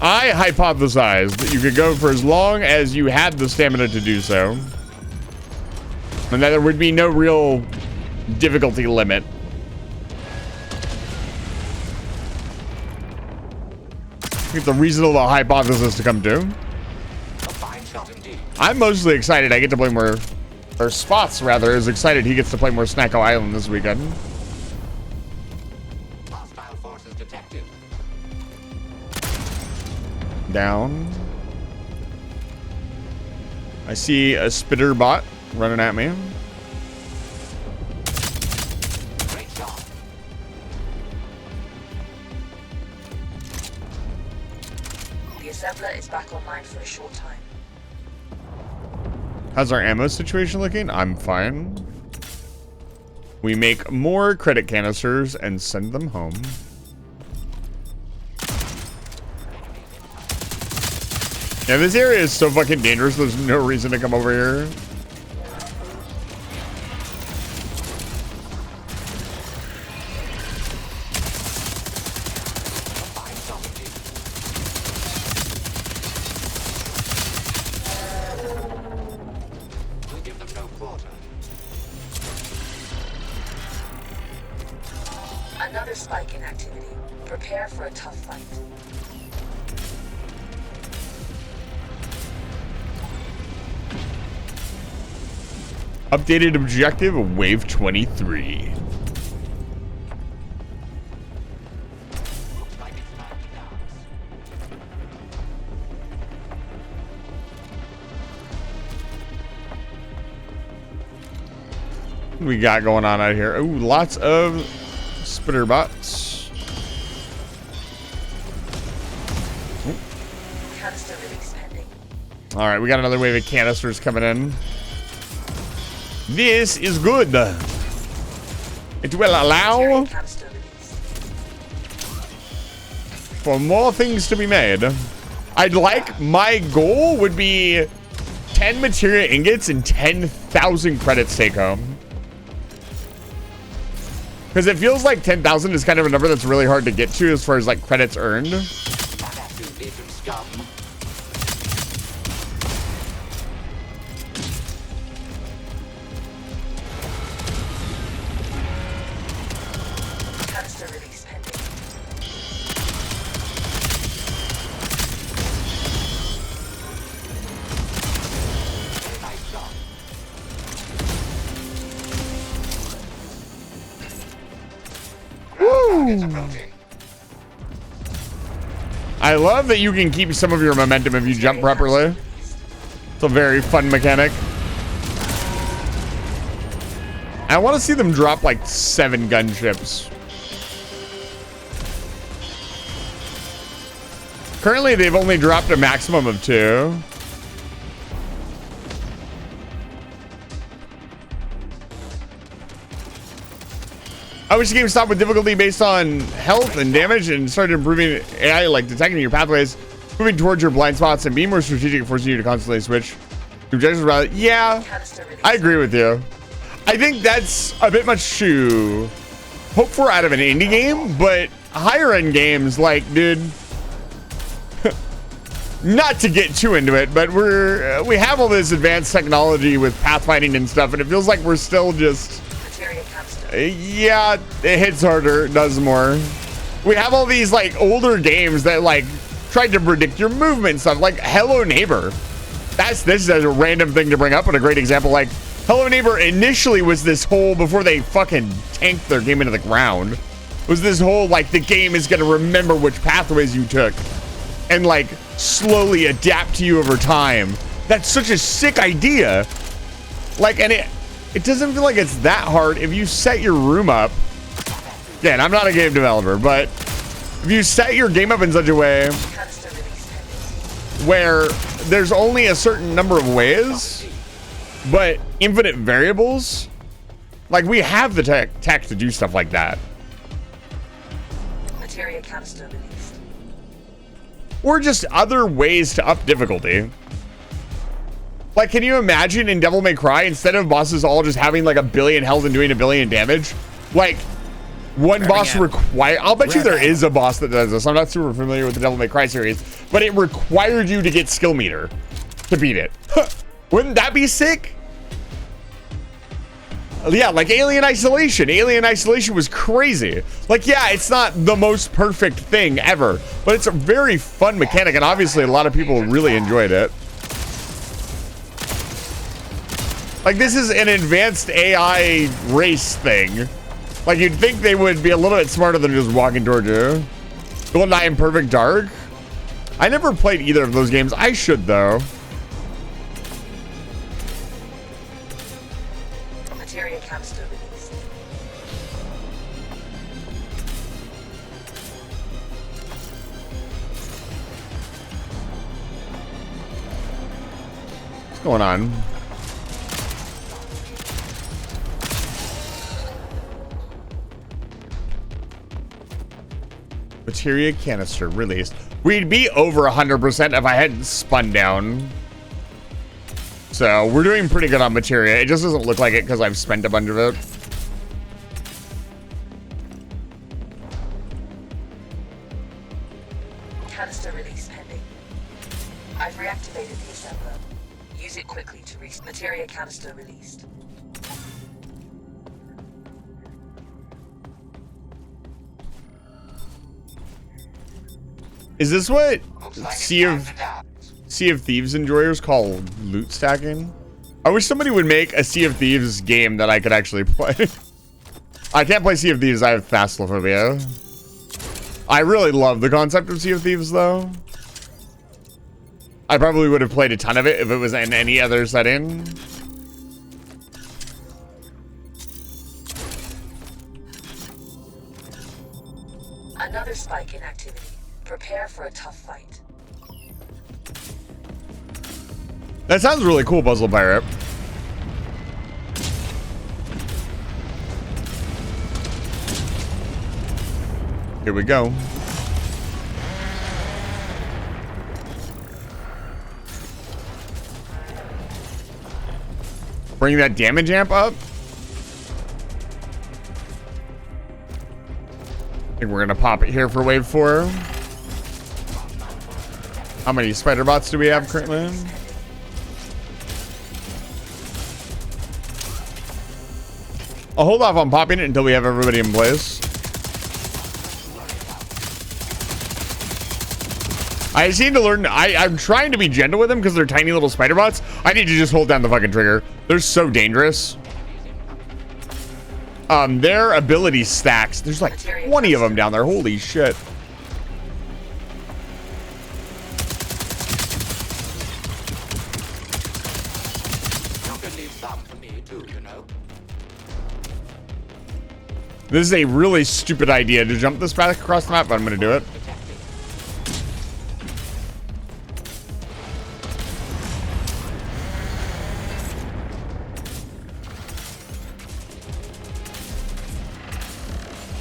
I hypothesized that you could go for as long as you had the stamina to do so. And that there would be no real difficulty limit. It's a reasonable hypothesis to come to. A fine shot indeed. I'm mostly excited I get to play more, or Spots rather is excited he gets to play more Snacko Island this weekend. Hostile forces detected. Down. I see a spitter bot running at me. Great shot. The assembler is back online for a short time. How's our ammo situation looking? I'm fine. We make more credit canisters and send them home. Yeah, this area is so fucking dangerous. There's no reason to come over here. another spike in activity. Prepare for a tough fight. Updated objective, wave 23. What we got going on out here? Ooh, lots of spitter bots. Canister release pending. All right, we got another wave of canisters coming in. This is good. It will allow Canister release. for more things to be made. I'd like, my goal would be 10 materia ingots and 10,000 credits take home. Because it feels like 10,000 is kind of a number that's really hard to get to as far as like credits earned. Canister release pending. I love that you can keep some of your momentum if you jump properly. It's a very fun mechanic. I want to see them drop like 7 gunships. Currently, they've only dropped a maximum of 2. I wish the game stopped with difficulty based on health and damage and started improving AI, like detecting your pathways, moving towards your blind spots, and being more strategic, forcing you to constantly switch to objectives rather. Yeah, I agree with you. I think that's a bit much to hope for out of an indie game, but higher end games, like, dude, not to get too into it, but we have all this advanced technology with pathfinding and stuff, and it feels like we're still just, yeah, it hits harder, it does more. We have all these like older games that like tried to predict your movement and stuff, like Hello Neighbor. This is a random thing to bring up, but a great example. Like Hello Neighbor initially was this whole, before they fucking tanked their game into the ground, was this whole like the game is gonna remember which pathways you took and like slowly adapt to you over time. That's such a sick idea. Like, and it doesn't feel like it's that hard if you set your room up. Again, I'm not a game developer, but if you set your game up in such a way where there's only a certain number of ways, but infinite variables, like we have the tech to do stuff like that. Materia canister released. Or just other ways to up difficulty. Like, can you imagine in Devil May Cry, instead of bosses all just having like 1 billion health and doing 1 billion damage, like one boss require, I'll bet you there is a boss that does this. I'm not super familiar with the Devil May Cry series, but it required you to get skill meter to beat it. Wouldn't that be sick? Yeah, like Alien Isolation. Alien Isolation was crazy. Like, yeah, it's not the most perfect thing ever, but it's a very fun mechanic, and obviously a lot of people really enjoyed it. Like, this is an advanced AI race thing. Like, you'd think they would be a little bit smarter than just walking towards you. GoldenEye and Perfect Dark. I never played either of those games. I should, though. Materia canister released. What's going on? Materia canister released. We'd be over 100% if I hadn't spun down. So we're doing pretty good on materia. It just doesn't look like it because I've spent a bunch of it. Canister release pending. I've reactivated the assembler. Use it quickly to reach materia canister released. Is this what Looks like it's Sea time of to die. Sea of Thieves enjoyers call loot stacking? I wish somebody would make a Sea of Thieves game that I could actually play. I can't play Sea of Thieves. I have phasmophobia. I really love the concept of Sea of Thieves, though. I probably would have played a ton of it if it was in any other setting. Another spike in activity. Prepare for a tough fight. That sounds really cool, Puzzle Pirate. Here we go. Bring that damage amp up. I think we're gonna pop it here for wave 4. How many spider bots do we have currently? I'll hold off on popping it until we have everybody in place. I seem to learn. I'm trying to be gentle with them because they're tiny little spider bots. I need to just hold down the fucking trigger. They're so dangerous. Their ability stacks. There's like 20 of them down there. Holy shit. You can leave some for me too, you know. This is a really stupid idea to jump this back across the map, but I'm gonna do it.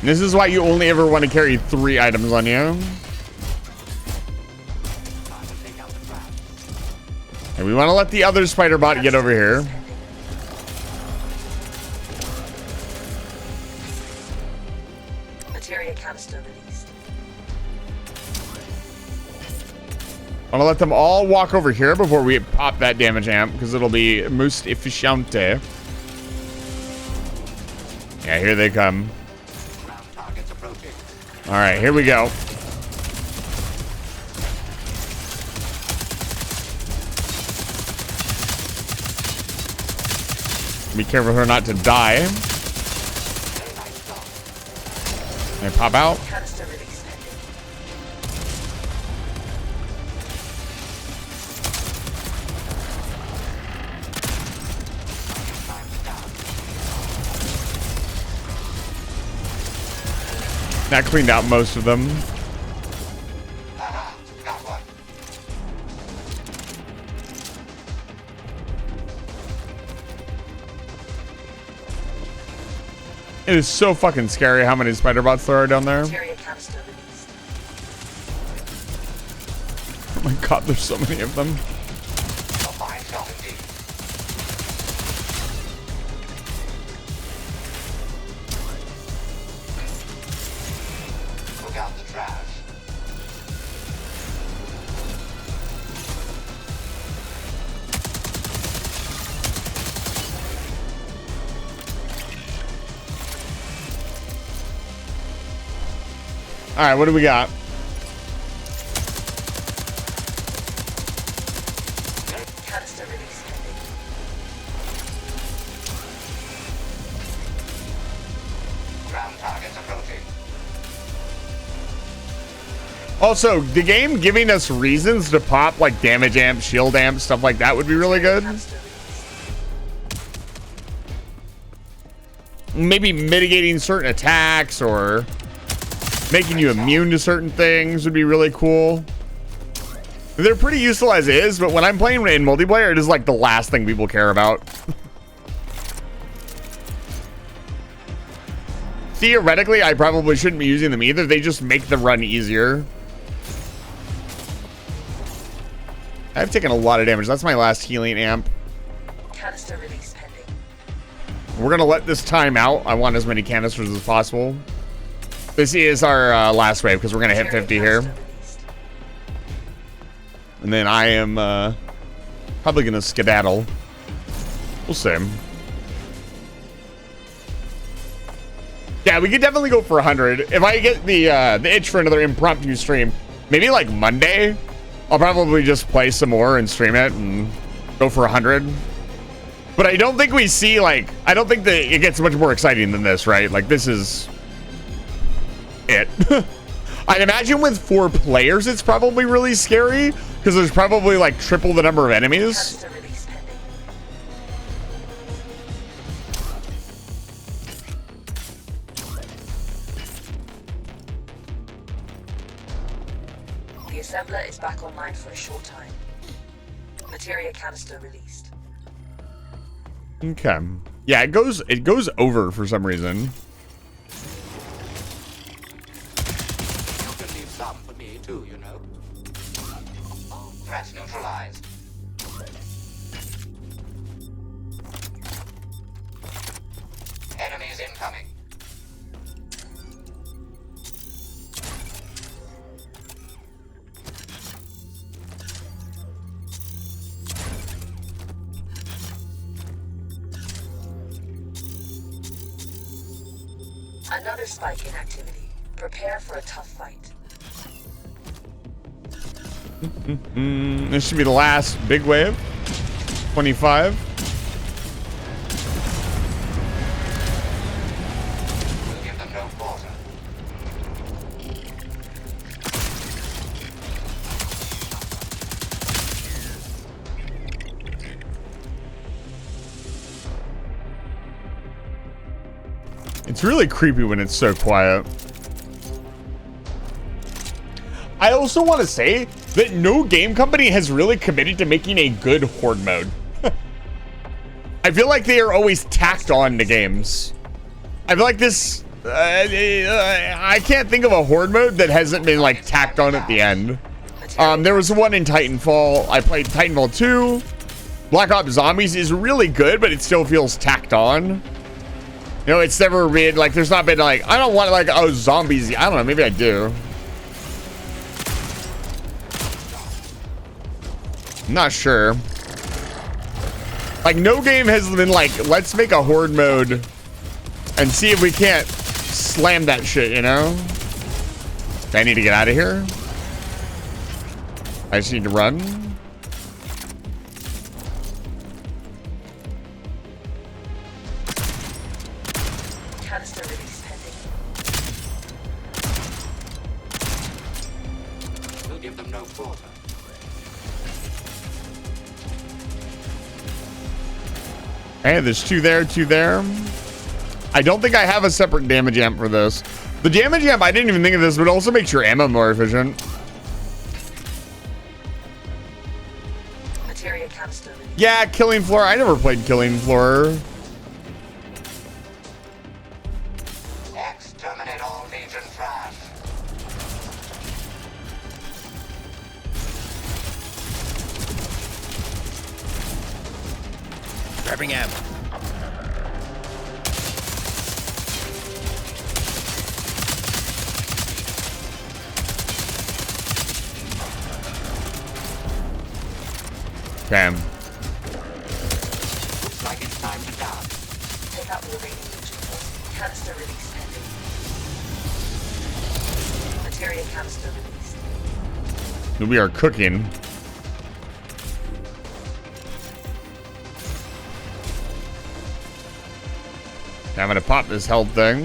This is why you only ever want to carry 3 items on you. And we want to let the other spider bot get over here. Materia canister released. I want to let them all walk over here before we pop that damage amp, because it'll be most efficiente. Yeah, here they come. All right, here we go. Be careful for her not to die. And pop out. Canister release pending. That cleaned out most of them. Got one. It is so fucking scary how many spider bots there are down there. Materia canister released. Oh my god, there's so many of them. A fine shot indeed. Look out the trash. All right, what do we got? Canister release pending. Ground targets approaching. Also, the game giving us reasons to pop like damage amp, shield amp, stuff like that would be really good. Canister released. Maybe mitigating certain attacks or making you immune to certain things would be really cool. They're pretty useful as is, but when I'm playing in multiplayer, it is like the last thing people care about. Theoretically, I probably shouldn't be using them either. They just make the run easier. I've taken a lot of damage. That's my last healing amp. Canister release pending. We're gonna let this time out. I want as many canisters as possible. This is our last wave because we're gonna hit Materia 50 here. canister released. And then I am probably gonna skedaddle. We'll see. Yeah, we could definitely go for 100. If I get the itch for another impromptu stream, maybe like Monday, I'll probably just play some more and stream it and go for 100. But I don't think we see, like, I don't think that it gets much more exciting than this, right? Like, this is it. I'd imagine with 4 players, it's probably really scary because there's probably like triple the number of enemies. The assembler is back online for a short time. Materia canister released. Okay. Yeah, it goes over for some reason. You can leave some for me too, you know. Threats neutralized. Enemies incoming. Another spike in activity. Prepare for a tough fight. This should be the last big wave. 25. We'll give them no quarter. It's really creepy when it's so quiet. I also want to say that no game company has really committed to making a good horde mode. I feel like they are always tacked on to games. I feel like this... I can't think of a horde mode that hasn't been like tacked on at the end. There was one in Titanfall. I played Titanfall 2. Black Ops Zombies is really good, but it still feels tacked on. You know, it's never been like, there's not been like, I don't want like, oh, zombies. I don't know, maybe I do. I'm not sure. Like, no game has been like, let's make a horde mode and see if we can't slam that shit, you know? I need to get out of here. I just need to run. Canister release pending. We'll give them no quarter. Hey, there's 2 there, 2 there. I don't think I have a separate damage amp for this. The damage amp, I didn't even think of this, but also makes your ammo more efficient. Materia canister release. Yeah, Killing Floor. I never played Killing Floor. Exterminate all Legion trash. Grabbing ammo. Okay. Looks like it's time to dance. Take out the remaining Legion force. Canister release pending. Materia canister released. We are cooking. I'm gonna pop this health thing.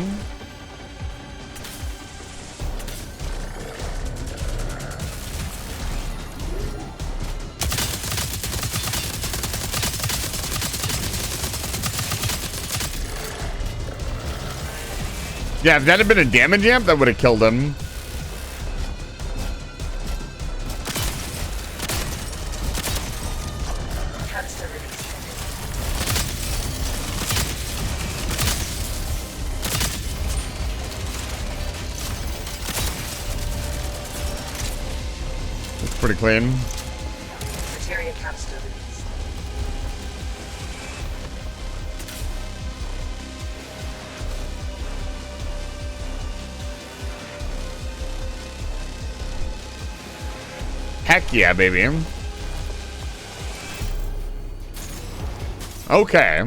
Yeah, if that had been a damage amp, that would have killed him. Canister release pending. It's pretty clean. Materia canister released. Heck yeah, baby. Okay.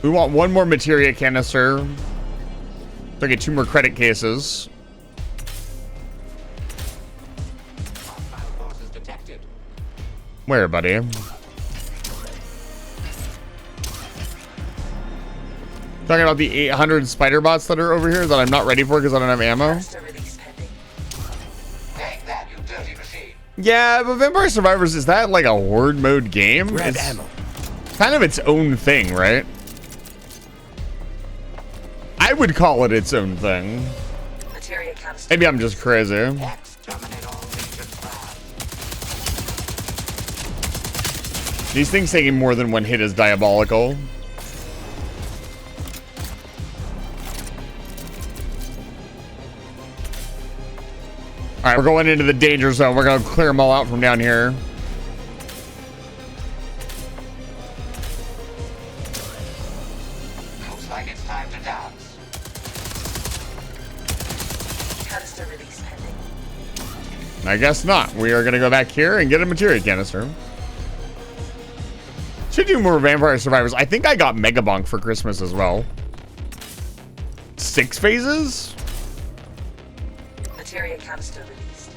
We want 1 more materia canister. So I get 2 more credit cases. Where, buddy? Talking about the 800 spider bots that are over here that I'm not ready for because I don't have ammo. Take that, you dirty machine. Yeah, but Vampire Survivors, is that like a horde mode game? Grab It's ammo. kind of its own thing, right? I would call it its own thing. Materia canister. Maybe I'm just crazy. Exterminate all Legion labs. These things taking more than one hit is diabolical. All right, we're going into the danger zone. We're going to clear them all out from down here. Looks like it's time to dance. Canister release pending. I guess not. We are going to go back here and get a materia canister. Should do more Vampire Survivors. I think I got Mega Bonk for Christmas as well. 6 phases? Materia canister released.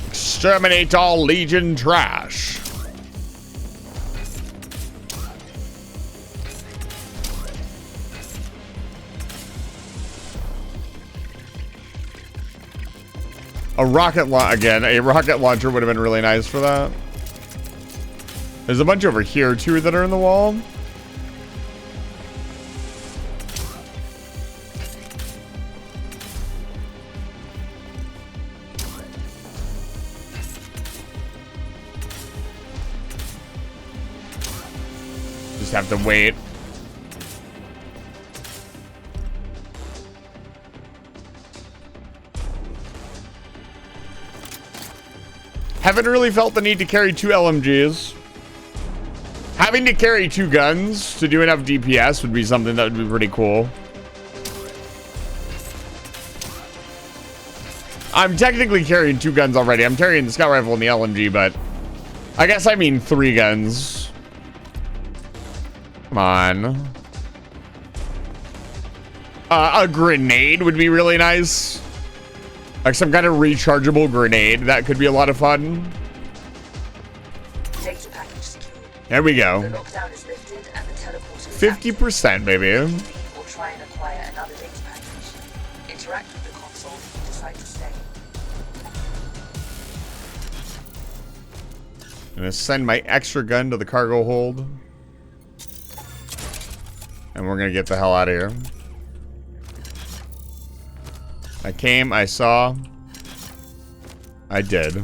Exterminate all Legion trash. A rocket launcher would have been really nice for that. There's a bunch over here too that are in the wall. Just have to wait. Haven't really felt the need to carry 2 LMGs. Having to carry 2 guns to do enough DPS would be something that would be pretty cool. I'm technically carrying 2 guns already. I'm carrying the scout rifle and the LMG, but I guess I mean 3 guns. Come on. A grenade would be really nice. Like some kind of rechargeable grenade. That could be a lot of fun. Data package secured. There we The go. lockdown is lifted and the teleporter is active. 50%, baby. Or try and acquire another data package. Interact with the console if you decide to stay. I'm gonna send my extra gun to the cargo hold. And we're gonna get the hell out of here. I came, I saw. I did.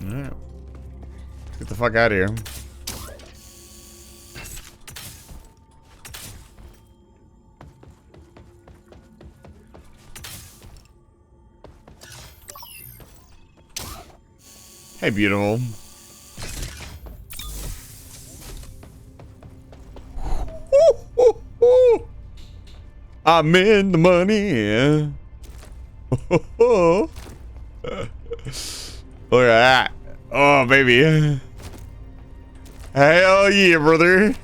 Alright. Get the fuck out of here. Hey, beautiful. I'm in the money. Look at that. Oh, baby. Hell yeah, brother.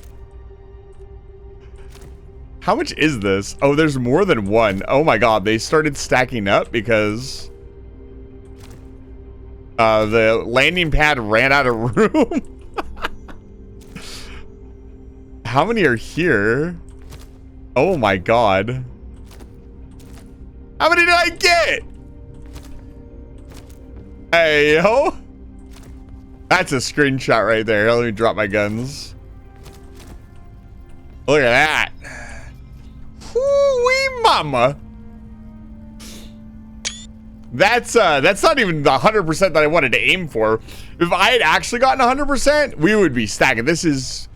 How much is this? Oh, there's more than one. Oh my god, they started stacking up because the landing pad ran out of room. How many are here? Oh my god. How many did I get? Hey, yo. That's a screenshot right there. Let me drop my guns. Look at that. Woo-wee mama. That's not even the 100% that I wanted to aim for. If I had actually gotten 100%, we would be stacking. This is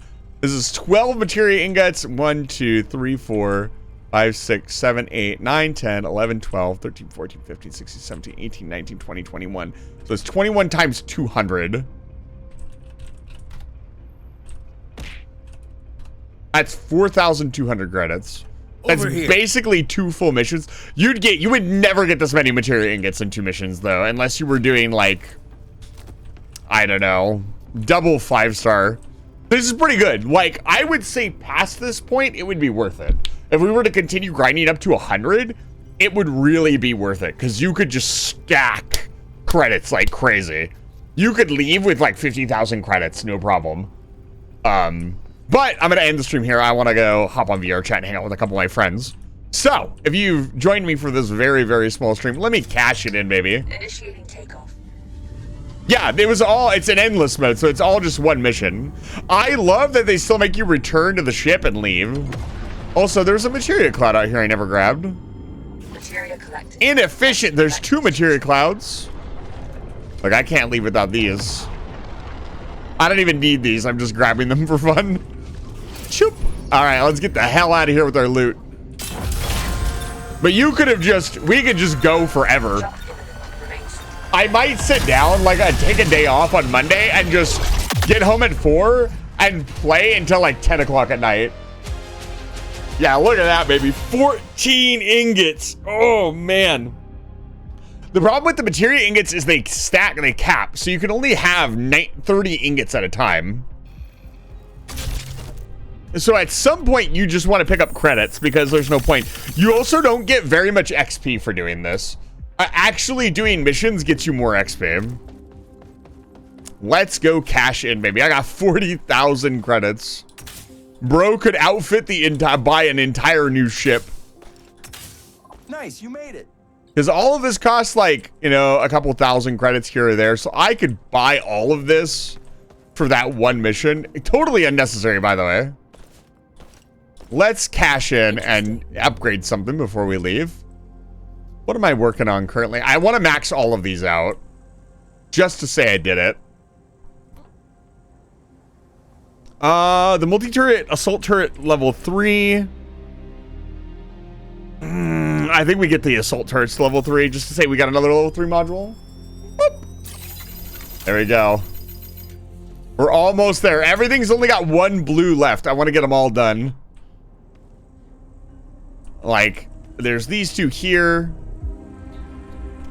12 materia ingots. 1, 2, 3, 4, 5, 6, 7, 8, 9, 10, 11, 12, 13, 14, 15, 16, 17, 18, 19, 20, 21. So it's 21 times 200. That's 4,200 credits. That's basically 2 full missions. You would never get this many materia ingots in 2 missions though, unless you were doing like, I don't know, double 5-star. This is pretty good. Like, I would say past this point, it would be worth it. If we were to continue grinding up to 100, it would really be worth it. Because you could just stack credits like crazy. You could leave with like 50,000 credits, no problem. But I'm going to end the stream here. I want to go hop on VR chat and hang out with a couple of my friends. So, if you've joined me for this very, very small stream, let me cash it in, baby. Initiating takeoff. Yeah, it's an endless mode, so it's all just one mission. I love that they still make you return to the ship and leave. Also, there's a materia cloud out here I never grabbed. Materia collected. Inefficient. There's 2 materia clouds. Like, I can't leave without these. I don't even need these. I'm just grabbing them for fun. Choop. All right, let's get the hell out of here with our loot. But we could just go forever. I might sit down, like, I'd take a day off on Monday and just get home at 4 and play until like 10 o'clock at night. Yeah, look at that, baby. 14 ingots. Oh, man. The problem with the materia ingots is they stack and they cap, so you can only have 30 ingots at a time. So at some point, you just want to pick up credits because there's no point. You also don't get very much XP for doing this. Actually doing missions gets you more XP. Let's go cash in, baby. I got 40,000 credits. Bro could outfit buy an entire new ship. Nice, you made it. Because all of this costs like, a couple thousand credits here or there. So I could buy all of this for that one mission. Totally unnecessary, by the way. Let's cash in and upgrade something before we leave. What am I working on currently? I want to max all of these out. Just to say I did it. The multi-turret assault turret level 3. I think we get the assault turrets to level 3 just to say we got another level 3 module. Boop. There we go. We're almost there. Everything's only got 1 blue left. I want to get them all done. Like, there's these 2 here.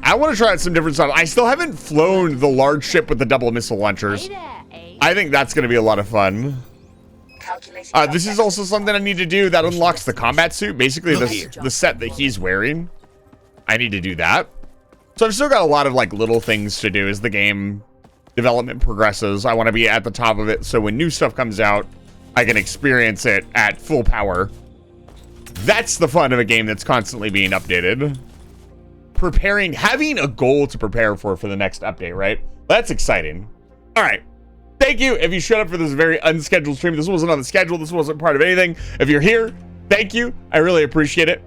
I want to try out some different stuff. I still haven't flown the large ship with the double missile launchers. I think that's going to be a lot of fun. This is also something I need to do that unlocks the combat suit. Basically, the set that he's wearing. I need to do that. So I've still got a lot of like little things to do as the game development progresses. I want to be at the top of it so when new stuff comes out, I can experience it at full power. That's the fun of a game that's constantly being updated. Having a goal to prepare for the next update, right? That's exciting. All right. Thank you if you showed up for this very unscheduled stream. This wasn't on the schedule. This wasn't part of anything. If you're here, thank you. I really appreciate it.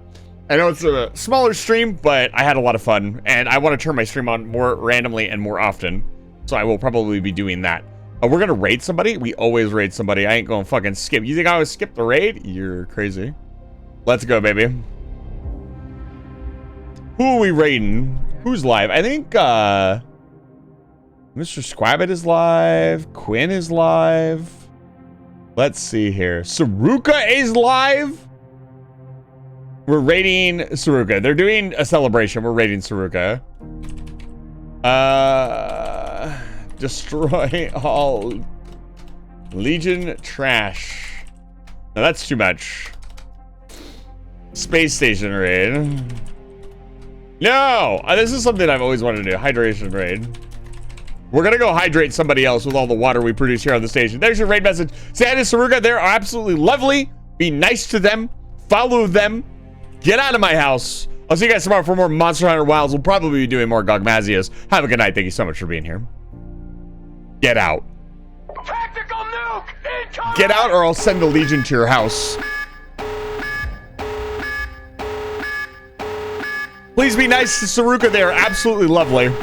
I know it's a smaller stream, but I had a lot of fun, and I want to turn my stream on more randomly and more often. So I will probably be doing that. We're going to raid somebody. We always raid somebody. I ain't going to fucking skip. You think I would skip the raid? You're crazy. Let's go, baby. Who are we raiding? Who's live? I think, Mr. Squabbit is live. Quinn is live. Let's see here. Saruka is live. We're raiding Saruka. They're doing a celebration. We're raiding Saruka. Destroy all Legion trash. No, that's too much. Space station raid. No! This is something I've always wanted to do. Hydration raid. We're gonna go hydrate somebody else with all the water we produce here on the station. There's your raid message. Say hi to Saruka. They're absolutely lovely. Be nice to them. Follow them. Get out of my house. I'll see you guys tomorrow for more Monster Hunter Wilds. We'll probably be doing more Gogmazias. Have a good night. Thank you so much for being here. Get out. Tactical nuke incoming! Get out or I'll send the Legion to your house. Please be nice to Saruka. They are absolutely lovely.